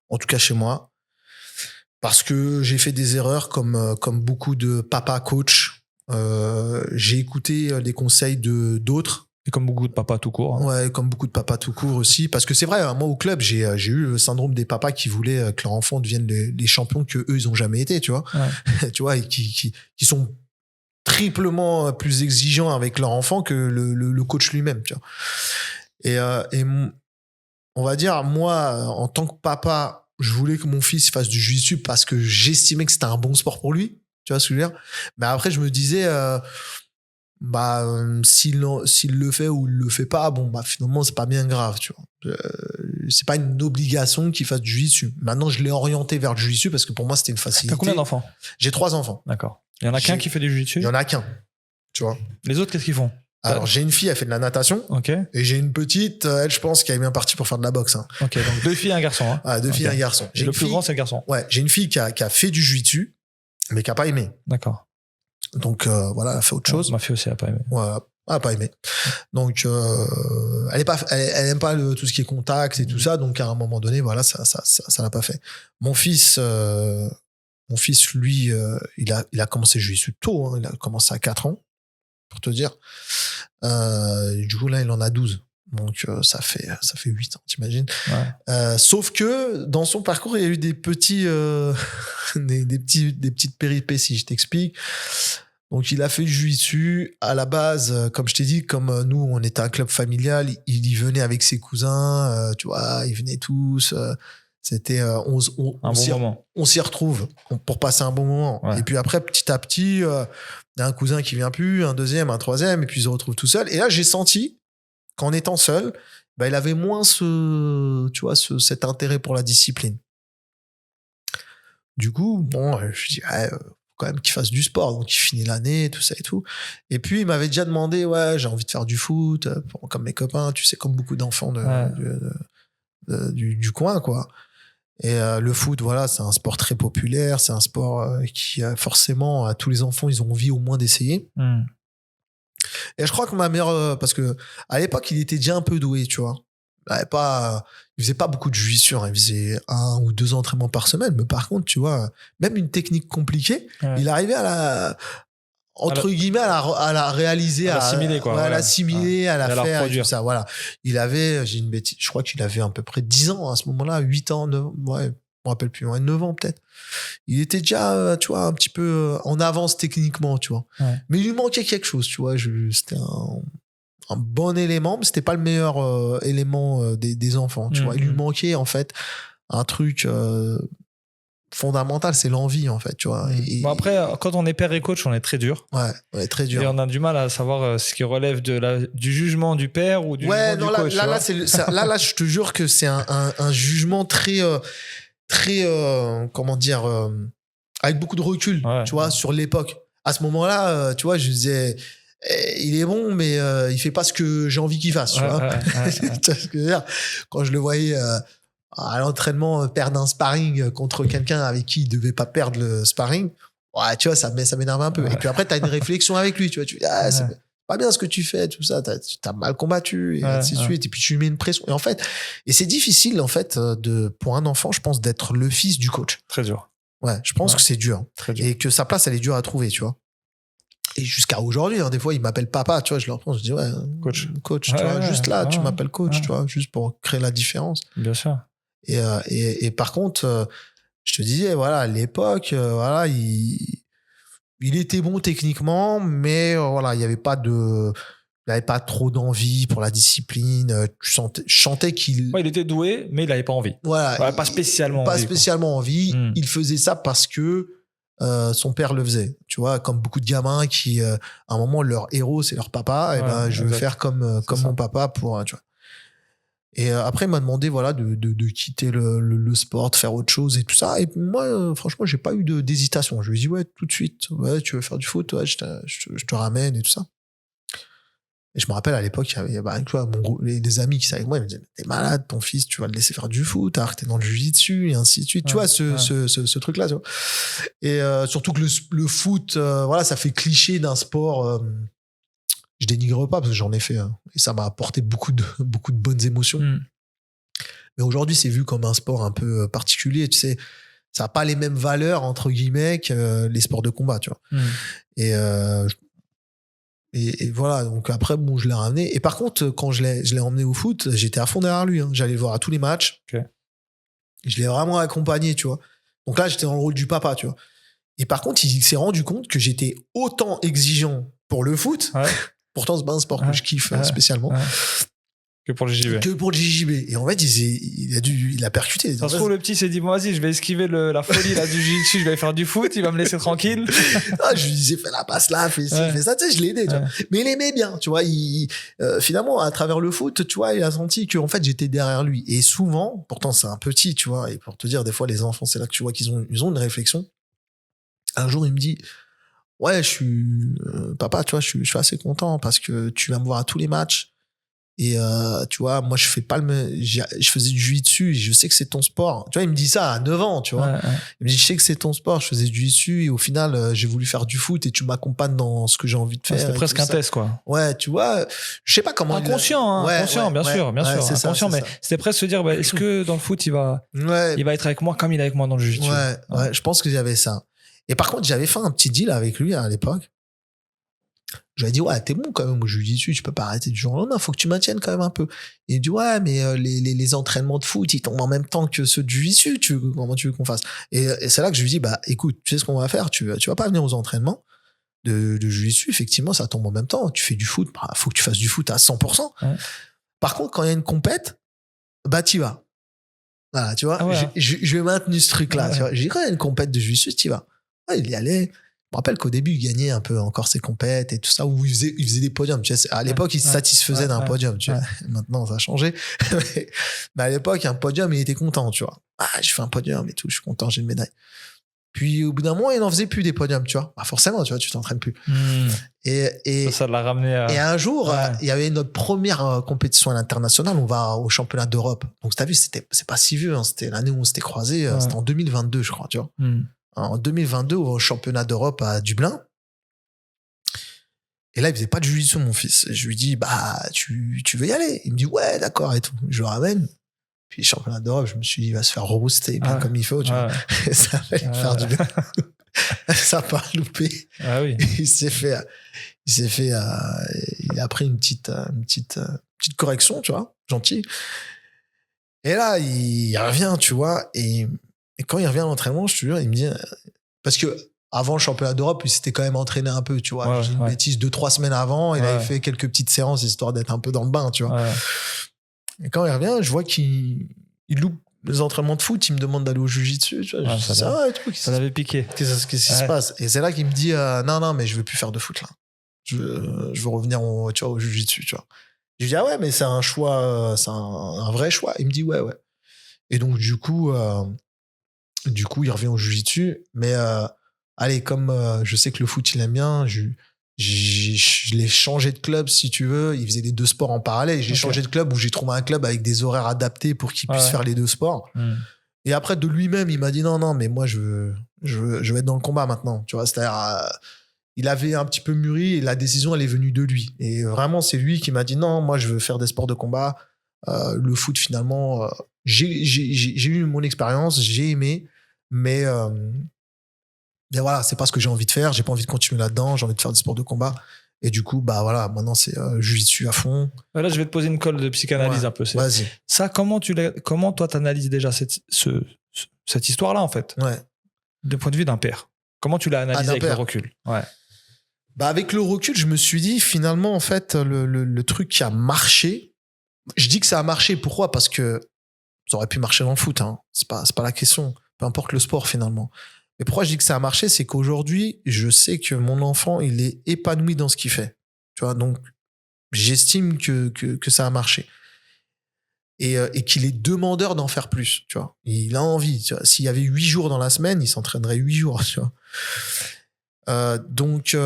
B: en tout cas chez moi, parce que j'ai fait des erreurs comme beaucoup de papas coach. J'ai écouté les conseils de d'autres.
A: Et comme beaucoup de papas tout court. Hein.
B: Ouais, comme beaucoup de papas tout court aussi. Parce que c'est vrai, moi au club, j'ai eu le syndrome des papas qui voulaient que leur enfant devienne les champions que eux ils ont jamais été, tu vois. Ouais. Tu vois, et qui sont triplement plus exigeants avec leur enfant que le coach lui-même, tu vois. Et on va dire, moi, en tant que papa, je voulais que mon fils fasse du jiu-jitsu parce que j'estimais que c'était un bon sport pour lui. Tu vois ce que je veux dire? Mais après, je me disais, s'il le fait ou il le fait pas, finalement, c'est pas bien grave, tu vois. C'est pas une obligation qu'il fasse du jiu-jitsu. Maintenant, je l'ai orienté vers le jiu-jitsu parce que pour moi, c'était une facilité.
A: T'as combien d'enfants?
B: J'ai 3 enfants.
A: D'accord. Il y en a qu'un qui fait du jiu-jitsu?
B: Il y en a qu'un. Tu vois.
A: Les autres, qu'est-ce qu'ils font?
B: Alors, j'ai une fille, elle fait de la natation.
A: Ok.
B: Et j'ai une petite, elle, je pense qu'elle est bien partie pour faire de la boxe. Hein.
A: Ok, donc 2 filles et un garçon. Hein.
B: Ah, 2 filles et un garçon.
A: Et le plus grand, c'est le garçon.
B: Ouais, j'ai une fille qui a fait du jiu-jitsu, mais qui a pas aimé.
A: D'accord.
B: Donc, voilà, elle a fait autre chose.
A: Ma fille aussi a pas aimé.
B: Ouais, elle a pas aimé. Donc, elle aime pas tout ce qui est contact et tout ça. Donc, à un moment donné, voilà, ça l'a pas fait. Mon fils, lui, il a commencé le jiu-jitsu tôt. Hein. Il a commencé à 4 ans, pour te dire. Du coup, là, il en a 12. Donc, ça fait 8 ans, t'imagines. Ouais. Sauf que, dans son parcours, il y a eu des petits, des petites péripéties, je t'explique. Donc, il a fait du jiu-jitsu. À la base, comme je t'ai dit, comme nous, on était un club familial, il y venait avec ses cousins, tu vois, ils venaient tous. C'était, on s'y retrouve pour passer un bon moment. Ouais. Et puis après, petit à petit, il y a un cousin qui vient plus, un deuxième, un troisième, et puis ils se retrouvent tout seuls. Et là, j'ai senti qu'en étant seul, il avait moins cet intérêt pour la discipline. Du coup, je dis, quand même qu'il fasse du sport. Donc, il finit l'année, tout ça et tout. Et puis, il m'avait déjà demandé, j'ai envie de faire du foot, comme mes copains, tu sais, comme beaucoup d'enfants du coin, quoi. Et le foot, voilà, c'est un sport très populaire, c'est un sport qui forcément, tous les enfants, ils ont envie au moins d'essayer. Et je crois que ma mère, parce que à l'époque, il était déjà un peu doué, tu vois. Il faisait pas beaucoup de jiu-jitsu, hein. Il faisait 1 ou 2 entraînements par semaine. Mais par contre, tu vois, même une technique compliquée, il arrivait à la réaliser,
A: à l'assimiler, quoi.
B: À l'assimiler, à la faire,
A: produire.
B: Et tout ça, voilà. Il avait, j'ai une bêtise, je crois qu'il avait à peu près 10 ans à ce moment-là, 8 ans, me rappelle plus, 9 ans peut-être. Il était déjà, tu vois, un petit peu en avance techniquement, tu vois.
A: Ouais.
B: Mais il lui manquait quelque chose, tu vois. C'était un bon élément, mais c'était pas le meilleur élément des enfants, tu vois. Il lui manquait, en fait, un truc fondamental, c'est l'envie, en fait, tu vois.
A: Bon, après, quand on est père et coach, on est très dur.
B: Ouais, très dur.
A: Et on a du mal à savoir ce qui relève du jugement du père ou du jugement du coach.
B: Là, je te jure que c'est un jugement très, comment dire, avec beaucoup de recul, tu vois, sur l'époque. À ce moment-là, tu vois, je disais, il est bon, mais il fait pas ce que j'ai envie qu'il fasse, tu vois. Tu vois ce que je veux dire ? Quand je le voyais à l'entraînement perdre un sparring contre quelqu'un avec qui il devait pas perdre le sparring, ouais, tu vois, ça m'énerve un peu. Ouais. Et puis après, t'as une réflexion avec lui, tu vois, tu dis, c'est pas bien ce que tu fais, tout ça, t'as mal combattu, et ainsi de suite. Et puis tu lui mets une pression. Et en fait, c'est difficile, en fait, pour un enfant, je pense, d'être le fils du coach.
A: Très dur.
B: Ouais, je pense que c'est dur.
A: Très dur.
B: Et que sa place, elle est dure à trouver, tu vois. Et jusqu'à aujourd'hui, des fois, ils m'appellent papa, tu vois, je leur prends, je dis, ouais, coach, tu vois, juste là, tu m'appelles coach, tu vois, juste pour créer la différence.
A: Bien sûr.
B: Et par contre, je te disais, voilà, à l'époque, voilà, il était bon techniquement, mais voilà, il n'avait pas trop d'envie pour la discipline. Je sentais qu'il...
A: Ouais, il était doué, mais il n'avait pas envie.
B: Voilà,
A: ouais, pas spécialement
B: pas
A: envie.
B: Spécialement envie. Il faisait ça parce que son père le faisait. Tu vois, comme beaucoup de gamins qui, à un moment, leur héros, c'est leur papa. Et ben, je veux faire comme mon papa pour... Tu vois. Et après, il m'a demandé, voilà, de quitter le sport, de faire autre chose et tout ça. Et moi, franchement, j'ai pas eu d'hésitation. Je lui ai dit, ouais, tout de suite. Ouais, tu veux faire du foot? Ouais, je te ramène et tout ça. Et je me rappelle, à l'époque, il y avait, tu vois, les amis qui étaient avec moi, ils me disaient, t'es malade, ton fils, tu vas le laisser faire du foot, alors que t'es dans le jiu-jitsu, et ainsi de suite. Tu vois, ce truc-là, tu vois. Et surtout que le foot, voilà, ça fait cliché d'un sport... je dénigre pas parce que j'en ai fait et ça m'a apporté beaucoup de bonnes émotions. Mais aujourd'hui, c'est vu comme un sport un peu particulier, tu sais, ça n'a pas les mêmes valeurs entre guillemets que les sports de combat, tu vois. Et voilà, donc après, bon, je l'ai ramené. Et par contre, quand je l'ai emmené au foot, j'étais à fond derrière lui, hein. J'allais le voir à tous les matchs.
A: Okay.
B: Je l'ai vraiment accompagné, tu vois. Donc là, j'étais dans le rôle du papa, tu vois. Et par contre, il s'est rendu compte que j'étais autant exigeant pour le foot. Pourtant, c'est pas un sport que je kiffe spécialement.
A: Que pour le JJB.
B: Que pour le JJB. Et en fait, il a percuté.
A: Ça se trouve, le petit s'est dit, moi, vas-y, je vais esquiver la folie là, du jiu-jitsu, je vais faire du foot, il va me laisser tranquille.
B: Je lui disais, fais la passe là, fais ça, tu sais, je l'ai aidé. Mais il aimait bien, tu vois. Finalement, à travers le foot, tu vois, il a senti que, en fait, j'étais derrière lui. Et souvent, pourtant, c'est un petit, tu vois. Et pour te dire, des fois, les enfants, c'est là que tu vois qu'ils ont une réflexion. Un jour, il me dit, ouais, papa, tu vois, je suis assez content parce que tu vas me voir à tous les matchs. Et tu vois, moi, je faisais du jiu-jitsu et je sais que c'est ton sport. Tu vois, il me dit ça à 9 ans, tu vois. Il me dit, je sais que c'est ton sport, je faisais du jiu-jitsu et au final, j'ai voulu faire du foot et tu m'accompagnes dans ce que j'ai envie de faire.
A: C'était presque un test, quoi.
B: Ouais, tu vois, je sais pas comment.
A: Inconscient, bien sûr, inconscient, mais c'était presque se dire, est-ce que dans le foot, il va être avec moi comme il est avec moi dans le jiu-jitsu?
B: Ouais, je pense que j'avais ça. Et par contre, j'avais fait un petit deal avec lui à l'époque. Je lui ai dit, ouais, t'es bon quand même au jiu-jitsu, tu peux pas arrêter du jour au lendemain, faut que tu maintiennes quand même un peu. Et il dit, ouais, mais les entraînements de foot, ils tombent en même temps que ceux de jiu-jitsu, comment tu veux qu'on fasse? Et c'est là que je lui dis, bah, écoute, tu sais ce qu'on va faire, tu vas pas venir aux entraînements de jiu-jitsu, effectivement, ça tombe en même temps, tu fais du foot, bah, faut que tu fasses du foot à 100%. Par contre, quand il y a une compète, bah, t'y vas. Voilà, tu vois, je vais maintenir ce truc-là, tu vois. J'ai dit, quand il y a une compète de jiu-jitsu, t'y vas. Ouais, il y allait. Je me rappelle qu'au début, il gagnait un peu encore ses compètes et tout ça, où il faisait des podiums. Tu sais, à l'époque, il se satisfaisait d'un podium. Tu vois. Maintenant, ça a changé. Mais à l'époque, un podium, il était content, tu vois. J'ai fait un podium et tout, je suis content, j'ai une médaille. Puis au bout d'un moment, il n'en faisait plus des podiums, tu vois. Bah, forcément, tu vois, tu t'entraînes plus. Et
A: ça l'a ramené à...
B: Et un jour, il y avait notre première compétition à l'international, on va au championnat d'Europe. Donc, t'as vu, c'est pas si vieux, hein. C'était l'année où on s'était croisés, c'était en 2022, je crois, tu vois. En 2022 au championnat d'Europe à Dublin. Et là, il faisait pas de jiu-jitsu, mon fils. Je lui dis, bah, tu veux y aller? Il me dit, ouais, d'accord, et tout. Je le ramène. Puis, championnat d'Europe, je me suis dit, il va se faire rouster bien comme il faut, tu vois. Ça va lui faire du bien. Ça n'a pas loupé. Il s'est fait, il a pris une petite correction, tu vois, gentil. Et là, il revient, tu vois, et Et quand il revient à l'entraînement, je te jure, il me dit, parce que avant le championnat d'Europe, il s'était quand même entraîné un peu, tu vois. J'ai une bêtise, 2-3 semaines avant, il avait fait quelques petites séances histoire d'être un peu dans le bain, tu vois. Et quand il revient, je vois qu'il loupe les entraînements de foot, il me demande d'aller au jiu-jitsu, tu vois.
A: Ça l'avait piqué.
B: Qu'est-ce qui se passe? Et c'est là qu'il me dit, non, mais je veux plus faire de foot, là. Je veux revenir au jiu-jitsu, tu vois. Je lui dis, ah ouais, mais c'est un choix, c'est un vrai choix. Il me dit, ouais. Et donc, du coup, il revient au jiu-jitsu. Mais, allez, comme je sais que le foot, il aime bien, je l'ai changé de club, si tu veux. Il faisait les 2 sports en parallèle. J'ai changé de club où j'ai trouvé un club avec des horaires adaptés pour qu'il puisse faire les 2 sports. Et après, de lui-même, il m'a dit, non, mais moi, je veux être dans le combat maintenant. Tu vois, c'est-à-dire, il avait un petit peu mûri et la décision, elle est venue de lui. Et vraiment, c'est lui qui m'a dit, non, moi, je veux faire des sports de combat. Le foot, finalement, j'ai eu mon expérience, j'ai aimé, mais voilà, c'est pas ce que j'ai envie de faire. J'ai pas envie de continuer là-dedans. J'ai envie de faire des sports de combat. Et du coup, bah voilà, maintenant, c'est jiu-jitsu à fond.
A: Là, je vais te poser une colle de psychanalyse un peu.
B: Vas-y.
A: Ça, comment toi, t'analyses déjà cette histoire-là, en fait?
B: Ouais.
A: Du point de vue d'un père. Comment tu l'as analysé avec le recul? Ouais.
B: Bah, avec le recul, je me suis dit, finalement, en fait, le truc qui a marché, je dis que ça a marché. Pourquoi? Parce que ça aurait pu marcher dans le foot, hein. C'est pas la question. Peu importe le sport, finalement. Mais pourquoi je dis que ça a marché? C'est qu'aujourd'hui, je sais que mon enfant, il est épanoui dans ce qu'il fait. Tu vois, donc, j'estime que ça a marché. Et qu'il est demandeur d'en faire plus, tu vois. Il a envie, tu vois. S'il y avait 8 jours dans la semaine, il s'entraînerait 8 jours, tu vois. Donc,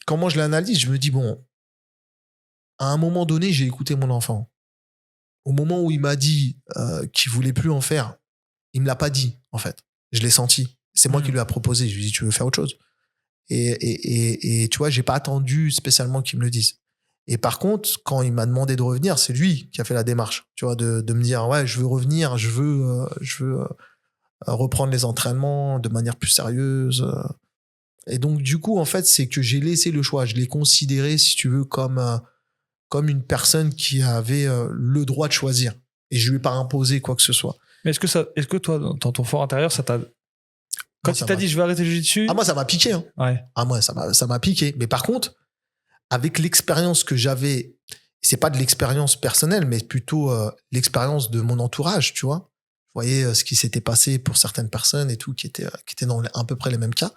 B: comment je l'analyse? Je me dis, bon, à un moment donné, j'ai écouté mon enfant. Au moment où il m'a dit qu'il voulait plus en faire, il me l'a pas dit, en fait. Je l'ai senti. C'est moi qui lui ai proposé. Je lui ai dit, tu veux faire autre chose? Et tu vois, j'ai pas attendu spécialement qu'il me le dise. Et par contre, quand il m'a demandé de revenir, c'est lui qui a fait la démarche, tu vois, de me dire, ouais, je veux revenir, je veux reprendre les entraînements de manière plus sérieuse. Et donc, du coup, en fait, c'est que j'ai laissé le choix. Je l'ai considéré, si tu veux, comme une personne qui avait le droit de choisir. Et je lui ai pas imposé quoi que ce soit.
A: Mais est-ce que toi, dans ton fort intérieur, ça t'a... Quand il t'a dit, je vais arrêter le jiu-jitsu...
B: Ah, moi, ça m'a piqué. Hein.
A: Ouais.
B: Ah, moi, ça m'a piqué. Mais par contre, avec l'expérience que j'avais, c'est pas de l'expérience personnelle, mais plutôt l'expérience de mon entourage, tu vois. Je voyais ce qui s'était passé pour certaines personnes et tout, qui étaient dans à peu près les mêmes cas.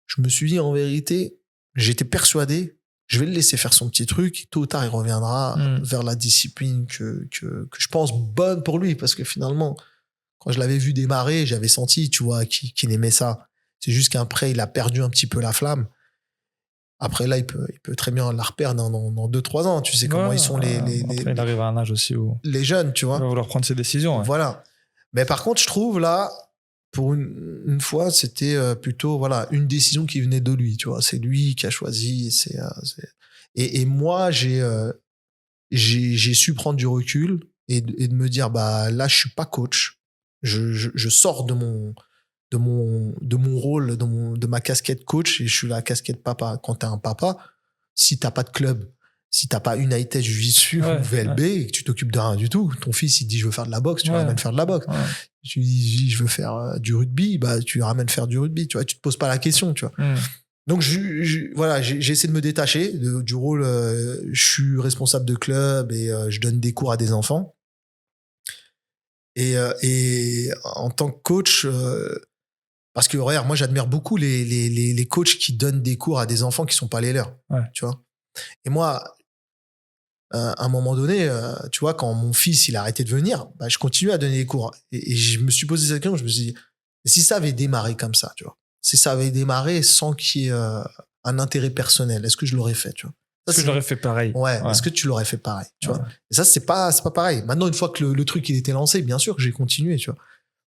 B: Je me suis dit, en vérité, j'étais persuadé, je vais le laisser faire son petit truc. Tôt ou tard, il reviendra vers la discipline que je pense bonne pour lui. Parce que finalement, quand je l'avais vu démarrer, j'avais senti, tu vois, qu'il aimait ça. C'est juste qu'après, il a perdu un petit peu la flamme. Après, là, il peut très bien la reperdre dans 2-3 ans. Tu sais comment ils sont
A: après, il arrive à un âge aussi où...
B: les jeunes, tu vois.
A: Il va vouloir prendre ses décisions. Ouais.
B: Voilà. Mais par contre, je trouve, là, pour une fois, c'était plutôt voilà, une décision qui venait de lui, tu vois. C'est lui qui a choisi. Et moi, j'ai su prendre du recul et de me dire, bah là, je suis pas coach. Je sors de mon rôle, de ma casquette coach, et je suis la casquette papa. Quand t'es un papa, si t'as pas de club, si t'as pas United Jiu-Jitsu ou VLB, et que tu t'occupes de rien du tout, ton fils, il dit, je veux faire de la boxe, tu ramènes faire de la boxe. Ouais. Tu dis, je veux faire du rugby, bah, tu ramènes faire du rugby, tu vois, tu te poses pas la question, tu vois. Donc, voilà, j'ai essayé de me détacher du rôle, je suis responsable de club et je donne des cours à des enfants. Et en tant que coach, parce que regarde, moi j'admire beaucoup les coachs qui donnent des cours à des enfants qui sont pas les leurs, tu vois. Et moi, à un moment donné, tu vois, quand mon fils il a arrêté de venir, bah, je continuais à donner des cours. Et je me suis posé cette question, je me suis dit, si ça avait démarré comme ça, tu vois, si ça avait démarré sans qu'il y ait un intérêt personnel, est-ce que je l'aurais fait, tu vois?
A: Est-ce que je l'aurais fait pareil?
B: Ouais. Est-ce que tu l'aurais fait pareil, tu vois? Et ça, c'est pas pareil. Maintenant, une fois que le truc il était lancé, bien sûr que j'ai continué, tu vois.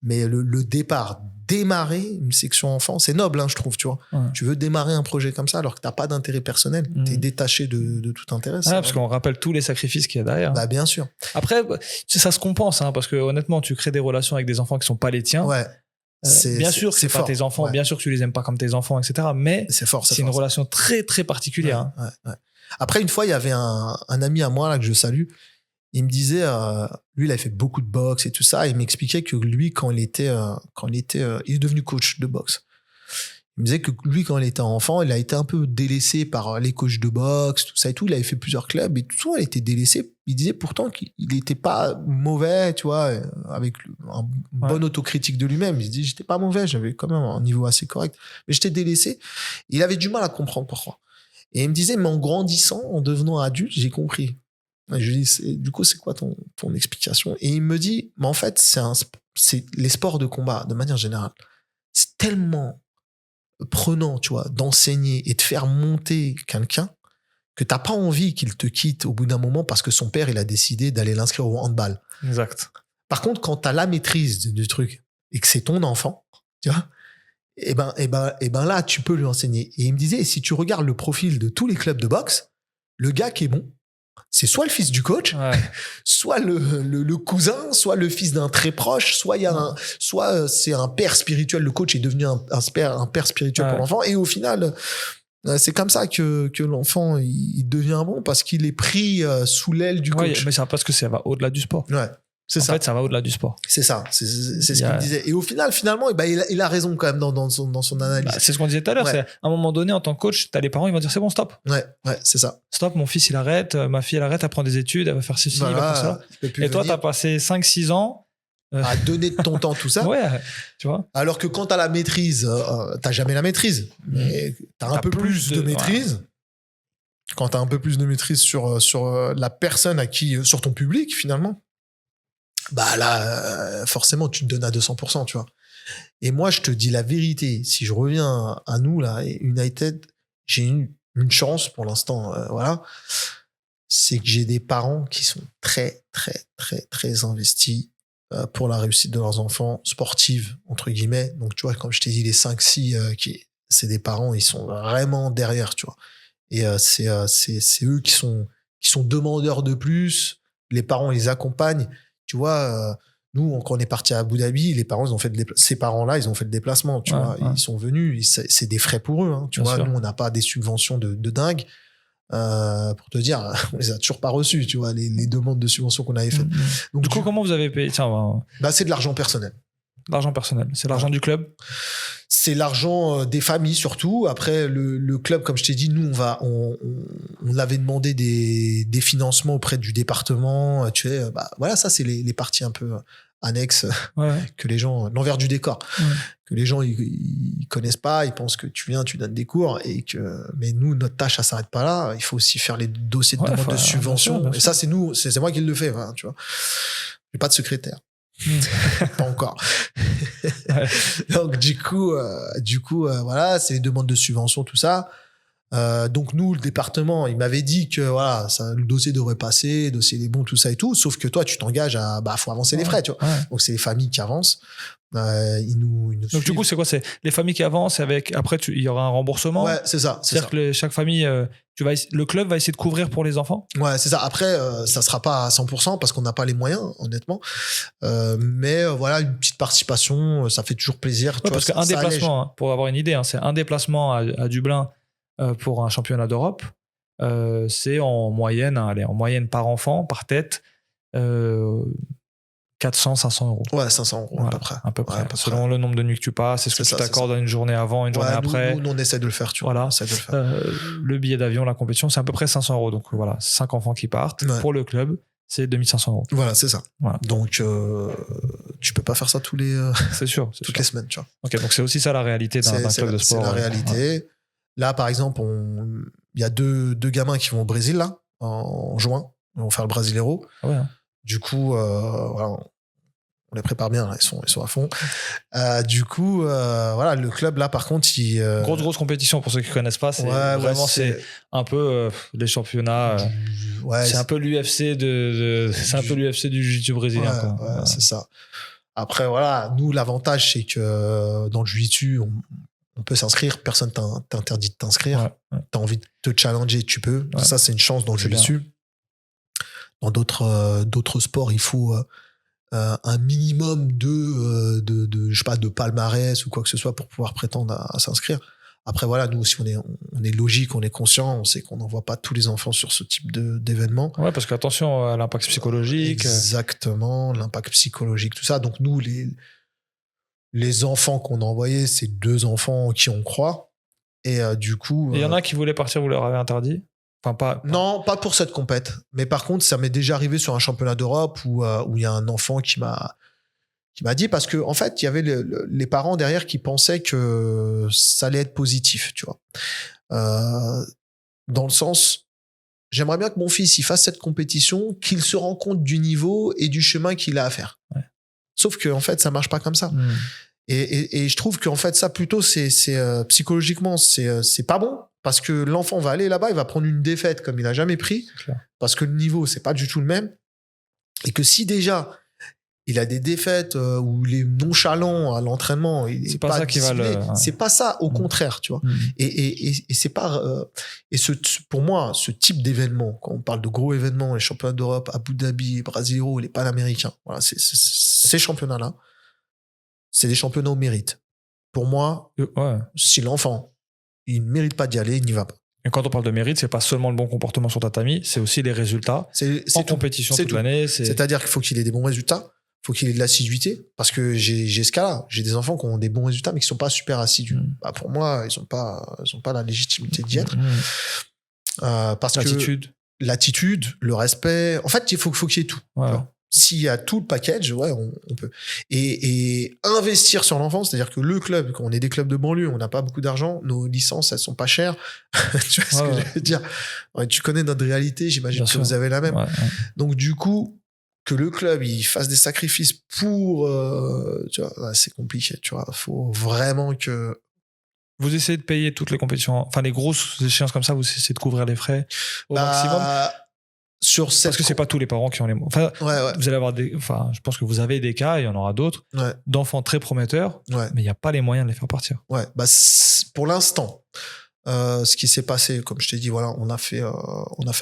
B: Mais le départ, démarrer une section enfant, c'est noble, hein, je trouve, tu vois. Tu veux démarrer un projet comme ça alors que t'as pas d'intérêt personnel, t'es détaché de tout intérêt.
A: Parce qu'on rappelle tous les sacrifices qu'il y a derrière.
B: Bah, bien sûr.
A: Après, ça se compense, hein, parce que honnêtement, tu crées des relations avec des enfants qui sont pas les tiens.
B: Ouais.
A: Bien sûr que c'est pas tes enfants, bien sûr que tu les aimes pas comme tes enfants, etc. Mais c'est une relation très, très particulière.
B: Ouais. Après, une fois, il y avait un ami à moi là que je salue. Il me disait, lui, il avait fait beaucoup de boxe et tout ça. Il m'expliquait que lui, il est devenu coach de boxe. Il me disait que lui, quand il était enfant, il a été un peu délaissé par les coachs de boxe, tout ça et tout. Il avait fait plusieurs clubs et tout ça, il a été délaissé. Il disait pourtant qu'il n'était pas mauvais, tu vois, avec une bonne autocritique de lui-même. Il se dit, j'étais pas mauvais, j'avais quand même un niveau assez correct, mais j'étais délaissé. Il avait du mal à comprendre pourquoi. Et il me disait, mais en grandissant, en devenant adulte, j'ai compris. Et je lui dis, du coup, c'est quoi ton explication? Et il me dit, mais en fait, c'est les sports de combat, de manière générale. C'est tellement prenant, tu vois, d'enseigner et de faire monter quelqu'un que t'as pas envie qu'il te quitte au bout d'un moment parce que son père, il a décidé d'aller l'inscrire au handball.
A: Exact.
B: Par contre, quand t'as la maîtrise du truc et que c'est ton enfant, tu vois, et ben là, tu peux lui enseigner. Et il me disait, si tu regardes le profil de tous les clubs de boxe, le gars qui est bon, c'est soit le fils du coach, soit le cousin, soit le fils d'un très proche, soit c'est un père spirituel. Le coach est devenu un père spirituel pour l'enfant. Et au final, c'est comme ça que l'enfant il devient bon parce qu'il est pris sous l'aile du coach.
A: Mais c'est parce que ça va au-delà du sport.
B: Ouais. En
A: fait, ça va au-delà du sport.
B: C'est ça. C'est ce qu'il me disait. Et au final, finalement, il a raison quand même dans son analyse.
A: C'est ce qu'on disait tout à l'heure. C'est à un moment donné, en tant que coach, t'as les parents, ils vont dire c'est bon, stop.
B: Ouais, c'est ça.
A: Stop, mon fils, il arrête. Ma fille, elle arrête, elle prend des études, elle va faire ceci, elle va faire ça. Et toi, t'as passé 5-6 ans
B: à donner de ton temps, tout ça.
A: Tu vois.
B: Alors que quand t'as la maîtrise, t'as jamais la maîtrise. Mais t'as un peu plus de maîtrise. Quand t'as un peu plus de maîtrise sur la personne sur ton public, finalement. Bah là, forcément, tu te donnes à 200%, tu vois. Et moi, je te dis la vérité. Si je reviens à nous, là, United, j'ai une chance pour l'instant, voilà. C'est que j'ai des parents qui sont très, très, très, très investis pour la réussite de leurs enfants, sportives, entre guillemets. Donc, tu vois, comme je t'ai dit, les 5-6, c'est des parents, ils sont vraiment derrière, tu vois. Et c'est eux qui sont demandeurs de plus. Les parents, ils accompagnent. Tu vois, nous, quand on est parti à Abu Dhabi, les parents, ces parents-là, ils ont fait le déplacement, tu vois. Ils sont venus, c'est des frais pour eux, hein, tu vois. Sûr. Nous, on n'a pas des subventions de dingue. Pour te dire, on les a toujours pas reçues, tu vois, les demandes de subventions qu'on avait faites. Donc,
A: du coup, comment vous avez payé?
B: C'est de l'argent personnel.
A: L'argent personnel, c'est l'argent du club?
B: C'est l'argent des familles surtout. Après, le club, comme je t'ai dit, nous, on avait demandé des financements auprès du département. Tu sais, voilà, ça, c'est les parties un peu annexes que les gens, l'envers du décor, que les gens, ils connaissent pas. Ils pensent que tu viens, tu donnes des cours mais nous, notre tâche, ça s'arrête pas là. Il faut aussi faire les dossiers de demande de subvention. Bien sûr. Et ça, c'est moi qui le fais, hein, tu vois. J'ai pas de secrétaire. Pas encore. Donc du coup voilà, c'est les demandes de subvention, tout ça. Donc nous, le département, il m'avait dit que voilà, le dossier devrait passer, le dossier est bon, tout ça et tout. Sauf que toi, tu t'engages faut avancer les frais, tu vois. Donc c'est les familles qui avancent. Ils nous
A: donc
B: suivent.
A: Du coup, c'est quoi? C'est les familles qui avancent après il y aura un remboursement.
B: Ouais, c'est ça.
A: C'est-à-dire que chaque famille, le club va essayer de couvrir pour les enfants.
B: Ouais, c'est ça. Après, ça sera pas à 100% parce qu'on n'a pas les moyens, honnêtement. Mais voilà, une petite participation, ça fait toujours plaisir. Tu vois,
A: parce qu'un déplacement, pour avoir une idée, c'est un déplacement à Dublin pour un championnat d'Europe. C'est en moyenne par enfant, par tête. 400-500 euros.
B: Ouais, 500 euros
A: voilà,
B: à peu près.
A: Selon le nombre de nuits que tu passes, est-ce que tu t'accordes une journée avant, une journée après.
B: Nous, on essaie de le faire, tu vois.
A: Voilà. Le billet d'avion, la compétition, c'est à peu près 500 euros. Donc voilà, 5 enfants qui partent. Pour le club, c'est 2500 euros.
B: Voilà, c'est ça. Voilà. Donc, tu peux pas faire ça
A: c'est sûr,
B: toutes les semaines, tu vois.
A: Ok, donc c'est aussi ça la réalité d'un club de sport.
B: C'est la réalité. Ouais. Là, par exemple, il y a deux gamins qui vont au Brésil, là, en juin. Ils vont faire le Brasileiro.
A: Ah ouais, hein.
B: Du coup, voilà, on les prépare bien, là, ils sont à fond. Du coup, voilà, le club là, par contre,
A: grosse compétition pour ceux qui connaissent pas. C'est vraiment c'est un peu les championnats. C'est un peu l'UFC c'est un peu l'UFC du jiu-jitsu brésilien.
B: Ouais, c'est ça. Après, voilà, nous, l'avantage, c'est que dans le jiu-jitsu, on peut s'inscrire, personne t'interdit de t'inscrire. T'as envie de te challenger, tu peux. Ça, c'est une chance dans le jiu-jitsu. Dans d'autres sports, il faut un minimum de je sais pas, de palmarès ou quoi que ce soit pour pouvoir prétendre à s'inscrire. Après, voilà, nous aussi, on est logique, on est conscient, on sait qu'on n'envoie pas tous les enfants sur ce type d'événement.
A: Ouais, parce qu'attention à l'impact psychologique.
B: Exactement, l'impact psychologique, tout ça. Donc, nous, les enfants qu'on a envoyés, c'est 2 enfants qui on croit. Et du coup.
A: Il y en a qui voulaient partir, vous leur avez interdit? Enfin, pas.
B: Non, pas pour cette compète. Mais par contre, ça m'est déjà arrivé sur un championnat d'Europe où il y a un enfant qui m'a dit, parce que en fait, il y avait les parents derrière qui pensaient que ça allait être positif, tu vois. Dans le sens, j'aimerais bien que mon fils il fasse cette compétition, qu'il se rende compte du niveau et du chemin qu'il a à faire.
A: Ouais.
B: Sauf que en fait, ça marche pas comme ça. Et je trouve qu'en fait, ça plutôt, c'est psychologiquement, c'est pas bon. Parce que l'enfant va aller là-bas, il va prendre une défaite comme il a jamais pris. Parce que le niveau, c'est pas du tout le même. Et que si déjà, il a des défaites où il est nonchalant à l'entraînement,
A: c'est pas ça qui va le.
B: C'est pas ça, au contraire, tu vois. Et c'est pas. Pour moi, ce type d'événement, quand on parle de gros événements, les championnats d'Europe, Abu Dhabi, Brasileiro, les Panaméricains, voilà, ces championnats-là, c'est des championnats au mérite. Pour moi, si l'enfant, il ne mérite pas d'y aller, il n'y va pas.
A: Et quand on parle de mérite, c'est pas seulement le bon comportement sur tatami, c'est aussi les résultats. C'est en compétition toute l'année.
B: C'est-à-dire qu'il faut qu'il ait des bons résultats. Faut qu'il ait de l'assiduité, parce que j'ai ce cas-là. J'ai des enfants qui ont des bons résultats, mais qui sont pas super assidus. Bah, pour moi, ils ont pas la légitimité d'y être. Parce que l'attitude, le respect, en fait, il faut qu'il y ait tout.
A: Ouais.
B: S'il y a tout le package, ouais, on peut. Et investir sur l'enfant, c'est-à-dire que le club, quand on est des clubs de banlieue, on n'a pas beaucoup d'argent, nos licences, elles sont pas chères. Tu vois ce que je veux dire? Ouais, tu connais notre réalité, j'imagine que vous avez la même. Donc, du coup, que le club il fasse des sacrifices pour tu vois, c'est compliqué, tu vois, faut vraiment que
A: vous essayez de payer toutes les compétitions, enfin les grosses échéances comme ça, vous essayez de couvrir les frais au maximum parce que c'est pas tous les parents qui ont les mots. Enfin, vous allez avoir je pense que vous avez des cas, il y en aura d'autres d'enfants très prometteurs, mais il n'y a pas les moyens de les faire partir.
B: Pour l'instant ce qui s'est passé, comme je t'ai dit, voilà, on a fait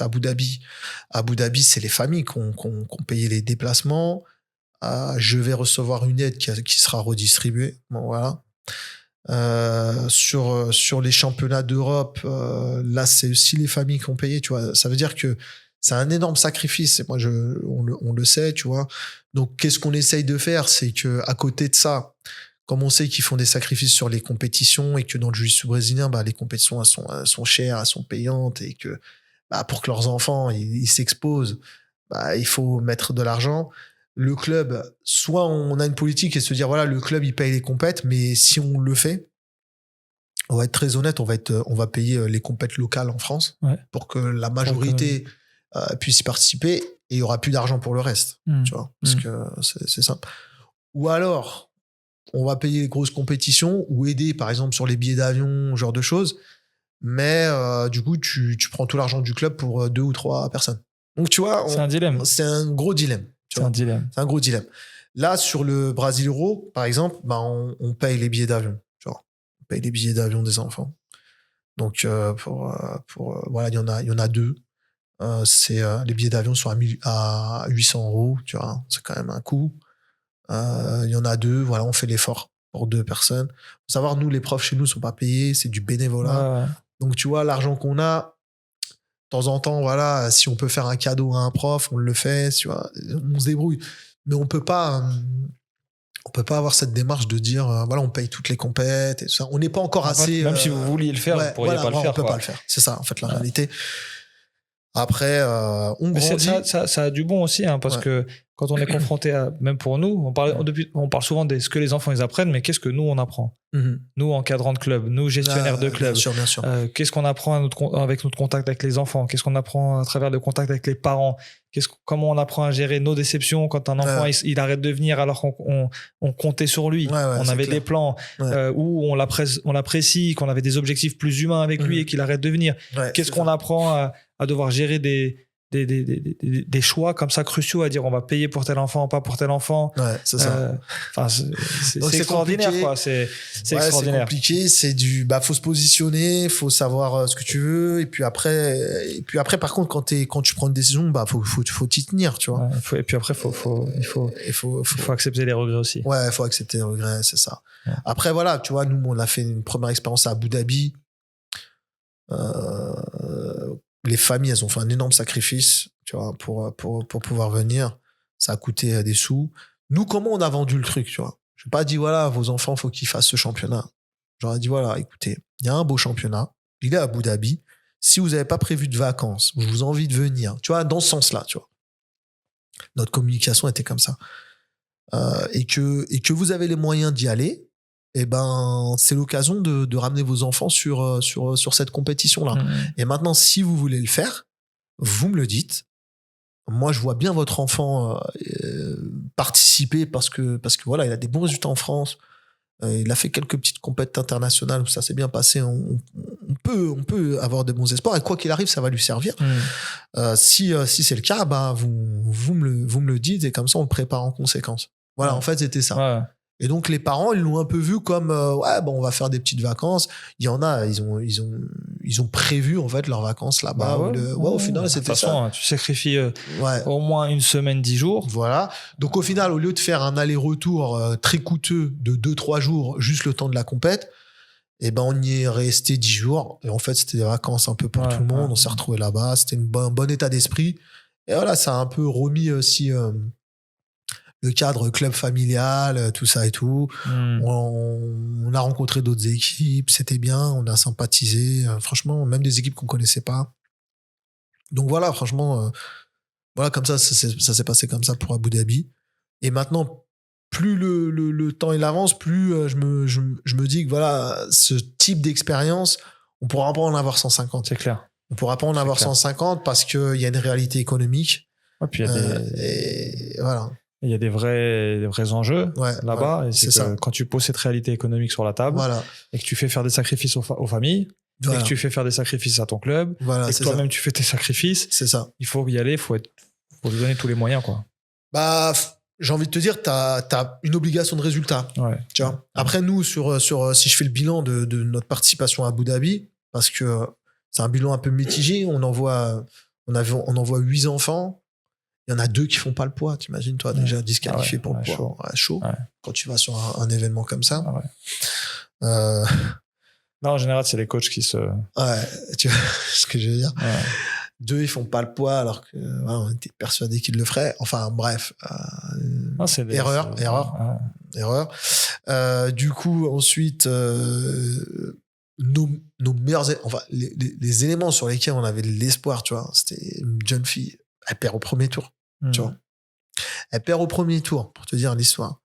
B: Abu Dhabi. Abu Dhabi, c'est les familles qui ont payé les déplacements. Je vais recevoir une aide qui sera redistribuée. Bon, voilà. Sur les championnats d'Europe, là, c'est aussi les familles qui ont payé. Tu vois, ça veut dire que c'est un énorme sacrifice. Et moi, on le sait, tu vois. Donc, qu'est-ce qu'on essaye de faire, c'est que à côté de ça, comme on sait qu'ils font des sacrifices sur les compétitions et que dans le jiu-jitsu brésilien, les compétitions elles sont chères, elles sont payantes et que pour que leurs enfants ils s'exposent, il faut mettre de l'argent. Le club, soit on a une politique et se dire voilà, le club il paye les compètes, mais si on le fait, on va être très honnête, on va payer les compètes locales en France pour que la majorité puisse y participer et il y aura plus d'argent pour le reste, tu vois, parce que c'est simple. Ou alors on va payer les grosses compétitions ou aider, par exemple, sur les billets d'avion, genre de choses. Mais du coup, tu prends tout l'argent du club pour 2 ou 3 personnes. Donc, tu vois...
A: C'est un dilemme.
B: C'est un gros dilemme. C'est un gros dilemme. Là, sur le Brasileiro, par exemple, on paye les billets d'avion. On paye les billets d'avion des enfants. Donc, voilà, il y en a 2. Les billets d'avion sont à 800 €. Tu vois, c'est quand même un coût. Il y en a 2, voilà, on fait l'effort pour 2 personnes. Faut savoir, nous, les profs chez nous sont pas payés, c'est du bénévolat. Donc, tu vois, l'argent qu'on a, de temps en temps, voilà, si on peut faire un cadeau à un prof, on le fait, tu vois, on se débrouille. Mais on peut pas avoir cette démarche de dire, voilà, on paye toutes les compètes et tout ça. On n'est pas encore assez.
A: Même si vous vouliez le faire, vous pourriez pas le faire.
B: On peut pas le faire. C'est ça, en fait, la réalité. Après, on grandit.
A: Ça a du bon aussi, hein, parce que quand on est confronté à, même pour nous, on parle souvent de ce que les enfants ils apprennent, mais qu'est-ce que nous on apprend? Nous, encadrants de club, nous, gestionnaires de club.
B: Bien sûr.
A: Qu'est-ce qu'on apprend avec notre contact avec les enfants? Qu'est-ce qu'on apprend à travers le contact avec les parents? Comment on apprend à gérer nos déceptions quand un enfant il arrête de venir alors qu'on comptait sur lui? On avait des plans où on l'apprécie, qu'on avait des objectifs plus humains avec lui et qu'il arrête de venir. Qu'est-ce qu'on apprend à devoir gérer des des choix comme ça cruciaux à dire on va payer pour tel enfant, pas pour tel enfant.
B: Ouais, c'est ça.
A: C'est extraordinaire, quoi. C'est extraordinaire.
B: C'est compliqué. C'est faut se positionner, faut savoir ce que tu veux. Et puis après, par contre, quand tu prends une décision, faut t'y tenir, tu vois.
A: Ouais, et puis après, il faut accepter les regrets aussi.
B: Ouais, il faut accepter les regrets, c'est ça.
A: Ouais.
B: Après, voilà, tu vois, nous, on a fait une première expérience à Abu Dhabi. Les familles, elles ont fait un énorme sacrifice, tu vois, pour pouvoir venir. Ça a coûté des sous. Nous, comment on a vendu le truc, tu vois? Je n'ai pas dit, voilà, vos enfants, faut qu'ils fassent ce championnat. J'aurais dit, voilà, écoutez, il y a un beau championnat. Il est à Abu Dhabi. Si vous n'avez pas prévu de vacances, vous avez envie de venir, tu vois, dans ce sens-là, tu vois. Notre communication était comme ça. Et que vous avez les moyens d'y aller, eh ben, c'est l'occasion de ramener vos enfants sur cette compétition-là. Et maintenant, si vous voulez le faire, vous me le dites. Moi, je vois bien votre enfant participer parce que voilà, il a des bons résultats en France. Il a fait quelques petites compétitions internationales où ça s'est bien passé. On peut avoir de bons espoirs et quoi qu'il arrive, ça va lui servir. Si c'est le cas, vous me le dites et comme ça, on le prépare en conséquence. Voilà, en fait, c'était ça. Ouais. Et donc, les parents, ils l'ont un peu vu comme, on va faire des petites vacances. Il y en a, ils ont prévu, en fait, leurs vacances là-bas. Au final, c'était ça. De toute façon,
A: tu sacrifies au moins une semaine, 10 jours.
B: Voilà. Donc, au final, au lieu de faire un aller-retour très coûteux de 2-3 jours, juste le temps de la compète, on y est resté 10 jours. Et en fait, c'était des vacances un peu pour tout le monde. On s'est retrouvés là-bas. C'était un bon état d'esprit. Et voilà, ça a un peu remis aussi... le cadre club familial, tout ça et tout. On a rencontré d'autres équipes, c'était bien, on a sympathisé. Franchement, même des équipes qu'on connaissait pas. Donc voilà, franchement, comme ça s'est passé comme ça pour Abu Dhabi. Et maintenant, plus le temps il avance, plus je me dis que voilà, ce type d'expérience, on pourra pas en avoir 150.
A: C'est clair.
B: On pourra pas en avoir 150 parce qu'il y a une réalité économique.
A: Ouais, puis il y a
B: et voilà.
A: Il y a des vrais enjeux là-bas.
B: Voilà,
A: et c'est que
B: ça.
A: Quand tu poses cette réalité économique sur la table et que tu fais faire des sacrifices aux familles, et que tu fais faire des sacrifices à ton club, et que toi-même tu fais tes sacrifices,
B: c'est ça.
A: Il faut y aller, faut te donner tous les moyens, quoi.
B: J'ai envie de te dire, t'as une obligation de résultat.
A: Ouais.
B: Tu vois. Après, nous, si je fais le bilan de notre participation à Abu Dhabi, parce que c'est un bilan un peu mitigé, on envoie 8 enfants. Il y en a 2 qui font pas le poids, t'imagines, toi, déjà disqualifié pour le poids. Chaud. Ouais. Quand tu vas sur un événement comme ça.
A: Non, en général, c'est les coachs qui se...
B: Ouais, tu vois ce que je veux dire. 2, ils font pas le poids alors que on était persuadés qu'ils le feraient. Enfin, bref. Erreur. Du coup, ensuite, nos meilleurs... Enfin, les éléments sur lesquels on avait de l'espoir, tu vois, c'était une jeune fille. Elle perd au premier tour, tu vois. Elle perd au premier tour, pour te dire l'histoire.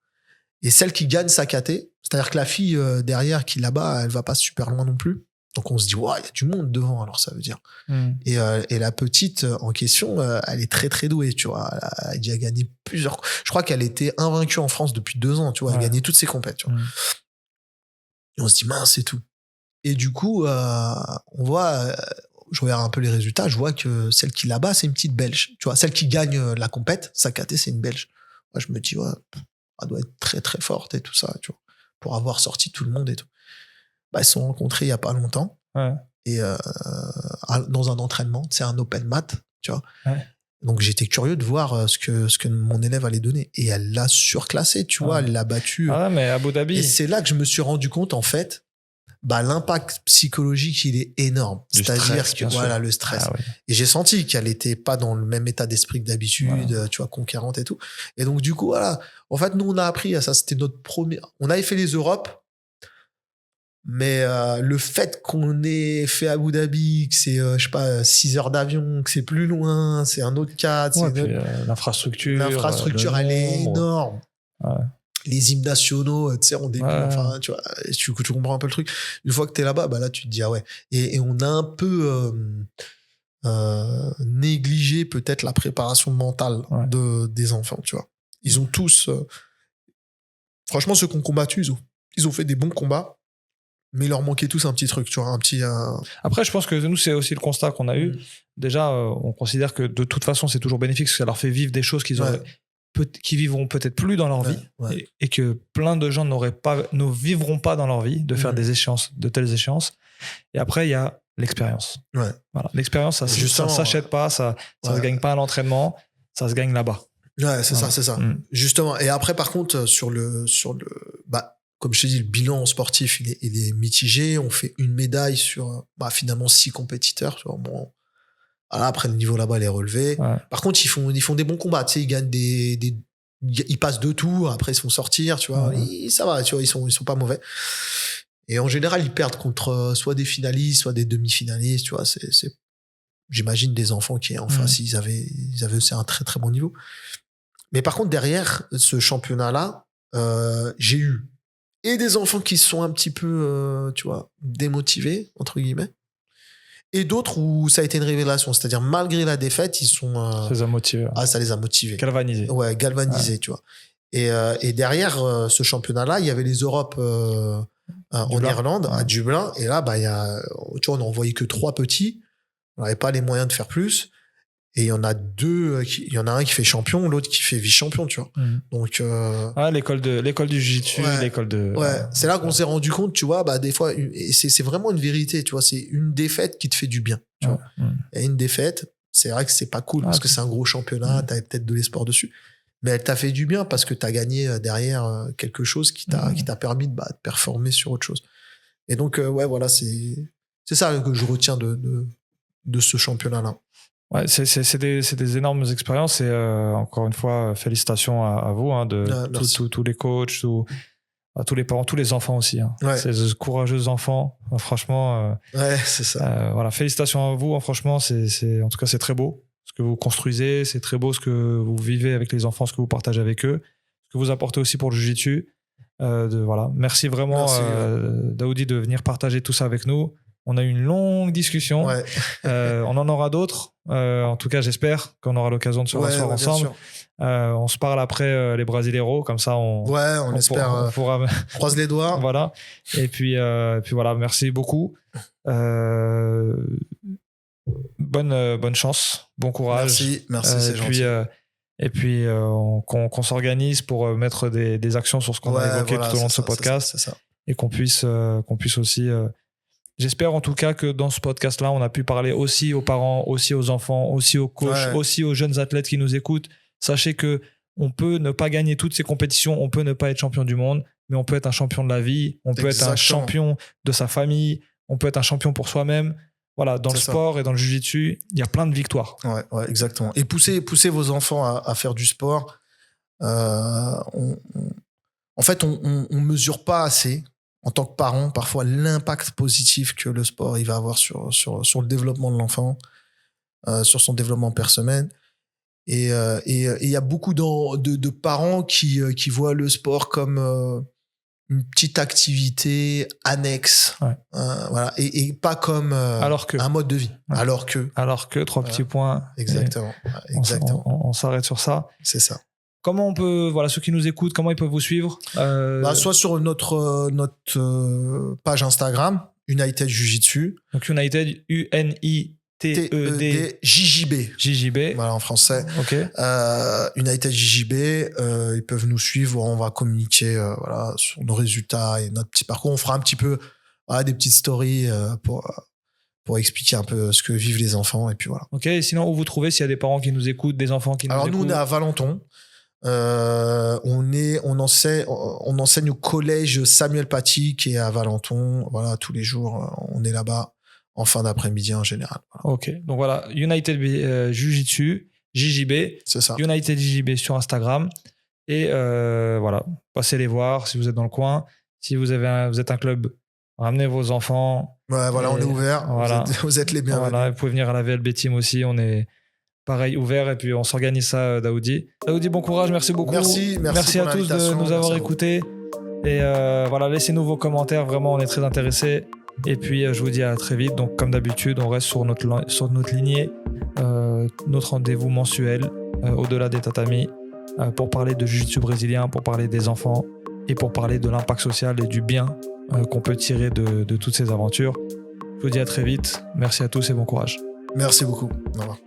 B: Et celle qui gagne sa KT, c'est-à-dire que la fille derrière qui là-bas, elle va pas super loin non plus. Donc on se dit, il y a du monde devant, alors ça veut dire. Et la petite en question, elle est très très douée, tu vois. Elle a déjà gagné plusieurs... Je crois qu'elle était invaincue en France depuis 2 ans, tu vois. Elle a gagné toutes ses compètes, tu vois. Et on se dit, mince, c'est tout. Et du coup, on voit... je regarde un peu les résultats, je vois que celle qui là-bas, c'est une petite Belge. Tu vois, celle qui gagne la compète, sa KT, c'est une Belge. Moi, je me dis, elle doit être très, très forte et tout ça, tu vois, pour avoir sorti tout le monde et tout. Ils se sont rencontrés il y a pas longtemps. Et dans un entraînement, c'est un open mat, tu vois. Donc, j'étais curieux de voir ce que mon élève allait donner. Et elle l'a surclassé, tu vois, elle l'a battu.
A: Mais Abu Dhabi.
B: Et c'est là que je me suis rendu compte, en fait, l'impact psychologique, il est énorme. C'est-à-dire que le stress. Et j'ai senti qu'elle était pas dans le même état d'esprit que d'habitude, tu vois, conquérante et tout. Et donc, du coup, voilà. En fait, nous, on a appris à ça. C'était notre premier... On avait fait les Europes, mais le fait qu'on ait fait Abu Dhabi, que c'est, 6 heures d'avion, que c'est plus loin, c'est un autre cadre.
A: L'infrastructure,
B: elle est énorme. Les hymnes nationaux, tu sais, en début, enfin, tu vois, tu comprends un peu le truc. Une fois que t'es là-bas, là, tu te dis, Et on a un peu négligé peut-être la préparation mentale des enfants, tu vois. Ils ont tous... franchement, ceux qui ont combattu, ils ont fait des bons combats, Mais il leur manquait tous un petit truc, tu vois, un petit.
A: Après, je pense que nous, c'est aussi le constat qu'on a eu. Déjà, on considère que de toute façon, c'est toujours bénéfique parce que ça leur fait vivre des choses qui vivront peut-être plus dans leur vie et que plein de gens ne vivront pas dans leur vie de faire de telles échéances. Et après, il y a l'expérience.
B: Ouais.
A: Voilà. L'expérience, ça s'achète pas, ça se gagne pas à l'entraînement, ça se gagne là-bas.
B: Ouais, c'est ça. Justement. Et après, par contre, comme je t'ai dit, le bilan sportif, il est mitigé. On fait une médaille sur, finalement, 6 compétiteurs. Tu vois, bon, voilà, après, le niveau là-bas, il est relevé.
A: Ouais.
B: Par contre, ils font des bons combats. Tu sais, ils gagnent ils passent 2 tours. Après, ils se font sortir, tu vois. Ça va, tu vois, ils sont pas mauvais. Et en général, ils perdent contre soit des finalistes, soit des demi-finalistes, tu vois. J'imagine des enfants qui, en face, ils avaient aussi un très, très bon niveau. Mais par contre, derrière ce championnat-là, j'ai eu et des enfants qui se sont un petit peu, tu vois, démotivés, entre guillemets, et d'autres où ça a été une révélation. C'est-à-dire, malgré la défaite, ils sont...
A: ça les a motivés.
B: Ça les a motivés.
A: Galvanisés.
B: Ouais, galvanisés, tu vois. Et derrière ce championnat-là, il y avait les Europes en Irlande, à Dublin. Et là, tu vois, on n'en voyait que 3 petits. On n'avait pas les moyens de faire plus. Et il y en a 2, il y en a un qui fait champion, l'autre qui fait vice-champion, tu vois. Donc,
A: l'école du jiu-jitsu, l'école de...
B: Ouais, c'est là qu'on s'est rendu compte, tu vois, des fois, et c'est vraiment une vérité, tu vois, c'est une défaite qui te fait du bien, tu vois. Et une défaite, c'est vrai que c'est pas cool, parce que c'est un gros championnat, t'avais peut-être de l'espoir dessus, mais elle t'a fait du bien parce que t'as gagné derrière quelque chose qui t'a permis de performer sur autre chose. Et donc, voilà, c'est ça que je retiens de ce championnat-là.
A: Ouais, c'est des énormes expériences et encore une fois, félicitations à vous, tous les coachs, à tous les parents, tous les enfants aussi. Ces courageux enfants, franchement.
B: C'est ça.
A: Voilà, félicitations à vous. Franchement, en tout cas, c'est très beau ce que vous construisez, c'est très beau ce que vous vivez avec les enfants, ce que vous partagez avec eux, ce que vous apportez aussi pour le jiu-jitsu. Voilà. Merci vraiment, Daoudi, de venir partager tout ça avec nous. On a eu une longue discussion. On en aura d'autres. En tout cas, j'espère qu'on aura l'occasion de se rasseoir ensemble. On se parle après les Brasileiros, comme ça on
B: espère. On pourra croise les doigts.
A: Voilà. Et puis voilà, merci beaucoup. Bonne chance, bon courage.
B: Merci, c'est gentil.
A: Et puis qu'on s'organise pour mettre des actions sur ce qu'on a évoqué tout au long de ce podcast.
B: C'est ça.
A: Et qu'on puisse aussi... J'espère en tout cas que dans ce podcast-là, on a pu parler aussi aux parents, aussi aux enfants, aussi aux coachs, aussi aux jeunes athlètes qui nous écoutent. Sachez que on peut ne pas gagner toutes ces compétitions, on peut ne pas être champion du monde, mais on peut être un champion de la vie, on peut être un champion de sa famille, on peut être un champion pour soi-même. Voilà, dans le sport et dans le jiu-jitsu, il y a plein de victoires.
B: Ouais, exactement. Et poussez vos enfants à faire du sport. En fait, on mesure pas assez, en tant que parent, parfois l'impact positif que le sport il va avoir sur le développement de l'enfant, sur son développement personnel. Et il y a beaucoup de parents qui voient le sport comme une petite activité annexe, voilà, et pas comme un mode de vie. Alors que 3 petits points. Exactement.
A: On s'arrête sur ça.
B: C'est ça.
A: Comment on peut, ceux qui nous écoutent, comment ils peuvent vous suivre?
B: Soit sur notre page Instagram, United Jiu-Jitsu.
A: Donc United, UNITED JJB.
B: Voilà, en français.
A: Ok.
B: United JJB, ils peuvent nous suivre. On va communiquer sur nos résultats et notre petit parcours. On fera un petit peu des petites stories pour expliquer un peu ce que vivent les enfants. Et puis voilà.
A: Ok. Et sinon, où vous trouvez s'il y a des parents qui nous écoutent, des enfants qui nous écoutent?
B: Alors, nous, on est à Valenton. On enseigne au collège Samuel Paty qui est à Valenton. Voilà, tous les jours, on est là-bas en fin d'après-midi en général. Voilà.
A: Ok, donc voilà, United Jiu-Jitsu, JJB.
B: C'est ça.
A: United JJB sur Instagram. Et voilà, passez les voir si vous êtes dans le coin. Si vous êtes un club, ramenez vos enfants.
B: Ouais, voilà, on est ouvert. Voilà. Vous êtes les bienvenus.
A: Voilà, vous pouvez venir à la VLB Team aussi. On est pareil, ouvert, et puis on s'organise ça, Daoudi. Daoudi, bon courage, merci beaucoup.
B: Merci
A: à tous de nous avoir écoutés. Et voilà, laissez-nous vos commentaires, vraiment, on est très intéressés. Et puis, je vous dis à très vite. Donc, comme d'habitude, on reste sur notre lignée, notre rendez-vous mensuel, au-delà des tatamis, pour parler de jiu-jitsu brésilien, pour parler des enfants et pour parler de l'impact social et du bien qu'on peut tirer de toutes ces aventures. Je vous dis à très vite. Merci à tous et bon courage.
B: Merci beaucoup. Au revoir.